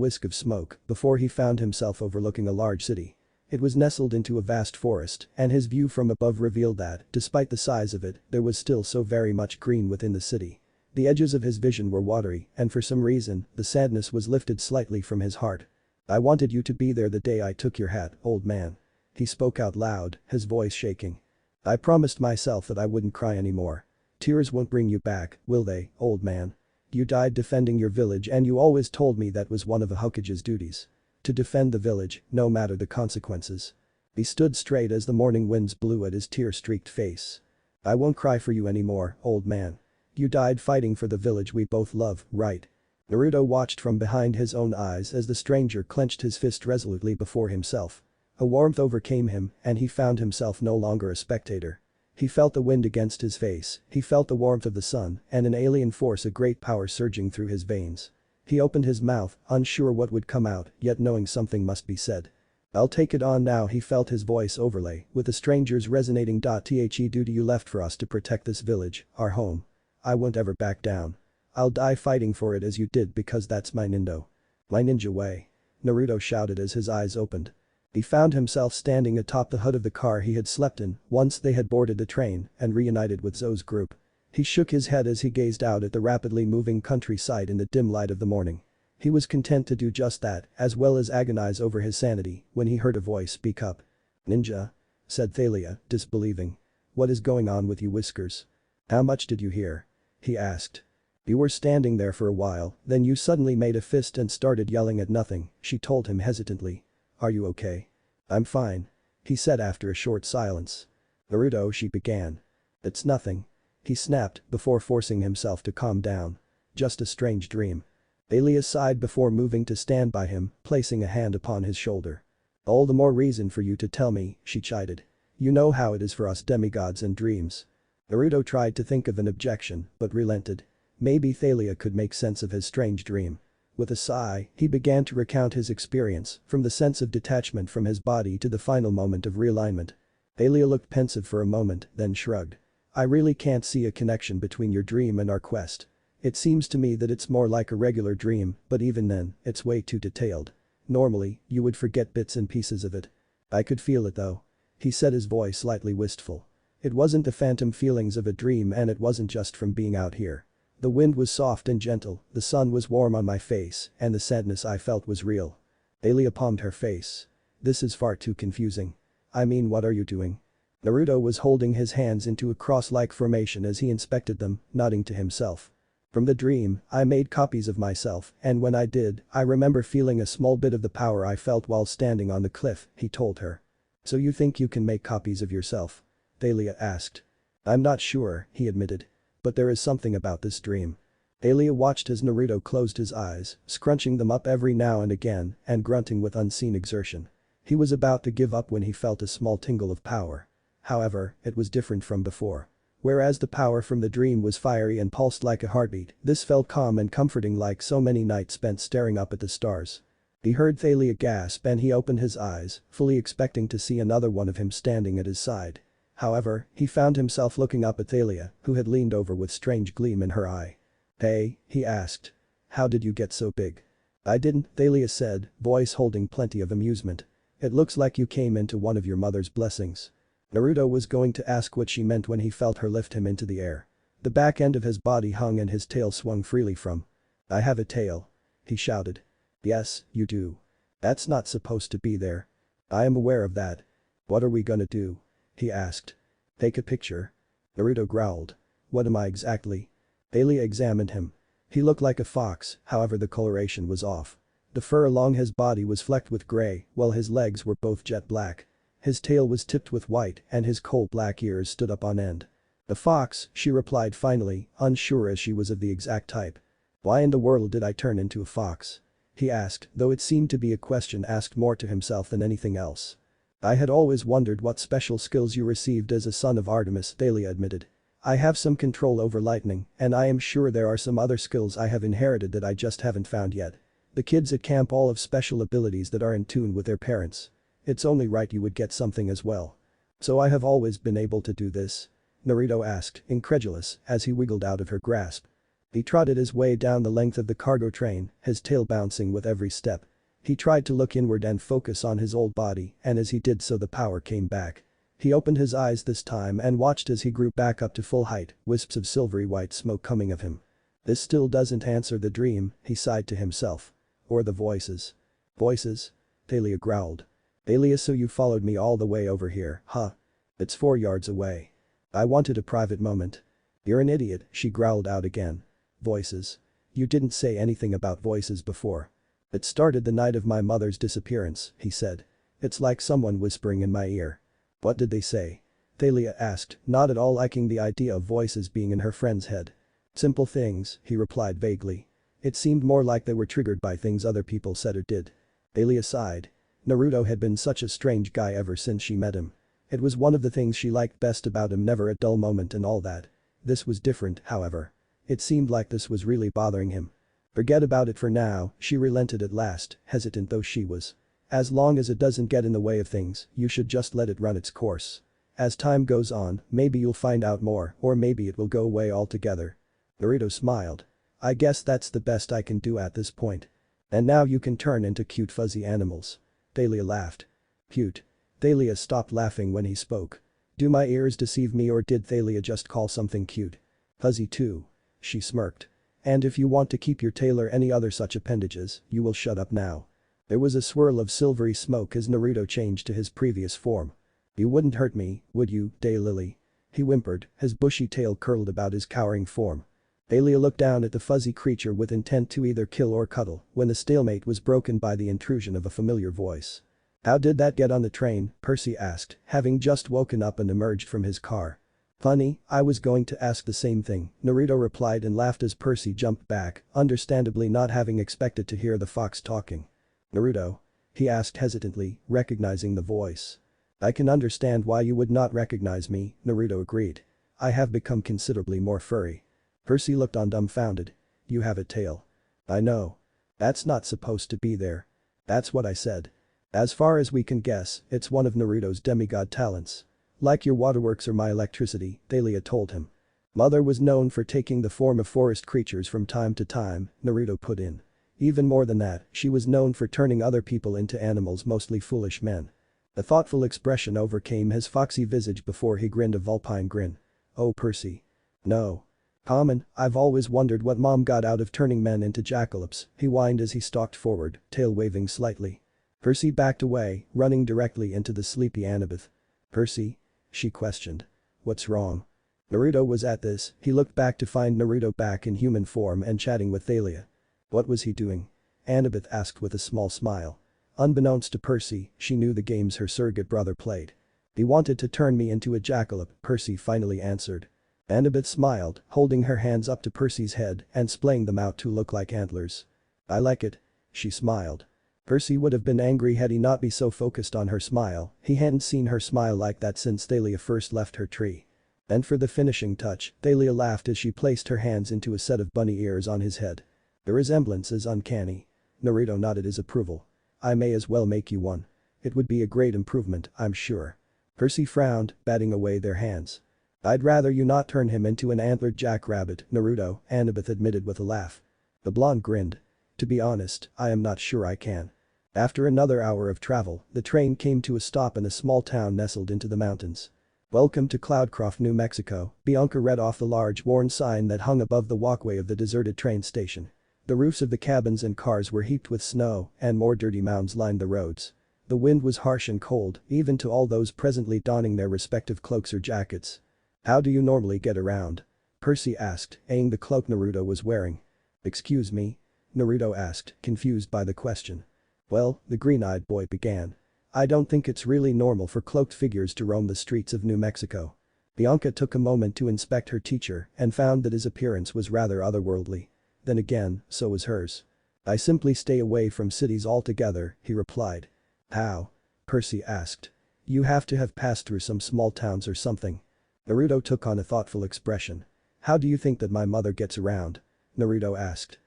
whisk of smoke before he found himself overlooking a large city. It was nestled into a vast forest, and his view from above revealed that, despite the size of it, there was still so very much green within the city. The edges of his vision were watery, and for some reason, the sadness was lifted slightly from his heart. I wanted you to be there the day I took your hat, old man. He spoke out loud, his voice shaking. I promised myself that I wouldn't cry anymore. Tears won't bring you back, will they, old man? You died defending your village and you always told me that was one of a Hokage's duties. To defend the village, no matter the consequences. He stood straight as the morning winds blew at his tear-streaked face. I won't cry for you anymore, old man. You died fighting for the village we both love, right? Naruto watched from behind his own eyes as the stranger clenched his fist resolutely before himself. A warmth overcame him, and he found himself no longer a spectator. He felt the wind against his face, he felt the warmth of the sun, and an alien force, a great power surging through his veins. He opened his mouth, unsure what would come out, yet knowing something must be said. I'll take it on now, he felt his voice overlay with the stranger's resonating. The duty you left for us to protect this village, our home. I won't ever back down. I'll die fighting for it as you did because that's my nindo. My ninja way. Naruto shouted as his eyes opened. He found himself standing atop the hood of the car he had slept in once they had boarded the train and reunited with Zoe's group. He shook his head as he gazed out at the rapidly moving countryside in the dim light of the morning. He was content to do just that, as well as agonize over his sanity, when he heard a voice speak up. Ninja? Said Thalia, disbelieving. What is going on with you, Whiskers? How much did you hear? He asked. You were standing there for a while, then you suddenly made a fist and started yelling at nothing, she told him hesitantly. Are you okay? I'm fine. He said after a short silence. Naruto, she began. It's nothing. He snapped before forcing himself to calm down. Just a strange dream. Thalia sighed before moving to stand by him, placing a hand upon his shoulder. All the more reason for you to tell me, she chided. You know how it is for us demigods and dreams. Naruto tried to think of an objection, but relented. Maybe Thalia could make sense of his strange dream. With a sigh, he began to recount his experience, from the sense of detachment from his body to the final moment of realignment. Thalia looked pensive for a moment, then shrugged. I really can't see a connection between your dream and our quest. It seems to me that it's more like a regular dream, but even then, it's way too detailed. Normally, you would forget bits and pieces of it. I could feel it though. He said, his voice slightly wistful. It wasn't the phantom feelings of a dream, and it wasn't just from being out here. The wind was soft and gentle, the sun was warm on my face, and the sadness I felt was real. Thalia palmed her face. This is far too confusing. I mean, what are you doing? Naruto was holding his hands into a cross-like formation as he inspected them, nodding to himself. From the dream, I made copies of myself, and when I did, I remember feeling a small bit of the power I felt while standing on the cliff, he told her. So you think you can make copies of yourself? Thalia asked. I'm not sure, he admitted. But there is something about this dream. Thalia watched as Naruto closed his eyes, scrunching them up every now and again, and grunting with unseen exertion. He was about to give up when he felt a small tingle of power. However, it was different from before. Whereas the power from the dream was fiery and pulsed like a heartbeat, this felt calm and comforting, like so many nights spent staring up at the stars. He heard Thalia gasp and he opened his eyes, fully expecting to see another one of him standing at his side. However, he found himself looking up at Thalia, who had leaned over with strange gleam in her eye. Hey, he asked. How did you get so big? I didn't, Thalia said, voice holding plenty of amusement. It looks like you came into one of your mother's blessings. Naruto was going to ask what she meant when he felt her lift him into the air. The back end of his body hung and his tail swung freely from. I have a tail. He shouted. Yes, you do. That's not supposed to be there. I am aware of that. What are we gonna do? He asked. Take a picture. Naruto growled. What am I exactly? Thalia examined him. He looked like a fox, however the coloration was off. The fur along his body was flecked with gray, while his legs were both jet black. His tail was tipped with white and his coal-black ears stood up on end. The fox, she replied finally, unsure as she was of the exact type. Why in the world did I turn into a fox? He asked, though it seemed to be a question asked more to himself than anything else. I had always wondered what special skills you received as a son of Artemis, Thalia admitted. I have some control over lightning, and I am sure there are some other skills I have inherited that I just haven't found yet. The kids at camp all have special abilities that are in tune with their parents. It's only right you would get something as well. So I have always been able to do this? Naruto asked, incredulous, as he wiggled out of her grasp. He trotted his way down the length of the cargo train, his tail bouncing with every step. He tried to look inward and focus on his old body, and as he did so the power came back. He opened his eyes this time and watched as he grew back up to full height, wisps of silvery white smoke coming of him. This still doesn't answer the dream, he sighed to himself. Or the voices. Voices? Thalia growled. Thalia, so you followed me all the way over here, huh? It's 4 yards away. I wanted a private moment. You're an idiot, she growled out again. Voices. You didn't say anything about voices before. It started the night of my mother's disappearance, he said. It's like someone whispering in my ear. What did they say? Thalia asked, not at all liking the idea of voices being in her friend's head. Simple things, he replied vaguely. It seemed more like they were triggered by things other people said or did. Thalia sighed. Naruto had been such a strange guy ever since she met him. It was one of the things she liked best about him, never a dull moment and all that. This was different, however. It seemed like this was really bothering him. Forget about it for now, she relented at last, hesitant though she was. As long as it doesn't get in the way of things, you should just let it run its course. As time goes on, maybe you'll find out more, or maybe it will go away altogether. Naruto smiled. I guess that's the best I can do at this point. And now you can turn into cute fuzzy animals. Thalia laughed. Cute. Thalia stopped laughing when he spoke. Do my ears deceive me, or did Thalia just call something cute? Fuzzy too. She smirked. And if you want to keep your tail or any other such appendages, you will shut up now. There was a swirl of silvery smoke as Naruto changed to his previous form. You wouldn't hurt me, would you, Daylily? He whimpered, his bushy tail curled about his cowering form. Thalia looked down at the fuzzy creature with intent to either kill or cuddle when the stalemate was broken by the intrusion of a familiar voice. How did that get on the train? Percy asked, having just woken up and emerged from his car. Funny, I was going to ask the same thing, Naruto replied and laughed as Percy jumped back, understandably not having expected to hear the fox talking. Naruto? He asked hesitantly, recognizing the voice. I can understand why you would not recognize me, Naruto agreed. I have become considerably more furry. Percy looked on dumbfounded. You have a tail. I know. That's not supposed to be there. That's what I said. As far as we can guess, it's one of Naruto's demigod talents. Like your waterworks or my electricity, Thalia told him. Mother was known for taking the form of forest creatures from time to time, Naruto put in. Even more than that, she was known for turning other people into animals, mostly foolish men. A thoughtful expression overcame his foxy visage before he grinned a vulpine grin. Oh Percy. No. Common, I've always wondered what mom got out of turning men into jackalopes, he whined as he stalked forward, tail waving slightly. Percy backed away, running directly into the sleepy Annabeth. Percy? She questioned. What's wrong? Naruto was at this, he looked back to find Naruto back in human form and chatting with Thalia. What was he doing? Annabeth asked with a small smile. Unbeknownst to Percy, she knew the games her surrogate brother played. He wanted to turn me into a jackalope, Percy finally answered. Annabeth smiled, holding her hands up to Percy's head and splaying them out to look like antlers. I like it. She smiled. Percy would have been angry had he not been so focused on her smile, he hadn't seen her smile like that since Thalia first left her tree. And for the finishing touch, Thalia laughed as she placed her hands into a set of bunny ears on his head. The resemblance is uncanny. Naruto nodded his approval. I may as well make you one. It would be a great improvement, I'm sure. Percy frowned, batting away their hands. I'd rather you not turn him into an antlered jackrabbit, Naruto, Annabeth admitted with a laugh. The blonde grinned. To be honest, I am not sure I can. After another hour of travel, the train came to a stop in a small town nestled into the mountains. Welcome to Cloudcroft, New Mexico, Bianca read off the large worn sign that hung above the walkway of the deserted train station. The roofs of the cabins and cars were heaped with snow, and more dirty mounds lined the roads. The wind was harsh and cold, even to all those presently donning their respective cloaks or jackets. How do you normally get around? Percy asked, eyeing the cloak Naruto was wearing. Excuse me? Naruto asked, confused by the question. Well, the green-eyed boy began. I don't think it's really normal for cloaked figures to roam the streets of New Mexico. Bianca took a moment to inspect her teacher and found that his appearance was rather otherworldly. Then again, so was hers. I simply stay away from cities altogether, he replied. How? Percy asked. You have to have passed through some small towns or something. Naruto took on a thoughtful expression. How do you think that my mother gets around? Naruto asked.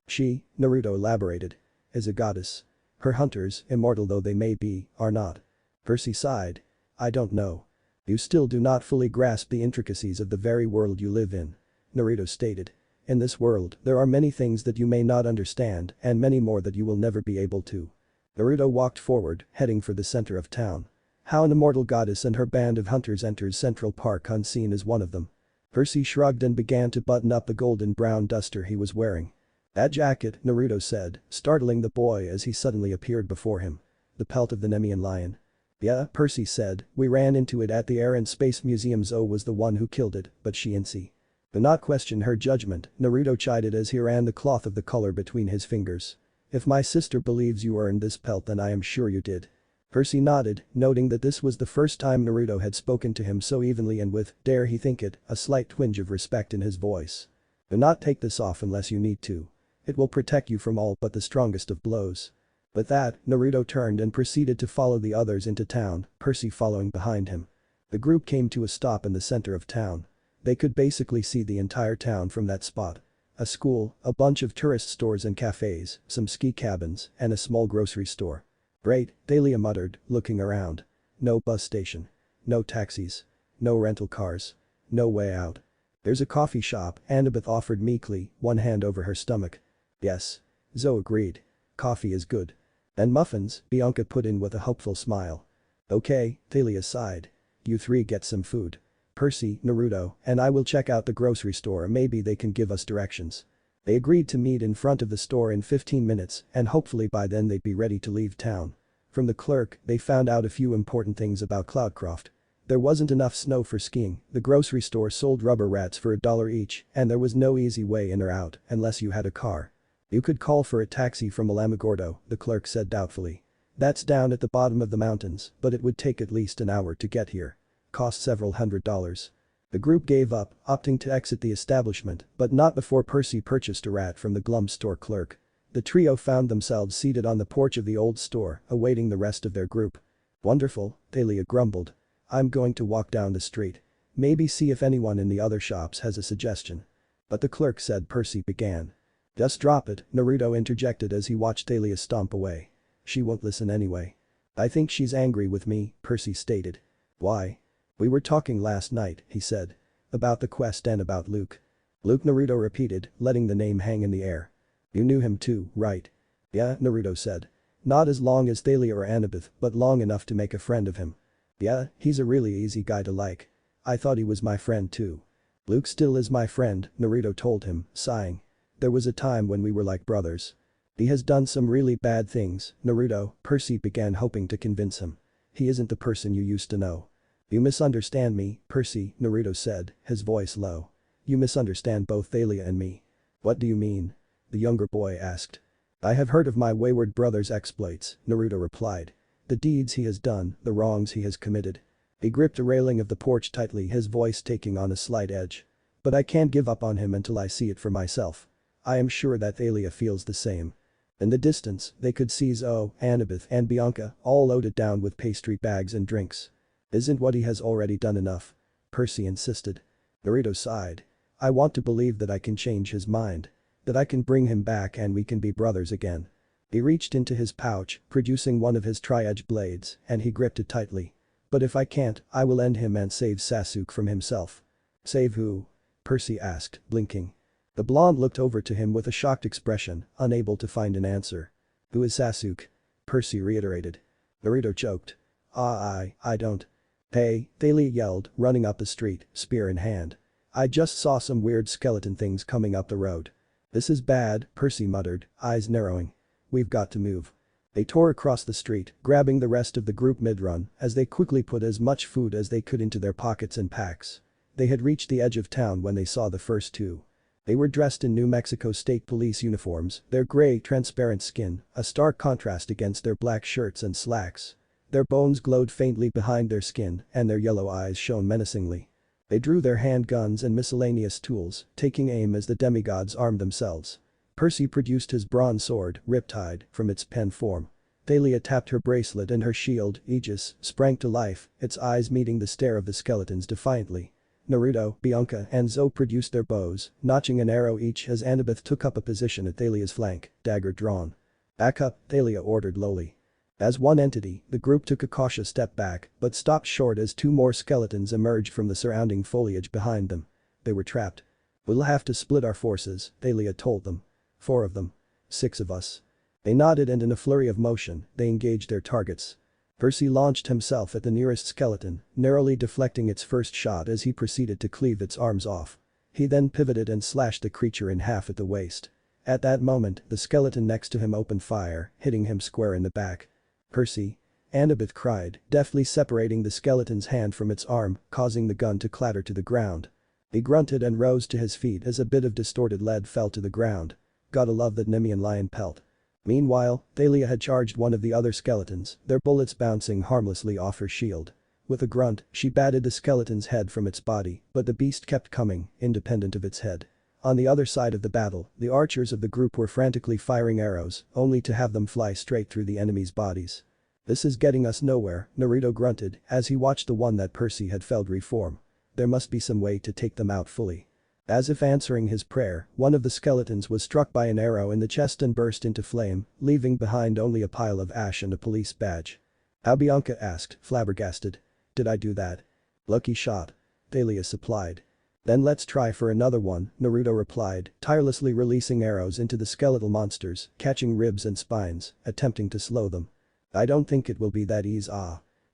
She, Naruto elaborated, is a goddess. Her hunters, immortal though they may be, are not. Percy sighed. I don't know. You still do not fully grasp the intricacies of the very world you live in. Naruto stated. In this world, there are many things that you may not understand and many more that you will never be able to. Naruto walked forward, heading for the center of town. How an immortal goddess and her band of hunters enters Central Park unseen is one of them. Percy shrugged and began to button up the golden brown duster he was wearing. That jacket, Naruto said, startling the boy as he suddenly appeared before him. The pelt of the Nemean lion. Yeah, Percy said, we ran into it at the Air and Space Museum. Zoe was the one who killed it, but she and C. Do not question her judgment, Naruto chided as he ran the cloth of the color between his fingers. If my sister believes you earned this pelt then I am sure you did. Percy nodded, noting that this was the first time Naruto had spoken to him so evenly and with, dare he think it, a slight twinge of respect in his voice. Do not take this off unless you need to. It will protect you from all but the strongest of blows. With that, Naruto turned and proceeded to follow the others into town, Percy following behind him. The group came to a stop in the center of town. They could basically see the entire town from that spot. A school, a bunch of tourist stores and cafes, some ski cabins, and a small grocery store. Great, Thalia muttered, looking around. No bus station. No taxis. No rental cars. No way out. There's a coffee shop, Annabeth offered meekly, one hand over her stomach. Yes. Zoe agreed. Coffee is good. And muffins, Bianca put in with a hopeful smile. Okay, Thalia sighed. You three get some food. Percy, Naruto, and I will check out the grocery store, maybe they can give us directions. They agreed to meet in front of the store in 15 minutes and hopefully by then they'd be ready to leave town. From the clerk, they found out a few important things about Cloudcroft. There wasn't enough snow for skiing, the grocery store sold rubber rats for $1 each and there was no easy way in or out unless you had a car. You could call for a taxi from Alamogordo, the clerk said doubtfully. That's down at the bottom of the mountains, but it would take at least an hour to get here. cost several $100s. The group gave up, opting to exit the establishment, but not before Percy purchased a rat from the glum store clerk. The trio found themselves seated on the porch of the old store, awaiting the rest of their group. "Wonderful," Thalia grumbled. "I'm going to walk down the street. Maybe see if anyone in the other shops has a suggestion." "But the clerk said," Percy began. "Just drop it," Naruto interjected as he watched Thalia stomp away. "She won't listen anyway." "I think she's angry with me," Percy stated. "Why?" "We were talking last night," he said. "About the quest and about Luke." "Luke," Naruto repeated, letting the name hang in the air. "You knew him too, right?" "Yeah," Naruto said. "Not as long as Thalia or Annabeth, but long enough to make a friend of him." "Yeah, he's a really easy guy to like. I thought he was my friend too." "Luke still is my friend," Naruto told him, sighing. "There was a time when we were like brothers." "He has done some really bad things, Naruto," Percy began, hoping to convince him. "He isn't the person you used to know." "You misunderstand me, Percy," Naruto said, his voice low. "You misunderstand both Thalia and me." "What do you mean?" the younger boy asked. "I have heard of my wayward brother's exploits," Naruto replied. "The deeds he has done, the wrongs he has committed." He gripped the railing of the porch tightly, his voice taking on a slight edge. "But I can't give up on him until I see it for myself. I am sure that Thalia feels the same." In the distance, they could see Zoe, Annabeth and Bianca all loaded down with pastry bags and drinks. "Isn't what he has already done enough?" Percy insisted. Naruto sighed. "I want to believe that I can change his mind. That I can bring him back and we can be brothers again." He reached into his pouch, producing one of his tri-edge blades, and he gripped it tightly. "But if I can't, I will end him and save Sasuke from himself." "Save who?" Percy asked, blinking. The blonde looked over to him with a shocked expression, unable to find an answer. "Who is Sasuke?" Percy reiterated. Naruto choked. I don't." "Hey," Thalia yelled, running up the street, spear in hand. "I just saw some weird skeleton things coming up the road." "This is bad," Percy muttered, eyes narrowing. "We've got to move." They tore across the street, grabbing the rest of the group mid-run as they quickly put as much food as they could into their pockets and packs. They had reached the edge of town when they saw the first two. They were dressed in New Mexico State Police uniforms, their gray, transparent skin, a stark contrast against their black shirts and slacks. Their bones glowed faintly behind their skin and their yellow eyes shone menacingly. They drew their handguns and miscellaneous tools, taking aim as the demigods armed themselves. Percy produced his bronze sword, Riptide, from its pen form. Thalia tapped her bracelet and her shield, Aegis, sprang to life, its eyes meeting the stare of the skeletons defiantly. Naruto, Bianca and Zoe produced their bows, notching an arrow each as Annabeth took up a position at Thalia's flank, dagger drawn. "Back up," Thalia ordered lowly. As one entity, the group took a cautious step back, but stopped short as two more skeletons emerged from the surrounding foliage behind them. They were trapped. "We'll have to split our forces," Thalia told them. 4 of them. 6 of us." They nodded and in a flurry of motion, they engaged their targets. Percy launched himself at the nearest skeleton, narrowly deflecting its first shot as he proceeded to cleave its arms off. He then pivoted and slashed the creature in half at the waist. At that moment, the skeleton next to him opened fire, hitting him square in the back. "Percy!" Annabeth cried, deftly separating the skeleton's hand from its arm, causing the gun to clatter to the ground. He grunted and rose to his feet as a bit of distorted lead fell to the ground. Gotta love that Nemean lion pelt. Meanwhile, Thalia had charged one of the other skeletons, their bullets bouncing harmlessly off her shield. With a grunt, she batted the skeleton's head from its body, but the beast kept coming, independent of its head. On the other side of the battle, the archers of the group were frantically firing arrows, only to have them fly straight through the enemy's bodies. "This is getting us nowhere," Naruto grunted as he watched the one that Percy had felled reform. "There must be some way to take them out fully." As if answering his prayer, one of the skeletons was struck by an arrow in the chest and burst into flame, leaving behind only a pile of ash and a police badge. "How?" Bianca asked, flabbergasted. "Did I do that?" "Lucky shot," Thalia supplied. "Then let's try for another one," Naruto replied, tirelessly releasing arrows into the skeletal monsters, catching ribs and spines, attempting to slow them. "I don't think it will be that easy."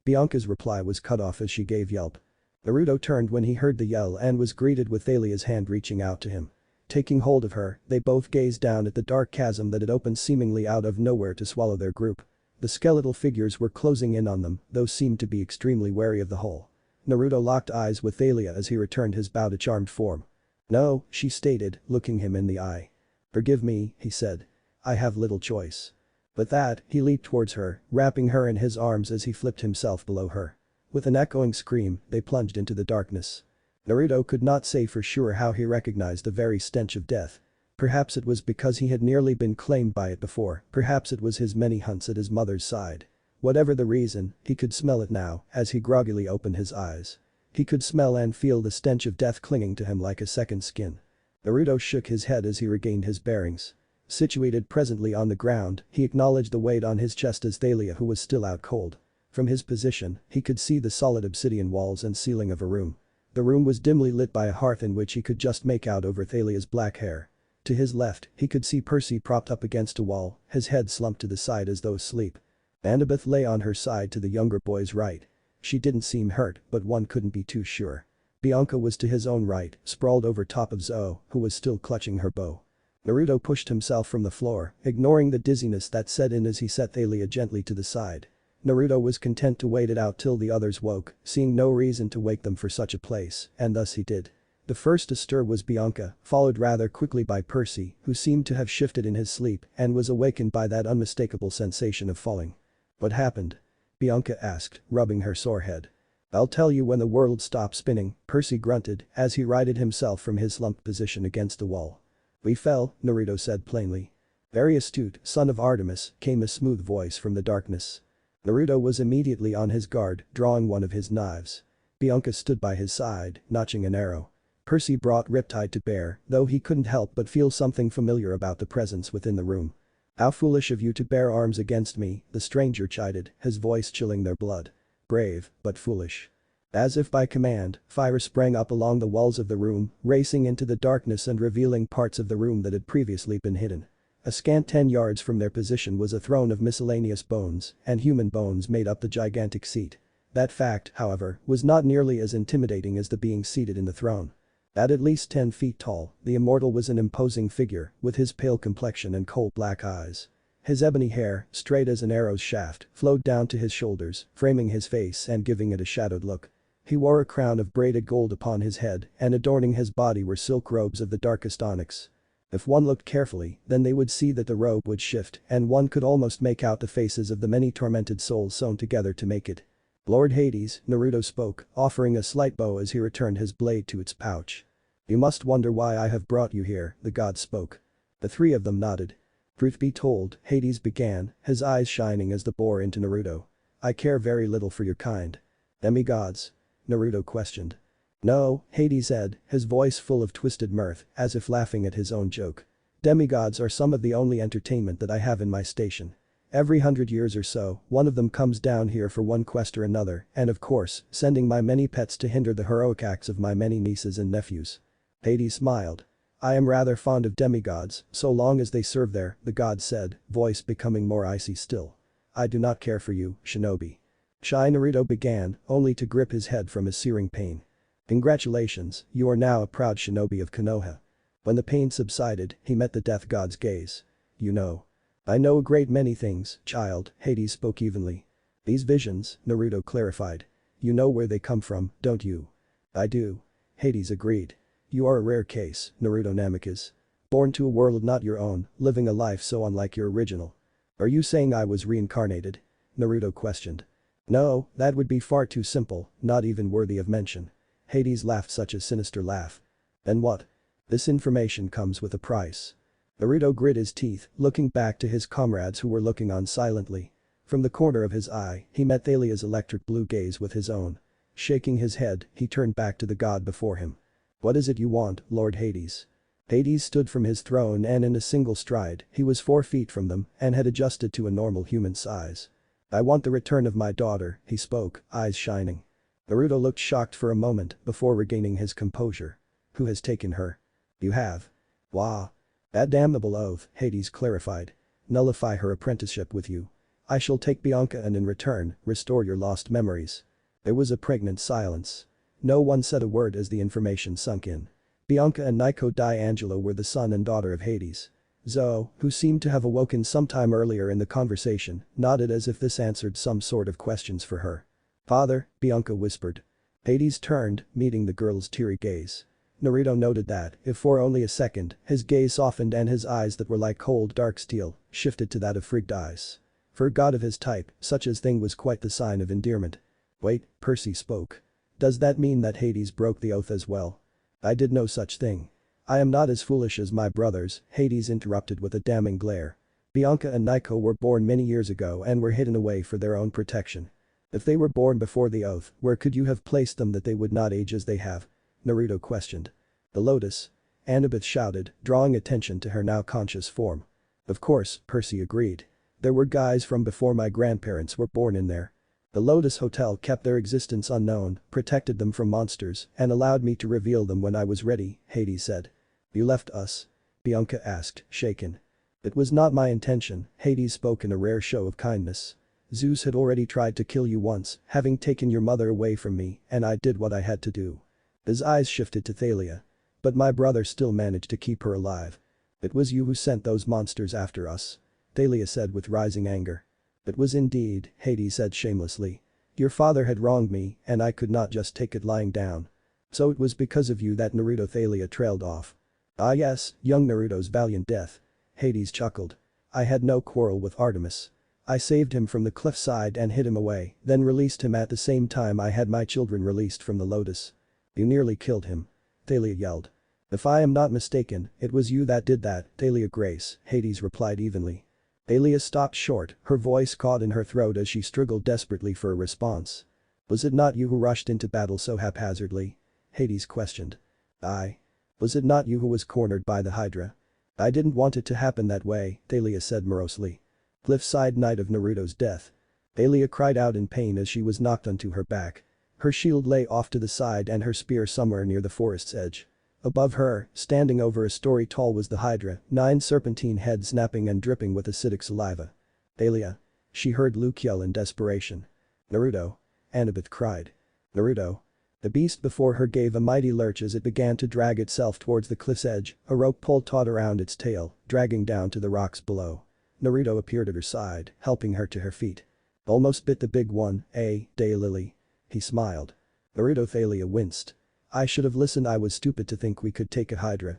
Bianca's reply was cut off as she gave yelp. Naruto turned when he heard the yell and was greeted with Thalia's hand reaching out to him. Taking hold of her, they both gazed down at the dark chasm that had opened seemingly out of nowhere to swallow their group. The skeletal figures were closing in on them, though seemed to be extremely wary of the hole. Naruto locked eyes with Thalia as he returned his bow to charmed form. "No," she stated, looking him in the eye. "Forgive me," he said. "I have little choice." With that, he leaped towards her, wrapping her in his arms as he flipped himself below her. With an echoing scream, they plunged into the darkness. Naruto could not say for sure how he recognized the very stench of death. Perhaps it was because he had nearly been claimed by it before, perhaps it was his many hunts at his mother's side. Whatever the reason, he could smell it now as he groggily opened his eyes. He could smell and feel the stench of death clinging to him like a second skin. Naruto shook his head as he regained his bearings. Situated presently on the ground, he acknowledged the weight on his chest as Thalia, who was still out cold. From his position, he could see the solid obsidian walls and ceiling of a room. The room was dimly lit by a hearth in which he could just make out over Thalia's black hair. To his left, he could see Percy propped up against a wall, his head slumped to the side as though asleep. Annabeth lay on her side to the younger boy's right. She didn't seem hurt, but one couldn't be too sure. Bianca was to his own right, sprawled over top of Zo, who was still clutching her bow. Naruto pushed himself from the floor, ignoring the dizziness that set in as he set Thalia gently to the side. Naruto was content to wait it out till the others woke, seeing no reason to wake them for such a place, and thus he did. The first to stir was Bianca, followed rather quickly by Percy, who seemed to have shifted in his sleep and was awakened by that unmistakable sensation of falling. "What happened?" Bianca asked, rubbing her sore head. "I'll tell you when the world stops spinning," Percy grunted as he righted himself from his slumped position against the wall. "We fell," Naruto said plainly. "Very astute, son of Artemis," came a smooth voice from the darkness. Naruto was immediately on his guard, drawing one of his knives. Bianca stood by his side, notching an arrow. Percy brought Riptide to bear, though he couldn't help but feel something familiar about the presence within the room. "How foolish of you to bear arms against me," the stranger chided, his voice chilling their blood. "Brave, but foolish." As if by command, fire sprang up along the walls of the room, racing into the darkness and revealing parts of the room that had previously been hidden. A scant 10 yards from their position was a throne of miscellaneous bones, and human bones made up the gigantic seat. That fact, however, was not nearly as intimidating as the being seated in the throne. At least 10 feet tall, the immortal was an imposing figure, with his pale complexion and coal black eyes. His ebony hair, straight as an arrow's shaft, flowed down to his shoulders, framing his face and giving it a shadowed look. He wore a crown of braided gold upon his head, and adorning his body were silk robes of the darkest onyx. If one looked carefully, then they would see that the robe would shift, and one could almost make out the faces of the many tormented souls sewn together to make it. "Lord Hades," Naruto spoke, offering a slight bow as he returned his blade to its pouch. "You must wonder why I have brought you here," the god spoke. The three of them nodded. "Truth be told," Hades began, his eyes shining as they bore into Naruto. "I care very little for your kind." "Demigods?" Naruto questioned. "No," Hades said, his voice full of twisted mirth, as if laughing at his own joke. "Demigods are some of the only entertainment that I have in my station. Every 100 years or so, one of them comes down here for one quest or another, and of course, sending my many pets to hinder the heroic acts of my many nieces and nephews." Hades smiled. "I am rather fond of demigods, so long as they serve there," the god said, voice becoming more icy still. "I do not care for you, shinobi." Shy Naruto began, only to grip his head from his searing pain. "Congratulations, you are now a proud shinobi of Konoha." When the pain subsided, he met the death god's gaze. "You know." "I know a great many things, child," Hades spoke evenly. "These visions," Naruto clarified. "You know where they come from, don't you?" "I do." Hades agreed. "You are a rare case, Naruto Namikaze. Born to a world not your own, living a life so unlike your original." "Are you saying I was reincarnated?" Naruto questioned. "No, that would be far too simple, not even worthy of mention." Hades laughed such a sinister laugh. "Then what?" "This information comes with a price." Naruto grit his teeth, looking back to his comrades who were looking on silently. From the corner of his eye, he met Thalia's electric blue gaze with his own. Shaking his head, he turned back to the god before him. "What is it you want, Lord Hades?" Hades stood from his throne and in a single stride, he was 4 feet from them and had adjusted to a normal human size. "I want the return of my daughter," he spoke, eyes shining. Naruto looked shocked for a moment before regaining his composure. "Who has taken her?" "You have." "Wah." "That damnable oath," Hades clarified. "Nullify her apprenticeship with you. I shall take Bianca and in return, restore your lost memories." There was a pregnant silence. No one said a word as the information sunk in. Bianca and Nico D'Angelo were the son and daughter of Hades. Zo, who seemed to have awoken sometime earlier in the conversation, nodded as if this answered some sort of questions for her. "Father," Bianca whispered. Hades turned, meeting the girl's teary gaze. Naruto noted that, if for only a second, his gaze softened and his eyes that were like cold dark steel, shifted to that of frigged ice. For a god of his type, such a thing was quite the sign of endearment. Wait, Percy spoke. Does that mean that Hades broke the oath as well? I did no such thing. I am not as foolish as my brothers, Hades interrupted with a damning glare. Bianca and Nico were born many years ago and were hidden away for their own protection. If they were born before the oath, where could you have placed them that they would not age as they have? Naruto questioned. The lotus. Annabeth shouted, drawing attention to her now conscious form. Of course, Percy agreed. There were guys from before my grandparents were born in there. The Lotus Hotel kept their existence unknown, protected them from monsters, and allowed me to reveal them when I was ready, Hades said. You left us? Bianca asked, shaken. It was not my intention, Hades spoke in a rare show of kindness. Zeus had already tried to kill you once, having taken your mother away from me, and I did what I had to do. His eyes shifted to Thalia. But my brother still managed to keep her alive. It was you who sent those monsters after us. Thalia said with rising anger. It was indeed, Hades said shamelessly. Your father had wronged me, and I could not just take it lying down. So it was because of you that Naruto. Thalia trailed off. Ah yes, young Naruto's valiant death. Hades chuckled. I had no quarrel with Artemis. I saved him from the cliffside and hid him away, then released him at the same time I had my children released from the lotus. You nearly killed him. Thalia yelled. If I am not mistaken, it was you that did that, Thalia Grace, Hades replied evenly. Thalia stopped short, her voice caught in her throat as she struggled desperately for a response. Was it not you who rushed into battle so haphazardly? Hades questioned. I. Was it not you who was cornered by the Hydra? I didn't want it to happen that way, Thalia said morosely. Cliffside night of Naruto's death. Thalia cried out in pain as she was knocked onto her back. Her shield lay off to the side and her spear somewhere near the forest's edge. Above her, standing over a story tall was the Hydra, 9 serpentine heads snapping and dripping with acidic saliva. Thalia. She heard Luke yell in desperation. Naruto. Annabeth cried. Naruto. The beast before her gave a mighty lurch as it began to drag itself towards the cliff's edge, a rope pulled taut around its tail, dragging down to the rocks below. Naruto appeared at her side, helping her to her feet. Almost bit the big one, eh, Daylily? He smiled. Naruto. Thalia winced. I should have listened. I was stupid to think we could take a Hydra.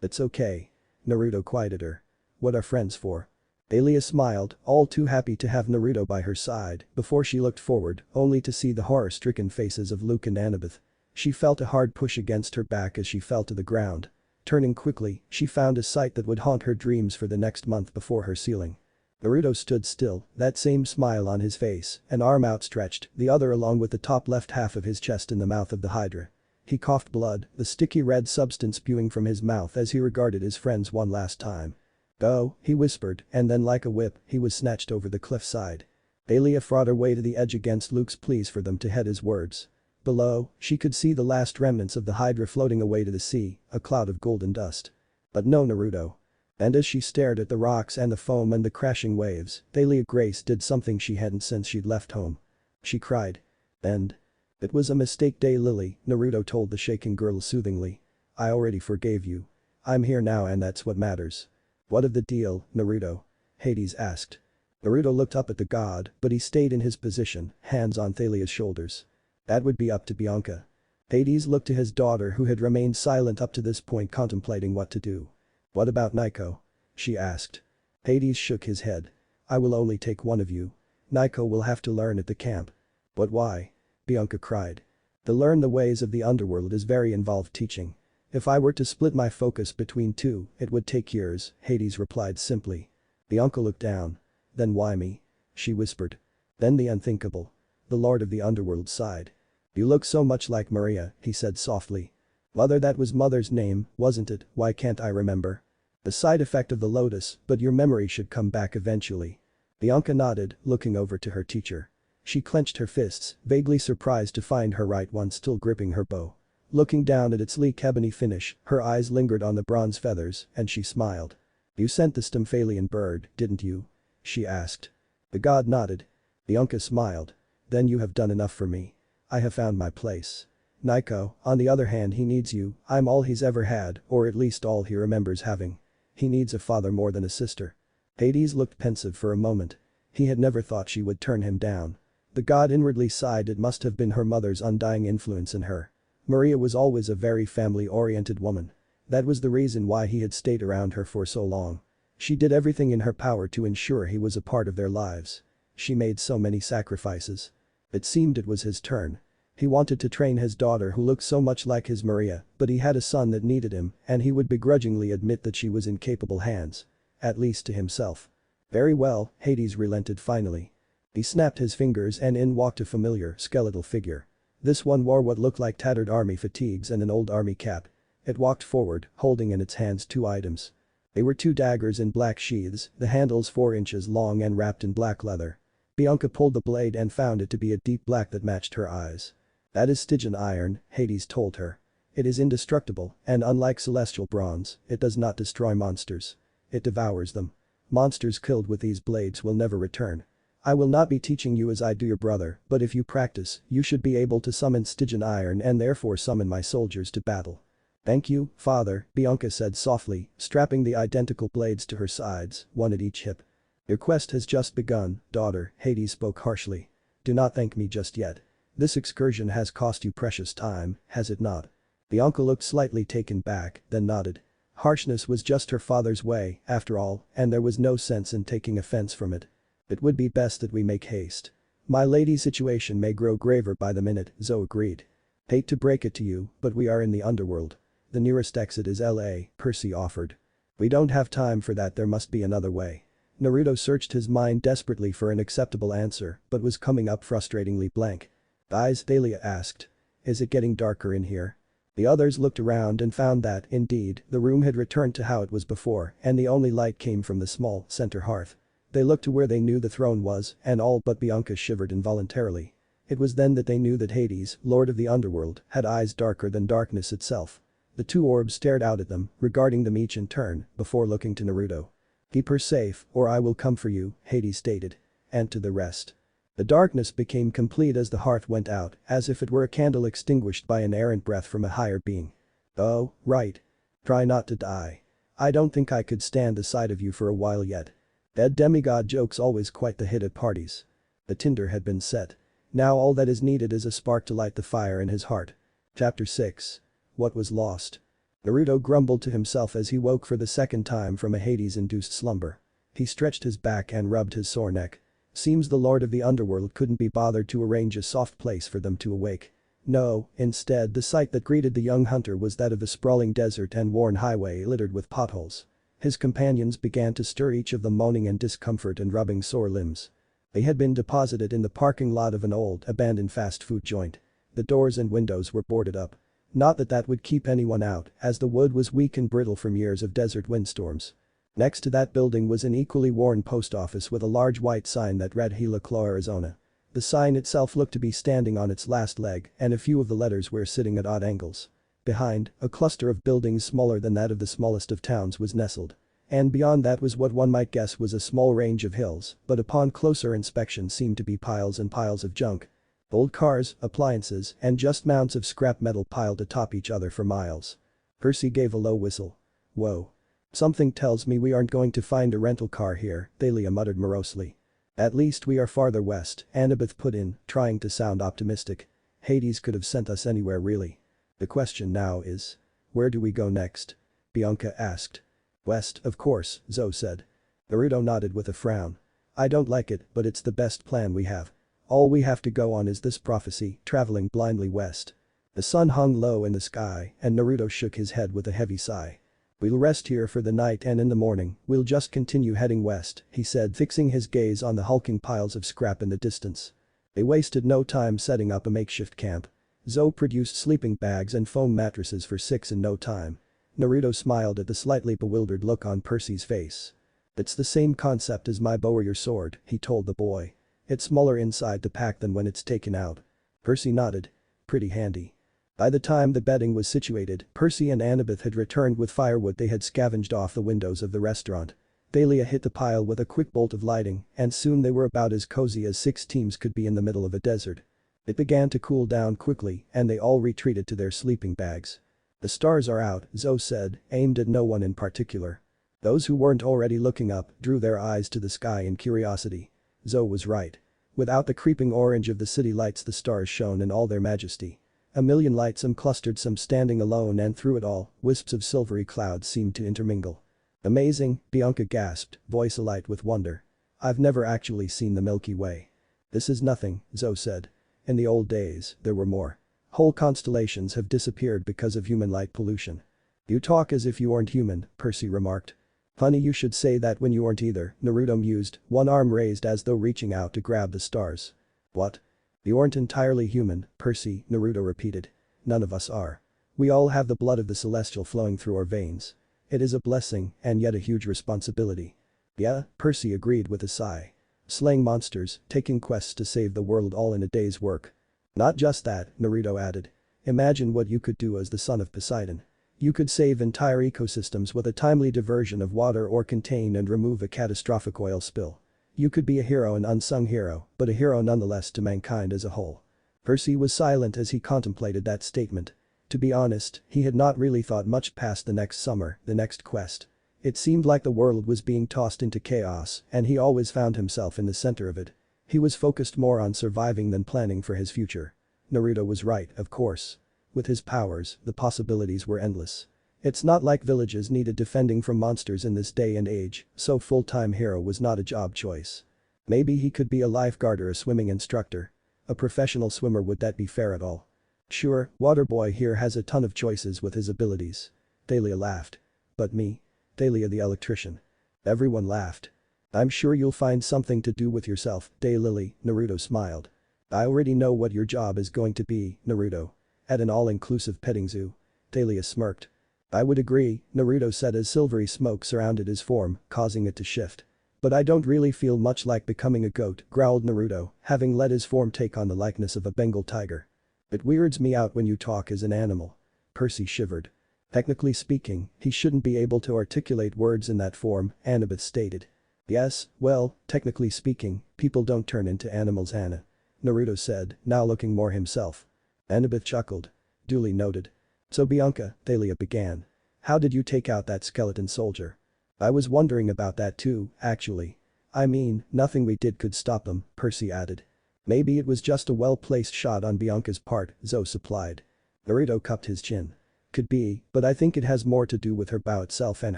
It's okay. Naruto quieted her. What are friends for? Thalia smiled, all too happy to have Naruto by her side, before she looked forward, only to see the horror-stricken faces of Luke and Annabeth. She felt a hard push against her back as she fell to the ground. Turning quickly, she found a sight that would haunt her dreams for the next month before her ceiling. Naruto stood still, that same smile on his face, an arm outstretched, the other along with the top left half of his chest in the mouth of the Hydra. He coughed blood, the sticky red substance spewing from his mouth as he regarded his friends one last time. Go, he whispered, and then like a whip, he was snatched over the cliffside. Thalia fought her way to the edge against Luke's pleas for them to heed his words. Below, she could see the last remnants of the Hydra floating away to the sea, a cloud of golden dust. But no Naruto. And as she stared at the rocks and the foam and the crashing waves, Thalia Grace did something she hadn't since she'd left home. She cried. And. It was a mistake, Daylily, Naruto told the shaking girl soothingly. I already forgave you. I'm here now and that's what matters. What of the deal, Naruto? Hades asked. Naruto looked up at the god, but he stayed in his position, hands on Thalia's shoulders. That would be up to Bianca. Hades looked to his daughter who had remained silent up to this point, contemplating what to do. What about Nico? She asked. Hades shook his head. I will only take one of you. Nico will have to learn at the camp. But why? Bianca cried. To learn the ways of the underworld is very involved teaching. If I were to split my focus between two, it would take years, Hades replied simply. Bianca looked down. Then why me? She whispered. Then the unthinkable. The Lord of the Underworld sighed. You look so much like Maria, he said softly. Mother, that was Mother's name, wasn't it? Why can't I remember? The side effect of the lotus, but your memory should come back eventually. Bianca nodded, looking over to her teacher. She clenched her fists, vaguely surprised to find her right one still gripping her bow. Looking down at its sleek ebony finish, her eyes lingered on the bronze feathers, and she smiled. You sent the Stymphalian bird, didn't you? She asked. The god nodded. Bianca smiled. Then you have done enough for me. I have found my place. Nico, on the other hand, he needs you. I'm all he's ever had, or at least all he remembers having. He needs a father more than a sister. Hades looked pensive for a moment. He had never thought she would turn him down. The god inwardly sighed. It must have been her mother's undying influence in her. Maria was always a very family-oriented woman. That was the reason why he had stayed around her for so long. She did everything in her power to ensure he was a part of their lives. She made so many sacrifices. It seemed it was his turn. He wanted to train his daughter who looked so much like his Maria, but he had a son that needed him, and he would begrudgingly admit that she was in capable hands. At least to himself. Very well, Hades relented finally. He snapped his fingers and in walked a familiar, skeletal figure. This one wore what looked like tattered army fatigues and an old army cap. It walked forward, holding in its hands two items. They were two daggers in black sheaths, the handles 4 inches long and wrapped in black leather. Bianca pulled the blade and found it to be a deep black that matched her eyes. That is Stygian iron, Hades told her. It is indestructible, and unlike celestial bronze, it does not destroy monsters. It devours them. Monsters killed with these blades will never return. I will not be teaching you as I do your brother, but if you practice, you should be able to summon Stygian iron and therefore summon my soldiers to battle. Thank you, father, Bianca said softly, strapping the identical blades to her sides, one at each hip. Your quest has just begun, daughter, Hades spoke harshly. Do not thank me just yet. This excursion has cost you precious time, has it not? Bianca looked slightly taken back, then nodded. Harshness was just her father's way, after all, and there was no sense in taking offense from it. It would be best that we make haste. My lady's situation may grow graver by the minute, Zoe agreed. Hate to break it to you, but we are in the underworld. The nearest exit is LA, Percy offered. We don't have time for that, there must be another way. Naruto searched his mind desperately for an acceptable answer, but was coming up frustratingly blank. Guys, Thalia asked. Is it getting darker in here? The others looked around and found that, indeed, the room had returned to how it was before, and the only light came from the small, center hearth. They looked to where they knew the throne was, and all but Bianca shivered involuntarily. It was then that they knew that Hades, lord of the underworld, had eyes darker than darkness itself. The two orbs stared out at them, regarding them each in turn, before looking to Naruto. Keep her safe, or I will come for you, Hades stated. And to the rest. The darkness became complete as the hearth went out, as if it were a candle extinguished by an errant breath from a higher being. Oh, right. Try not to die. I don't think I could stand the sight of you for a while yet. Dead demigod jokes always quite the hit at parties. The tinder had been set. Now all that is needed is a spark to light the fire in his heart. Chapter 6. What was lost? Naruto grumbled to himself as he woke for the second time from a Hades-induced slumber. He stretched his back and rubbed his sore neck. Seems the lord of the underworld couldn't be bothered to arrange a soft place for them to awake. No, instead the sight that greeted the young hunter was that of a sprawling desert and worn highway littered with potholes. His companions began to stir, each of them moaning in discomfort and rubbing sore limbs. They had been deposited in the parking lot of an old, abandoned fast food joint. The doors and windows were boarded up. Not that that would keep anyone out, as the wood was weak and brittle from years of desert windstorms. Next to that building was an equally worn post office with a large white sign that read Helaclo, Arizona. The sign itself looked to be standing on its last leg, and a few of the letters were sitting at odd angles. Behind, a cluster of buildings smaller than that of the smallest of towns was nestled. And beyond that was what one might guess was a small range of hills, but upon closer inspection seemed to be piles and piles of junk. Old cars, appliances, and just mounds of scrap metal piled atop each other for miles. Percy gave a low whistle. Whoa. Something tells me we aren't going to find a rental car here, Thalia muttered morosely. At least we are farther west, Annabeth put in, trying to sound optimistic. Hades could have sent us anywhere really. The question now is. Where do we go next? Bianca asked. West, of course, Zoe said. Naruto nodded with a frown. I don't like it, but it's the best plan we have. All we have to go on is this prophecy, traveling blindly west. The sun hung low in the sky, and Naruto shook his head with a heavy sigh. We'll rest here for the night and in the morning, we'll just continue heading west, he said, fixing his gaze on the hulking piles of scrap in the distance. They wasted no time setting up a makeshift camp. Zoe produced sleeping bags and foam mattresses for 6 in no time. Naruto smiled at the slightly bewildered look on Percy's face. It's the same concept as my bow or your sword, he told the boy. It's smaller inside the pack than when it's taken out. Percy nodded. Pretty handy. By the time the bedding was situated, Percy and Annabeth had returned with firewood they had scavenged off the windows of the restaurant. Thalia hit the pile with a quick bolt of lighting, and soon they were about as cozy as 6 teams could be in the middle of a desert. It began to cool down quickly, and they all retreated to their sleeping bags. The stars are out, Zoe said, aimed at no one in particular. Those who weren't already looking up drew their eyes to the sky in curiosity. Zoe was right. Without the creeping orange of the city lights, the stars shone in all their majesty. A million lights, some clustered, some standing alone, and through it all, wisps of silvery clouds seemed to intermingle. Amazing, Bianca gasped, voice alight with wonder. I've never actually seen the Milky Way. This is nothing, Zoe said. In the old days, there were more. Whole constellations have disappeared because of human light pollution. You talk as if you aren't human, Percy remarked. Funny you should say that when you aren't either, Naruto mused, one arm raised as though reaching out to grab the stars. What? You aren't entirely human, Percy, Naruto repeated. None of us are. We all have the blood of the celestial flowing through our veins. It is a blessing and yet a huge responsibility. Yeah, Percy agreed with a sigh. Slaying monsters, taking quests to save the world all in a day's work. Not just that, Naruto added. Imagine what you could do as the son of Poseidon. You could save entire ecosystems with a timely diversion of water or contain and remove a catastrophic oil spill. You could be a hero, an unsung hero, but a hero nonetheless to mankind as a whole. Percy was silent as he contemplated that statement. To be honest, he had not really thought much past the next summer, the next quest. It seemed like the world was being tossed into chaos and he always found himself in the center of it. He was focused more on surviving than planning for his future. Naruto was right, of course. With his powers, the possibilities were endless. It's not like villages needed defending from monsters in this day and age, so full-time hero was not a job choice. Maybe he could be a lifeguard or a swimming instructor. A professional swimmer, would that be fair at all? Sure, Waterboy here has a ton of choices with his abilities. Thalia laughed. But me? Thalia the electrician. Everyone laughed. I'm sure you'll find something to do with yourself, Daylily, Naruto smiled. I already know what your job is going to be, Naruto. At an all-inclusive petting zoo. Thalia smirked. I would agree, Naruto said as silvery smoke surrounded his form, causing it to shift. But I don't really feel much like becoming a goat, growled Naruto, having let his form take on the likeness of a Bengal tiger. It weirds me out when you talk as an animal. Percy shivered. Technically speaking, he shouldn't be able to articulate words in that form, Annabeth stated. Yes, well, technically speaking, people don't turn into animals, Anna. Naruto said, now looking more himself. Annabeth chuckled. Duly noted. So Bianca, Thalia began. How did you take out that skeleton soldier? I was wondering about that too, actually. I mean, nothing we did could stop them, Percy added. Maybe it was just a well-placed shot on Bianca's part, Zoe supplied. Naruto cupped his chin. Could be, but I think it has more to do with her bow itself and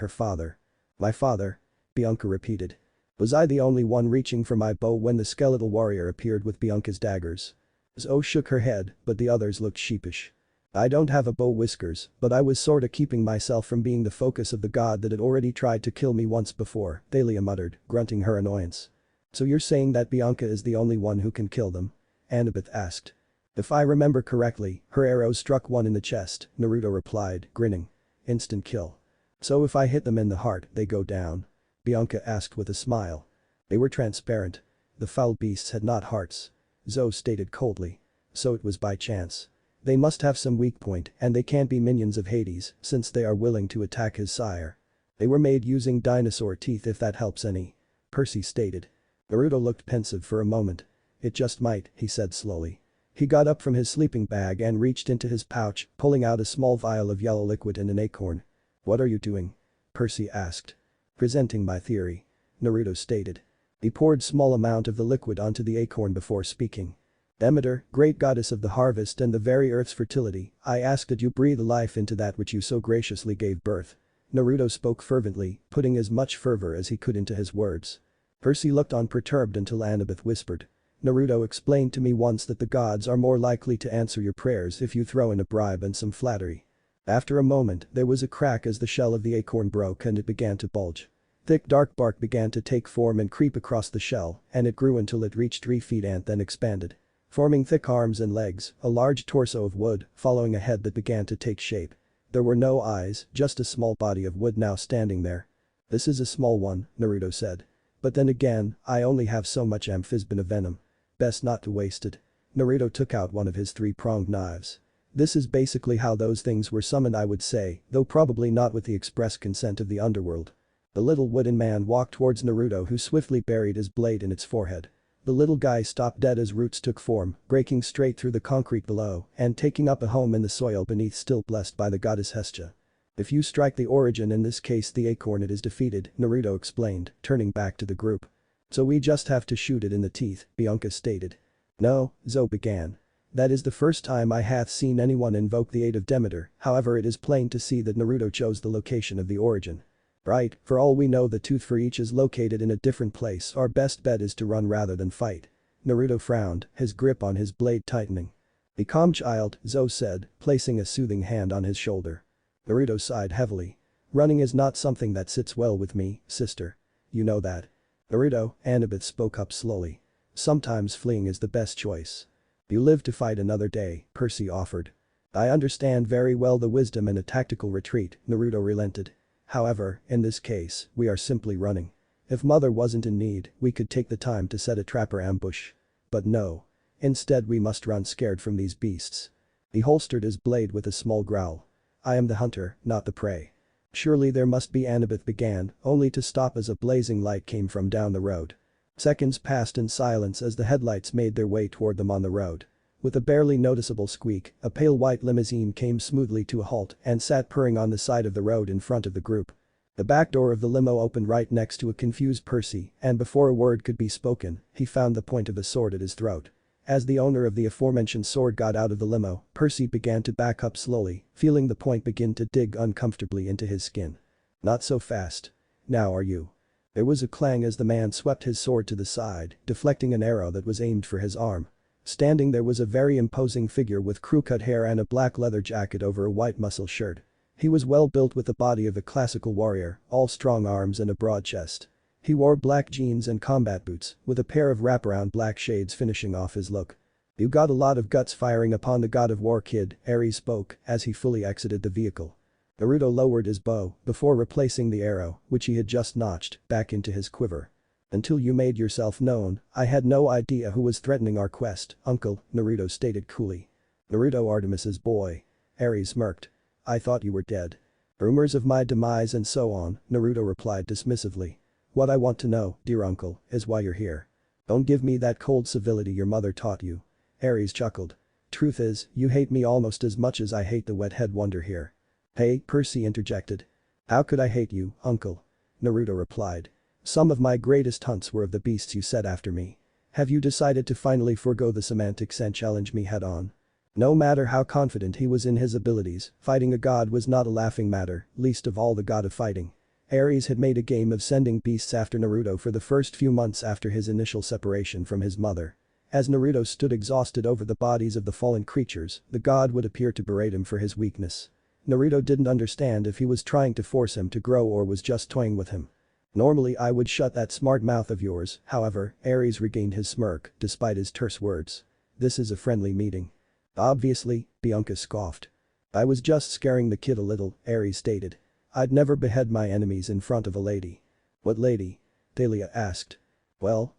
her father. My father? Bianca repeated. Was I the only one reaching for my bow when the skeletal warrior appeared with Bianca's daggers? Zoe shook her head, but the others looked sheepish. I don't have a bow, Whiskers, but I was sorta keeping myself from being the focus of the god that had already tried to kill me once before, Thalia muttered, grunting her annoyance. So you're saying that Bianca is the only one who can kill them? Annabeth asked. If I remember correctly, her arrows struck one in the chest, Naruto replied, grinning. Instant kill. So if I hit them in the heart, they go down? Bianca asked with a smile. They were transparent. The foul beasts had not hearts. Zoe stated coldly. So it was by chance. They must have some weak point and they can't be minions of Hades since they are willing to attack his sire. They were made using dinosaur teeth, if that helps any. Percy stated. Naruto looked pensive for a moment. It just might, he said slowly. He got up from his sleeping bag and reached into his pouch, pulling out a small vial of yellow liquid and an acorn. What are you doing? Percy asked. Presenting my theory. Naruto stated. He poured small amount of the liquid onto the acorn before speaking. Demeter, great goddess of the harvest and the very earth's fertility, I ask that you breathe life into that which you so graciously gave birth. Naruto spoke fervently, putting as much fervor as he could into his words. Percy looked on perturbed until Annabeth whispered. Naruto explained to me once that the gods are more likely to answer your prayers if you throw in a bribe and some flattery. After a moment, there was a crack as the shell of the acorn broke and it began to bulge. Thick dark bark began to take form and creep across the shell, and it grew until it reached 3 feet and then expanded. Forming thick arms and legs, a large torso of wood, following a head that began to take shape. There were no eyes, just a small body of wood now standing there. This is a small one, Naruto said. But then again, I only have so much amphisbaena venom. Best not to waste it. Naruto took out one of his 3-pronged knives. This is basically how those things were summoned, I would say, though probably not with the express consent of the underworld. The little wooden man walked towards Naruto, who swiftly buried his blade in its forehead. The little guy stopped dead as roots took form, breaking straight through the concrete below and taking up a home in the soil beneath, still blessed by the goddess Hestia. If you strike the origin, in this case the acorn, it is defeated, Naruto explained, turning back to the group. So we just have to shoot it in the teeth, Bianca stated. No, Zoe began. That is the first time I hath seen anyone invoke the aid of Demeter, however it is plain to see that Naruto chose the location of the origin. Right, for all we know the tooth for each is located in a different place, our best bet is to run rather than fight. Naruto frowned, his grip on his blade tightening. "Be calm, child," Zo said, placing a soothing hand on his shoulder. Naruto sighed heavily. "Running is not something that sits well with me, sister. You know that." "Naruto," Annabeth spoke up slowly. "Sometimes fleeing is the best choice." "You live to fight another day," Percy offered. "I understand very well the wisdom in a tactical retreat," Naruto relented. "However, in this case, we are simply running. If mother wasn't in need, we could take the time to set a trap or ambush. But no. Instead we must run scared from these beasts." He holstered his blade with a small growl. "I am the hunter, not the prey." "Surely there must be," Annabeth began, only to stop as a blazing light came from down the road. Seconds passed in silence as the headlights made their way toward them on the road. With a barely noticeable squeak, a pale white limousine came smoothly to a halt and sat purring on the side of the road in front of the group. The back door of the limo opened right next to a confused Percy, and before a word could be spoken, he found the point of a sword at his throat. As the owner of the aforementioned sword got out of the limo, Percy began to back up slowly, feeling the point begin to dig uncomfortably into his skin. "Not so fast. Now are you?" There was a clang as the man swept his sword to the side, deflecting an arrow that was aimed for his arm. Standing there was a very imposing figure with crew-cut hair and a black leather jacket over a white muscle shirt. He was well built with the body of a classical warrior, all strong arms and a broad chest. He wore black jeans and combat boots, with a pair of wraparound black shades finishing off his look. "You got a lot of guts firing upon the god of war, kid," Ares spoke as he fully exited the vehicle. Naruto lowered his bow before replacing the arrow, which he had just notched, back into his quiver. "Until you made yourself known, I had no idea who was threatening our quest, uncle," Naruto stated coolly. "Naruto, Artemis's boy." Ares smirked. "I thought you were dead." "Rumors of my demise and so on," Naruto replied dismissively. "What I want to know, dear uncle, is why you're here. Don't give me that cold civility your mother taught you." Ares chuckled. "Truth is, you hate me almost as much as I hate the wet-head wonder here." "Hey," Percy interjected. "How could I hate you, uncle?" Naruto replied. "Some of my greatest hunts were of the beasts you set after me. Have you decided to finally forgo the semantics and challenge me head-on?" No matter how confident he was in his abilities, fighting a god was not a laughing matter, least of all the god of fighting. Ares had made a game of sending beasts after Naruto for the first few months after his initial separation from his mother. As Naruto stood exhausted over the bodies of the fallen creatures, the god would appear to berate him for his weakness. Naruto didn't understand if he was trying to force him to grow or was just toying with him. "Normally I would shut that smart mouth of yours, however," Ares regained his smirk, despite his terse words. "This is a friendly meeting." "Obviously," Bianca scoffed. "I was just scaring the kid a little," Ares stated. "I'd never behead my enemies in front of a lady." "What lady?" Thalia asked. Well.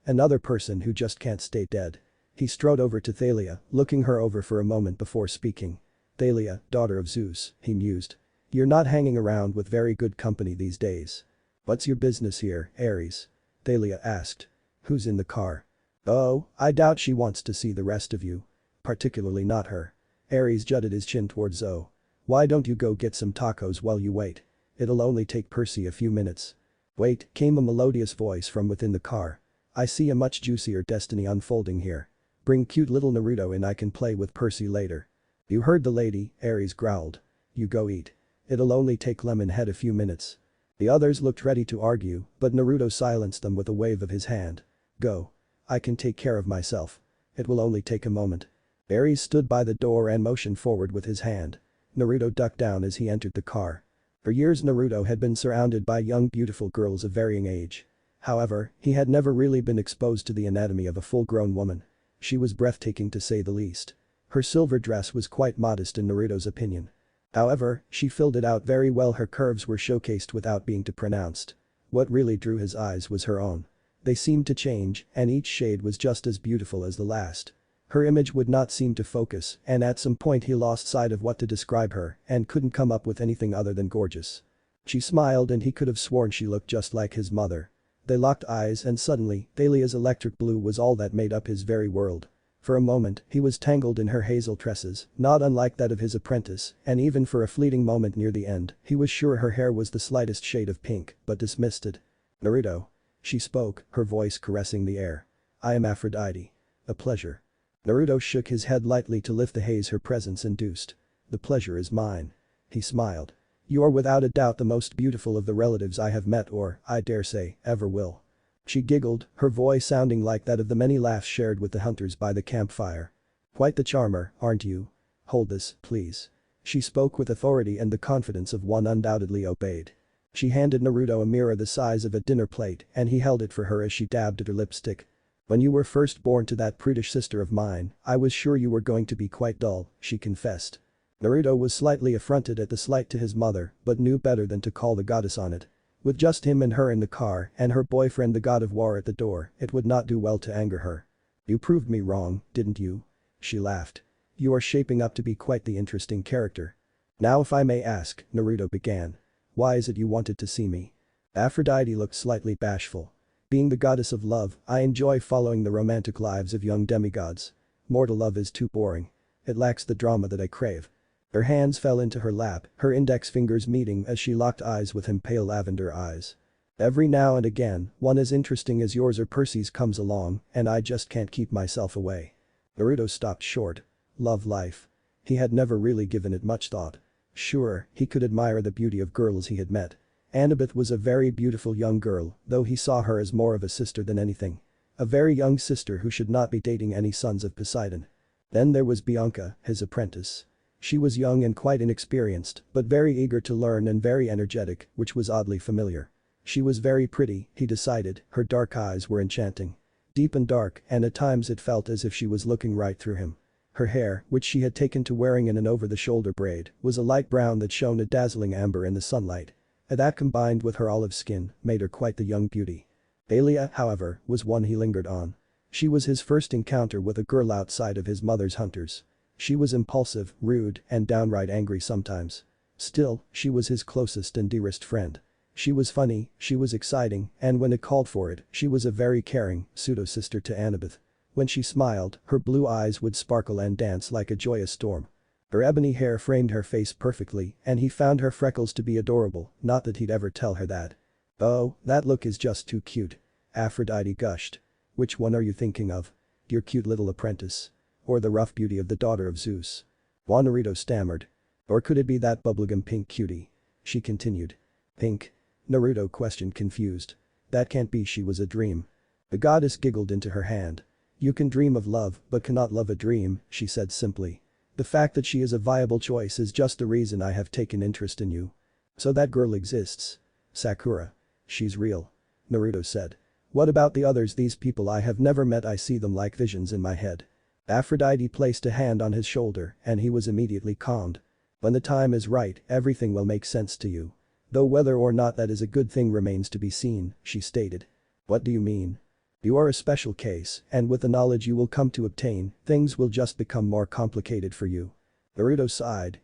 Another person who just can't stay dead." He strode over to Thalia, looking her over for a moment before speaking. "Thalia, daughter of Zeus," he mused. "You're not hanging around with very good company these days." "What's your business here, Ares?" Thalia asked. "Who's in the car?" "Oh, I doubt she wants to see the rest of you. Particularly not her." Ares jutted his chin towards Zo. "Why don't you go get some tacos while you wait? It'll only take Percy a few minutes." "Wait," came a melodious voice from within the car. "I see a much juicier destiny unfolding here. Bring cute little Naruto in, I can play with Percy later." "You heard the lady," Ares growled. "You go eat. It'll only take Lemonhead a few minutes." The others looked ready to argue, but Naruto silenced them with a wave of his hand. "Go. I can take care of myself. It will only take a moment." Ares stood by the door and motioned forward with his hand. Naruto ducked down as he entered the car. For years Naruto had been surrounded by young beautiful girls of varying age. However, he had never really been exposed to the anatomy of a full-grown woman. She was breathtaking to say the least. Her silver dress was quite modest in Naruto's opinion. However, she filled it out very well, her curves were showcased without being too pronounced. What really drew his eyes was her own. They seemed to change, and each shade was just as beautiful as the last. Her image would not seem to focus, and at some point he lost sight of what to describe her and couldn't come up with anything other than gorgeous. She smiled and he could have sworn she looked just like his mother. They locked eyes and suddenly, Thalia's electric blue was all that made up his very world. For a moment, he was tangled in her hazel tresses, not unlike that of his apprentice, and even for a fleeting moment near the end, he was sure her hair was the slightest shade of pink, but dismissed it. "Naruto." She spoke, her voice caressing the air. "I am Aphrodite. A pleasure." Naruto shook his head lightly to lift the haze her presence induced. "The pleasure is mine." He smiled. "You are without a doubt the most beautiful of the relatives I have met or, I dare say, ever will." She giggled, her voice sounding like that of the many laughs shared with the hunters by the campfire. Quite the charmer, aren't you? Hold this, please. She spoke with authority and the confidence of one undoubtedly obeyed. She handed Naruto a mirror the size of a dinner plate and he held it for her as she dabbed at her lipstick. When you were first born to that prudish sister of mine, I was sure you were going to be quite dull, she confessed. Naruto was slightly affronted at the slight to his mother but knew better than to call the goddess on it. With just him and her in the car and her boyfriend the god of war at the door, it would not do well to anger her. You proved me wrong, didn't you? She laughed. You are shaping up to be quite the interesting character. Now if I may ask, Naruto began. Why is it you wanted to see me? Aphrodite looked slightly bashful. Being the goddess of love, I enjoy following the romantic lives of young demigods. Mortal love is too boring. It lacks the drama that I crave. Her hands fell into her lap, her index fingers meeting as she locked eyes with him pale lavender eyes. Every now and again, one as interesting as yours or Percy's comes along and I just can't keep myself away. Naruto stopped short. Love life. He had never really given it much thought. Sure, he could admire the beauty of girls he had met. Annabeth was a very beautiful young girl, though he saw her as more of a sister than anything. A very young sister who should not be dating any sons of Poseidon. Then there was Bianca, his apprentice. She was young and quite inexperienced, but very eager to learn and very energetic, which was oddly familiar. She was very pretty, he decided, her dark eyes were enchanting. Deep and dark, and at times it felt as if she was looking right through him. Her hair, which she had taken to wearing in an over-the-shoulder braid, was a light brown that shone a dazzling amber in the sunlight. That combined with her olive skin made her quite the young beauty. Alia, however, was one he lingered on. She was his first encounter with a girl outside of his mother's hunters. She was impulsive, rude, and downright angry sometimes. Still, she was his closest and dearest friend. She was funny, she was exciting, and when it called for it, she was a very caring, pseudo-sister to Annabeth. When she smiled, her blue eyes would sparkle and dance like a joyous storm. Her ebony hair framed her face perfectly and he found her freckles to be adorable, not that he'd ever tell her that. Oh, that look is just too cute. Aphrodite gushed. Which one are you thinking of? Your cute little apprentice? Or the rough beauty of the daughter of Zeus? Naruto stammered. Or could it be that bubblegum pink cutie? She continued. Pink? Naruto questioned confused. That can't be, she was a dream. The goddess giggled into her hand. You can dream of love but cannot love a dream, she said simply. The fact that she is a viable choice is just the reason I have taken interest in you. So that girl exists. Sakura. She's real. Naruto said. What about the others? These people I have never met, I see them like visions in my head. Aphrodite placed a hand on his shoulder and he was immediately calmed. When the time is right, everything will make sense to you. Though whether or not that is a good thing remains to be seen, she stated. What do you mean? You are a special case, and with the knowledge you will come to obtain, things will just become more complicated for you. Naruto sighed,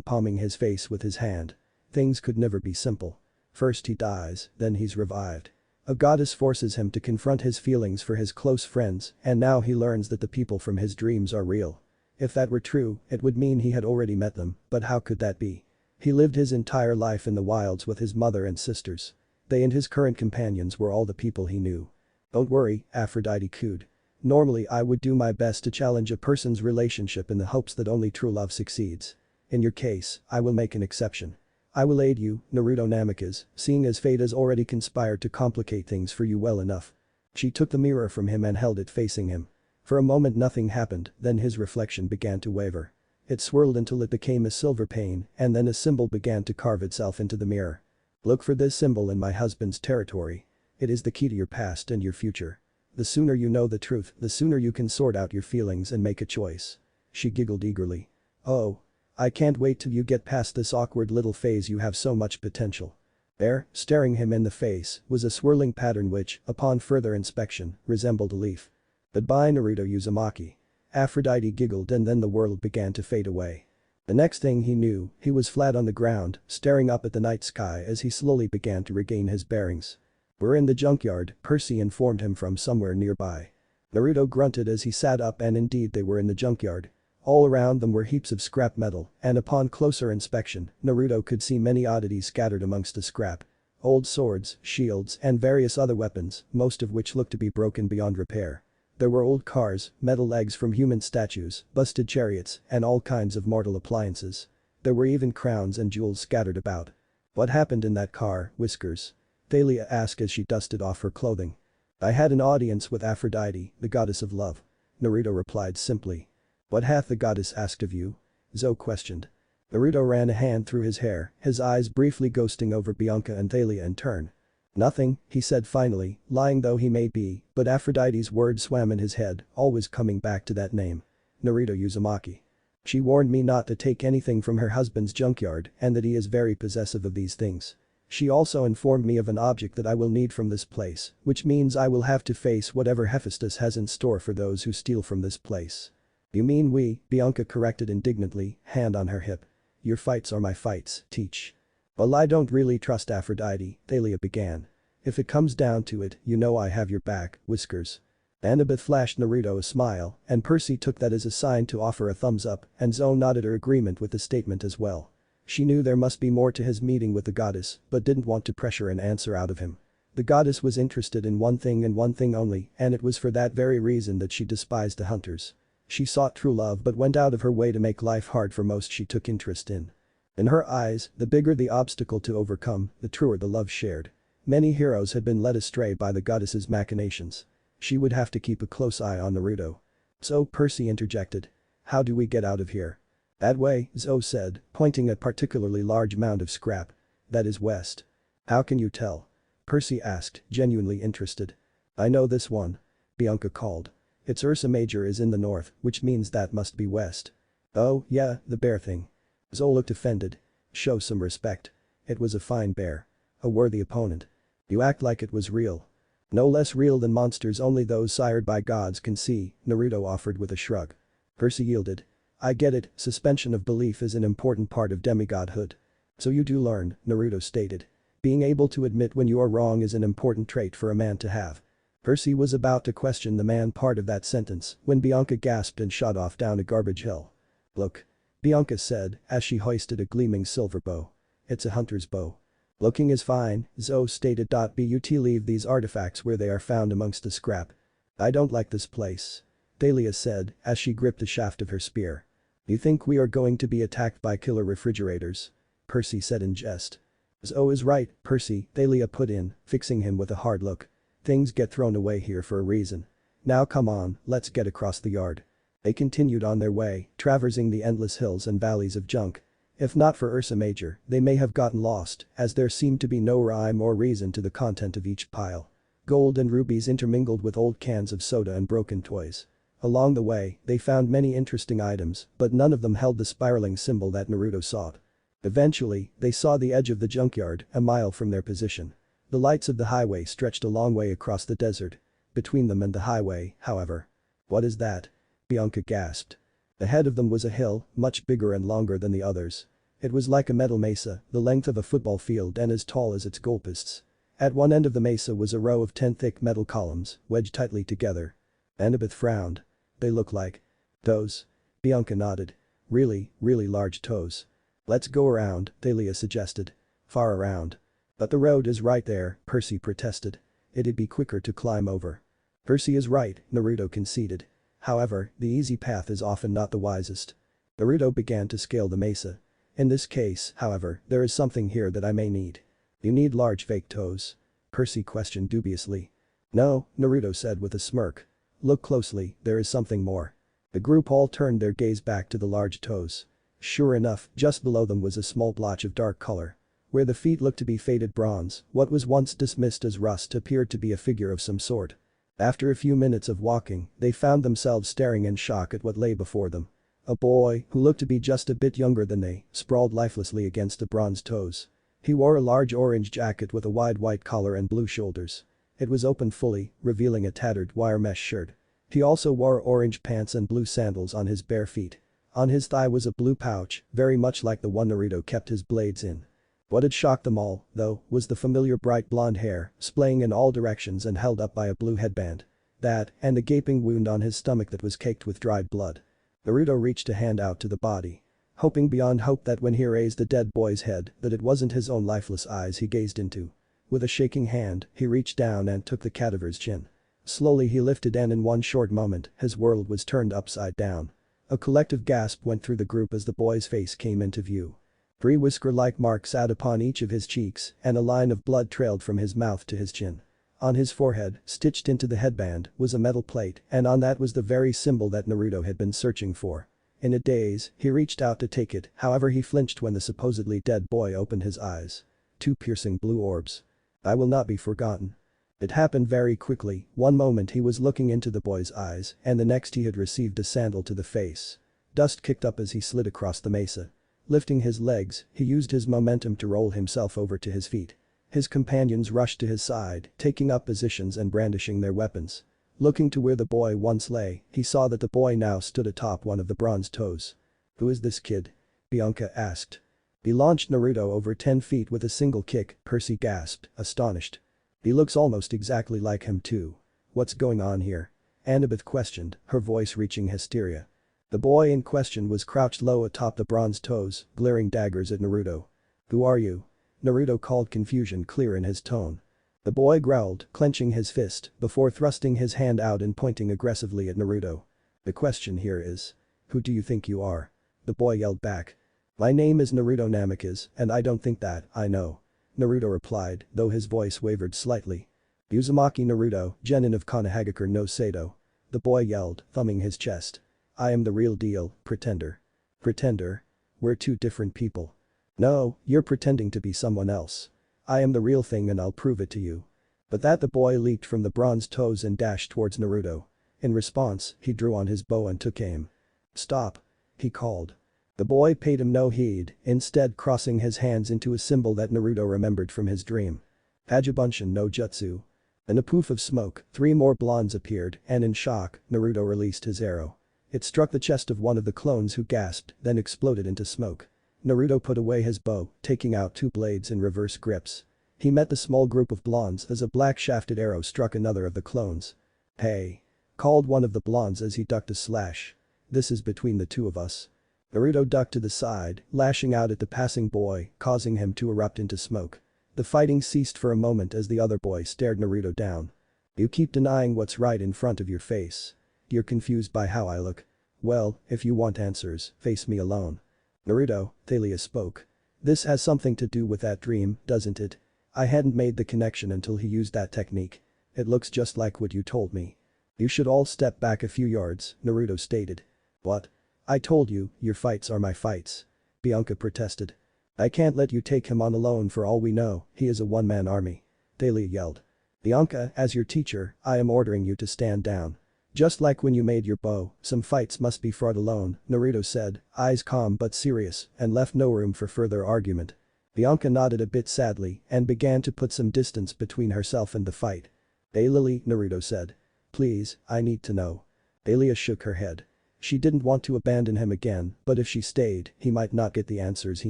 palming his face with his hand. Things could never be simple. First he dies, then he's revived. A goddess forces him to confront his feelings for his close friends, and now he learns that the people from his dreams are real. If that were true, it would mean he had already met them, but how could that be? He lived his entire life in the wilds with his mother and sisters. They and his current companions were all the people he knew. Don't worry, Aphrodite cooed. Normally I would do my best to challenge a person's relationship in the hopes that only true love succeeds. In your case, I will make an exception. I will aid you, Naruto Namikaze, seeing as fate has already conspired to complicate things for you well enough. She took the mirror from him and held it facing him. For a moment nothing happened, then his reflection began to waver. It swirled until it became a silver pane and then a symbol began to carve itself into the mirror. Look for this symbol in my husband's territory. It is the key to your past and your future. The sooner you know the truth, the sooner you can sort out your feelings and make a choice. She giggled eagerly. Oh. I can't wait till you get past this awkward little phase, you have so much potential. There, staring him in the face, was a swirling pattern which, upon further inspection, resembled a leaf. Goodbye Naruto Uzumaki. Aphrodite giggled and then the world began to fade away. The next thing he knew, he was flat on the ground, staring up at the night sky as he slowly began to regain his bearings. We're in the junkyard, Percy informed him from somewhere nearby. Naruto grunted as he sat up and indeed they were in the junkyard. All around them were heaps of scrap metal, and upon closer inspection, Naruto could see many oddities scattered amongst the scrap. Old swords, shields, and various other weapons, most of which looked to be broken beyond repair. There were old cars, metal legs from human statues, busted chariots, and all kinds of mortal appliances. There were even crowns and jewels scattered about. What happened in that car, Whiskers? Thalia asked as she dusted off her clothing. I had an audience with Aphrodite, the goddess of love. Naruto replied simply. What hath the goddess asked of you? Zoe questioned. Naruto ran a hand through his hair, his eyes briefly ghosting over Bianca and Thalia in turn. Nothing, he said finally, lying though he may be, but Aphrodite's word swam in his head, always coming back to that name. Naruto Uzumaki. She warned me not to take anything from her husband's junkyard and that he is very possessive of these things. She also informed me of an object that I will need from this place, which means I will have to face whatever Hephaestus has in store for those who steal from this place. You mean we, Bianca corrected indignantly, hand on her hip. Your fights are my fights, teach. Well, I don't really trust Aphrodite, Thalia began. If it comes down to it, you know I have your back, Whiskers. Annabeth flashed Naruto a smile, and Percy took that as a sign to offer a thumbs up, and Zoe nodded her agreement with the statement as well. She knew there must be more to his meeting with the goddess, but didn't want to pressure an answer out of him. The goddess was interested in one thing and one thing only, and it was for that very reason that she despised the hunters. She sought true love but went out of her way to make life hard for most she took interest in. In her eyes, the bigger the obstacle to overcome, the truer the love shared. Many heroes had been led astray by the goddess's machinations. She would have to keep a close eye on Naruto. So Percy interjected. How do we get out of here? That way, Zoe said, pointing at a particularly large mound of scrap. That is west. How can you tell? Percy asked, genuinely interested. I know this one. Bianca called. Its Ursa Major is in the north, which means that must be west. Oh, yeah, the bear thing. Zoe looked offended. Show some respect. It was a fine bear. A worthy opponent. You act like it was real. No less real than monsters only those sired by gods can see, Naruto offered with a shrug. Percy yielded. I get it, suspension of belief is an important part of demigodhood. So you do learn, Naruto stated. Being able to admit when you are wrong is an important trait for a man to have. Percy was about to question the man part of that sentence when Bianca gasped and shot off down a garbage hill. Look. Bianca said as she hoisted a gleaming silver bow. It's a hunter's bow. Looking is fine, Zoe stated. But leave these artifacts where they are found amongst the scrap. I don't like this place. Thalia said as she gripped the shaft of her spear. You think we are going to be attacked by killer refrigerators? Percy said in jest. Zoe is right, Percy, Thalia put in, fixing him with a hard look. Things get thrown away here for a reason. Now come on, let's get across the yard. They continued on their way, traversing the endless hills and valleys of junk. If not for Ursa Major, they may have gotten lost, as there seemed to be no rhyme or reason to the content of each pile. Gold and rubies intermingled with old cans of soda and broken toys. Along the way, they found many interesting items, but none of them held the spiraling symbol that Naruto sought. Eventually, they saw the edge of the junkyard, a mile from their position. The lights of the highway stretched a long way across the desert. Between them and the highway, however. What is that? Bianca gasped. Ahead of them was a hill, much bigger and longer than the others. It was like a metal mesa, the length of a football field and as tall as its goalposts. At one end of the mesa was a row of 10 thick metal columns, wedged tightly together. Annabeth frowned. They look like toes. Bianca nodded. Really large toes. Let's go around, Thalia suggested. Far around. But the road is right there, Percy protested. It'd be quicker to climb over. Percy is right, Naruto conceded. However, the easy path is often not the wisest. Naruto began to scale the mesa. In this case, however, there is something here that I may need. You need large fake toes? Percy questioned dubiously. No, Naruto said with a smirk. Look closely, there is something more. The group all turned their gaze back to the large toes. Sure enough, just below them was a small blotch of dark color. Where the feet looked to be faded bronze, what was once dismissed as rust appeared to be a figure of some sort. After a few minutes of walking, they found themselves staring in shock at what lay before them. A boy, who looked to be just a bit younger than they, sprawled lifelessly against the bronze toes. He wore a large orange jacket with a wide white collar and blue shoulders. It was open fully, revealing a tattered wire mesh shirt. He also wore orange pants and blue sandals on his bare feet. On his thigh was a blue pouch, very much like the one Naruto kept his blades in. What had shocked them all, though, was the familiar bright blonde hair, splaying in all directions and held up by a blue headband. That, and a gaping wound on his stomach that was caked with dried blood. Naruto reached a hand out to the body. Hoping beyond hope that when he raised the dead boy's head, that it wasn't his own lifeless eyes he gazed into. With a shaking hand, he reached down and took the cadaver's chin. Slowly he lifted and in one short moment, his world was turned upside down. A collective gasp went through the group as the boy's face came into view. 3 whisker-like marks sat upon each of his cheeks and a line of blood trailed from his mouth to his chin. On his forehead, stitched into the headband, was a metal plate and on that was the very symbol that Naruto had been searching for. In a daze, he reached out to take it, however he flinched when the supposedly dead boy opened his eyes. Two piercing blue orbs. I will not be forgotten. It happened very quickly, one moment he was looking into the boy's eyes and the next he had received a sandal to the face. Dust kicked up as he slid across the mesa. Lifting his legs, he used his momentum to roll himself over to his feet. His companions rushed to his side, taking up positions and brandishing their weapons. Looking to where the boy once lay, he saw that the boy now stood atop one of the bronze toes. "Who is this kid?" Bianca asked. He launched Naruto over 10 feet with a single kick, Percy gasped, astonished. He looks almost exactly like him too. What's going on here? Annabeth questioned, her voice reaching hysteria. The boy in question was crouched low atop the bronze toes, glaring daggers at Naruto. "Who are you?" Naruto called, confusion clear in his tone. The boy growled, clenching his fist, before thrusting his hand out and pointing aggressively at Naruto. "The question here is, who do you think you are?" The boy yelled back. "My name is Naruto Namikaze, and I don't think that I know," Naruto replied, though his voice wavered slightly. "Uzumaki Naruto, genin of Konohagakure no Sado," the boy yelled, thumbing his chest. "I am the real deal, pretender." "Pretender? We're two different people." "No, you're pretending to be someone else. I am the real thing and I'll prove it to you." But that the boy leaped from the bronze toes and dashed towards Naruto. In response, he drew on his bow and took aim. "Stop," he called. The boy paid him no heed, instead crossing his hands into a symbol that Naruto remembered from his dream. Hajibunshin no Jutsu. In a poof of smoke, 3 more blondes appeared and in shock, Naruto released his arrow. It struck the chest of one of the clones who gasped, then exploded into smoke. Naruto put away his bow, taking out 2 blades in reverse grips. He met the small group of blondes as a black-shafted arrow struck another of the clones. "Hey!" called one of the blondes as he ducked a slash. "This is between the two of us." Naruto ducked to the side, lashing out at the passing boy, causing him to erupt into smoke. The fighting ceased for a moment as the other boy stared Naruto down. "You keep denying what's right in front of your face. You're confused by how I look. Well, if you want answers, face me alone." "Naruto," Thalia spoke. "This has something to do with that dream, doesn't it? I hadn't made the connection until he used that technique. It looks just like what you told me." "You should all step back a few yards," Naruto stated. "What? I told you, your fights are my fights." Bianca protested. "I can't let you take him on alone. For all we know, he is a one-man army," Thalia yelled. "Bianca, as your teacher, I am ordering you to stand down. Just like when you made your bow, some fights must be fought alone," Naruto said, eyes calm but serious, and left no room for further argument. Bianca nodded a bit sadly and began to put some distance between herself and the fight. "Hey Lily," Naruto said. "Please, I need to know." Thalia shook her head. She didn't want to abandon him again, but if she stayed, he might not get the answers he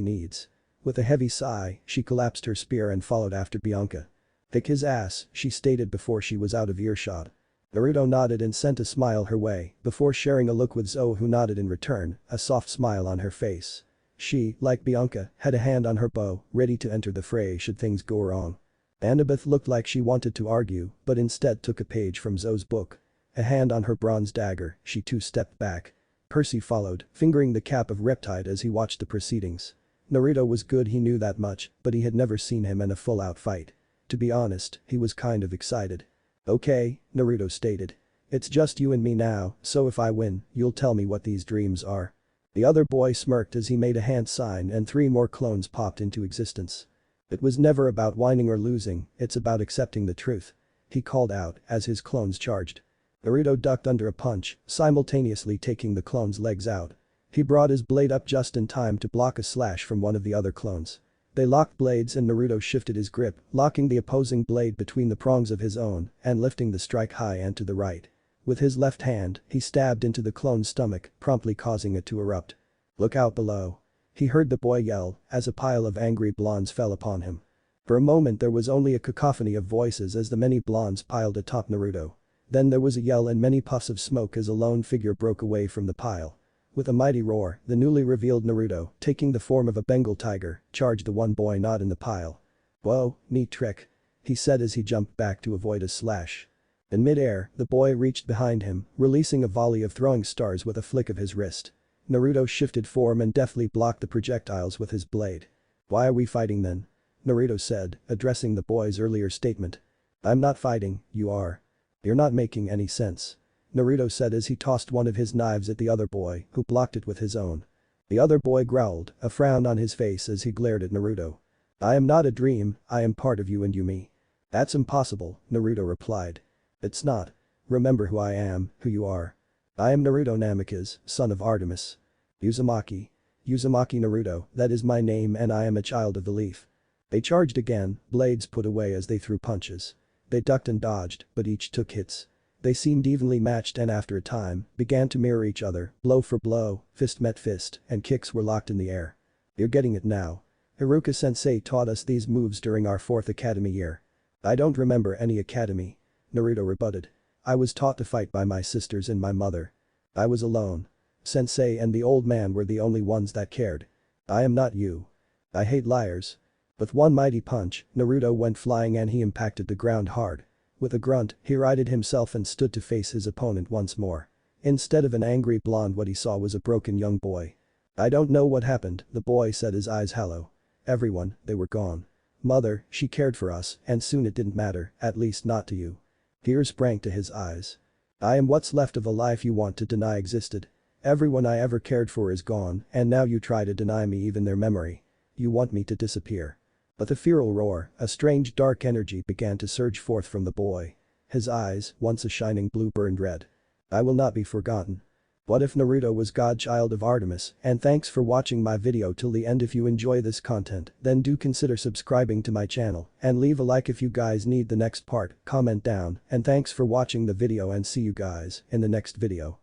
needs. With a heavy sigh, she collapsed her spear and followed after Bianca. "Kick his ass," she stated before she was out of earshot. Naruto nodded and sent a smile her way, before sharing a look with Zoe who nodded in return, a soft smile on her face. She, like Bianca, had a hand on her bow, ready to enter the fray should things go wrong. Annabeth looked like she wanted to argue, but instead took a page from Zoe's book. A hand on her bronze dagger, she too stepped back. Percy followed, fingering the cap of Riptide as he watched the proceedings. Naruto was good, he knew that much, but he had never seen him in a full-out fight. To be honest, he was kind of excited. "Okay," Naruto stated. "It's just you and me now, so if I win, you'll tell me what these dreams are." The other boy smirked as he made a hand sign and 3 more clones popped into existence. "It was never about winning or losing, it's about accepting the truth," he called out as his clones charged. Naruto ducked under a punch, simultaneously taking the clone's legs out. He brought his blade up just in time to block a slash from one of the other clones. They locked blades and Naruto shifted his grip, locking the opposing blade between the prongs of his own and lifting the strike high and to the right. With his left hand, he stabbed into the clone's stomach, promptly causing it to erupt. "Look out below," he heard the boy yell as a pile of angry blondes fell upon him. For a moment there was only a cacophony of voices as the many blondes piled atop Naruto. Then there was a yell and many puffs of smoke as a lone figure broke away from the pile. With a mighty roar, the newly revealed Naruto, taking the form of a Bengal tiger, charged the one boy not in the pile. "Whoa, neat trick," he said as he jumped back to avoid a slash. In mid-air, the boy reached behind him, releasing a volley of throwing stars with a flick of his wrist. Naruto shifted form and deftly blocked the projectiles with his blade. "Why are we fighting then?" Naruto said, addressing the boy's earlier statement. I'm not fighting, you are. You're not making any sense. Naruto said as he tossed one of his knives at the other boy, who blocked it with his own. The other boy growled, a frown on his face as he glared at Naruto. I am not a dream, I am part of you and you me. That's impossible, Naruto replied. It's not. Remember who I am, who you are. I am Naruto Namikaze, son of Artemis. Uzumaki. Uzumaki Naruto, that is my name and I am a child of the leaf. They charged again, blades put away as they threw punches. They ducked and dodged, but each took hits. They seemed evenly matched and after a time, began to mirror each other, blow for blow, fist met fist, and kicks were locked in the air. You're getting it now. Hiruka-sensei taught us these moves during our 4th academy year. I don't remember any academy. Naruto rebutted. I was taught to fight by my sisters and my mother. I was alone. Sensei and the old man were the only ones that cared. I am not you. I hate liars. With one mighty punch, Naruto went flying and he impacted the ground hard. With a grunt, he righted himself and stood to face his opponent once more. Instead of an angry blonde, what he saw was a broken young boy. I don't know what happened, the boy said, his eyes hollow. Everyone, they were gone. Mother, she cared for us, and soon it didn't matter, at least not to you. Tears sprang to his eyes. I am what's left of a life you want to deny existed. Everyone I ever cared for is gone, and now you try to deny me even their memory. You want me to disappear. With a feral roar, a strange dark energy began to surge forth from the boy. His eyes, once a shining blue, burned red. I will not be forgotten. What if Naruto was godchild of Artemis? And thanks for watching my video till the end. If you enjoy this content, then do consider subscribing to my channel and leave a like if you guys need the next part, comment down, and thanks for watching the video and see you guys in the next video.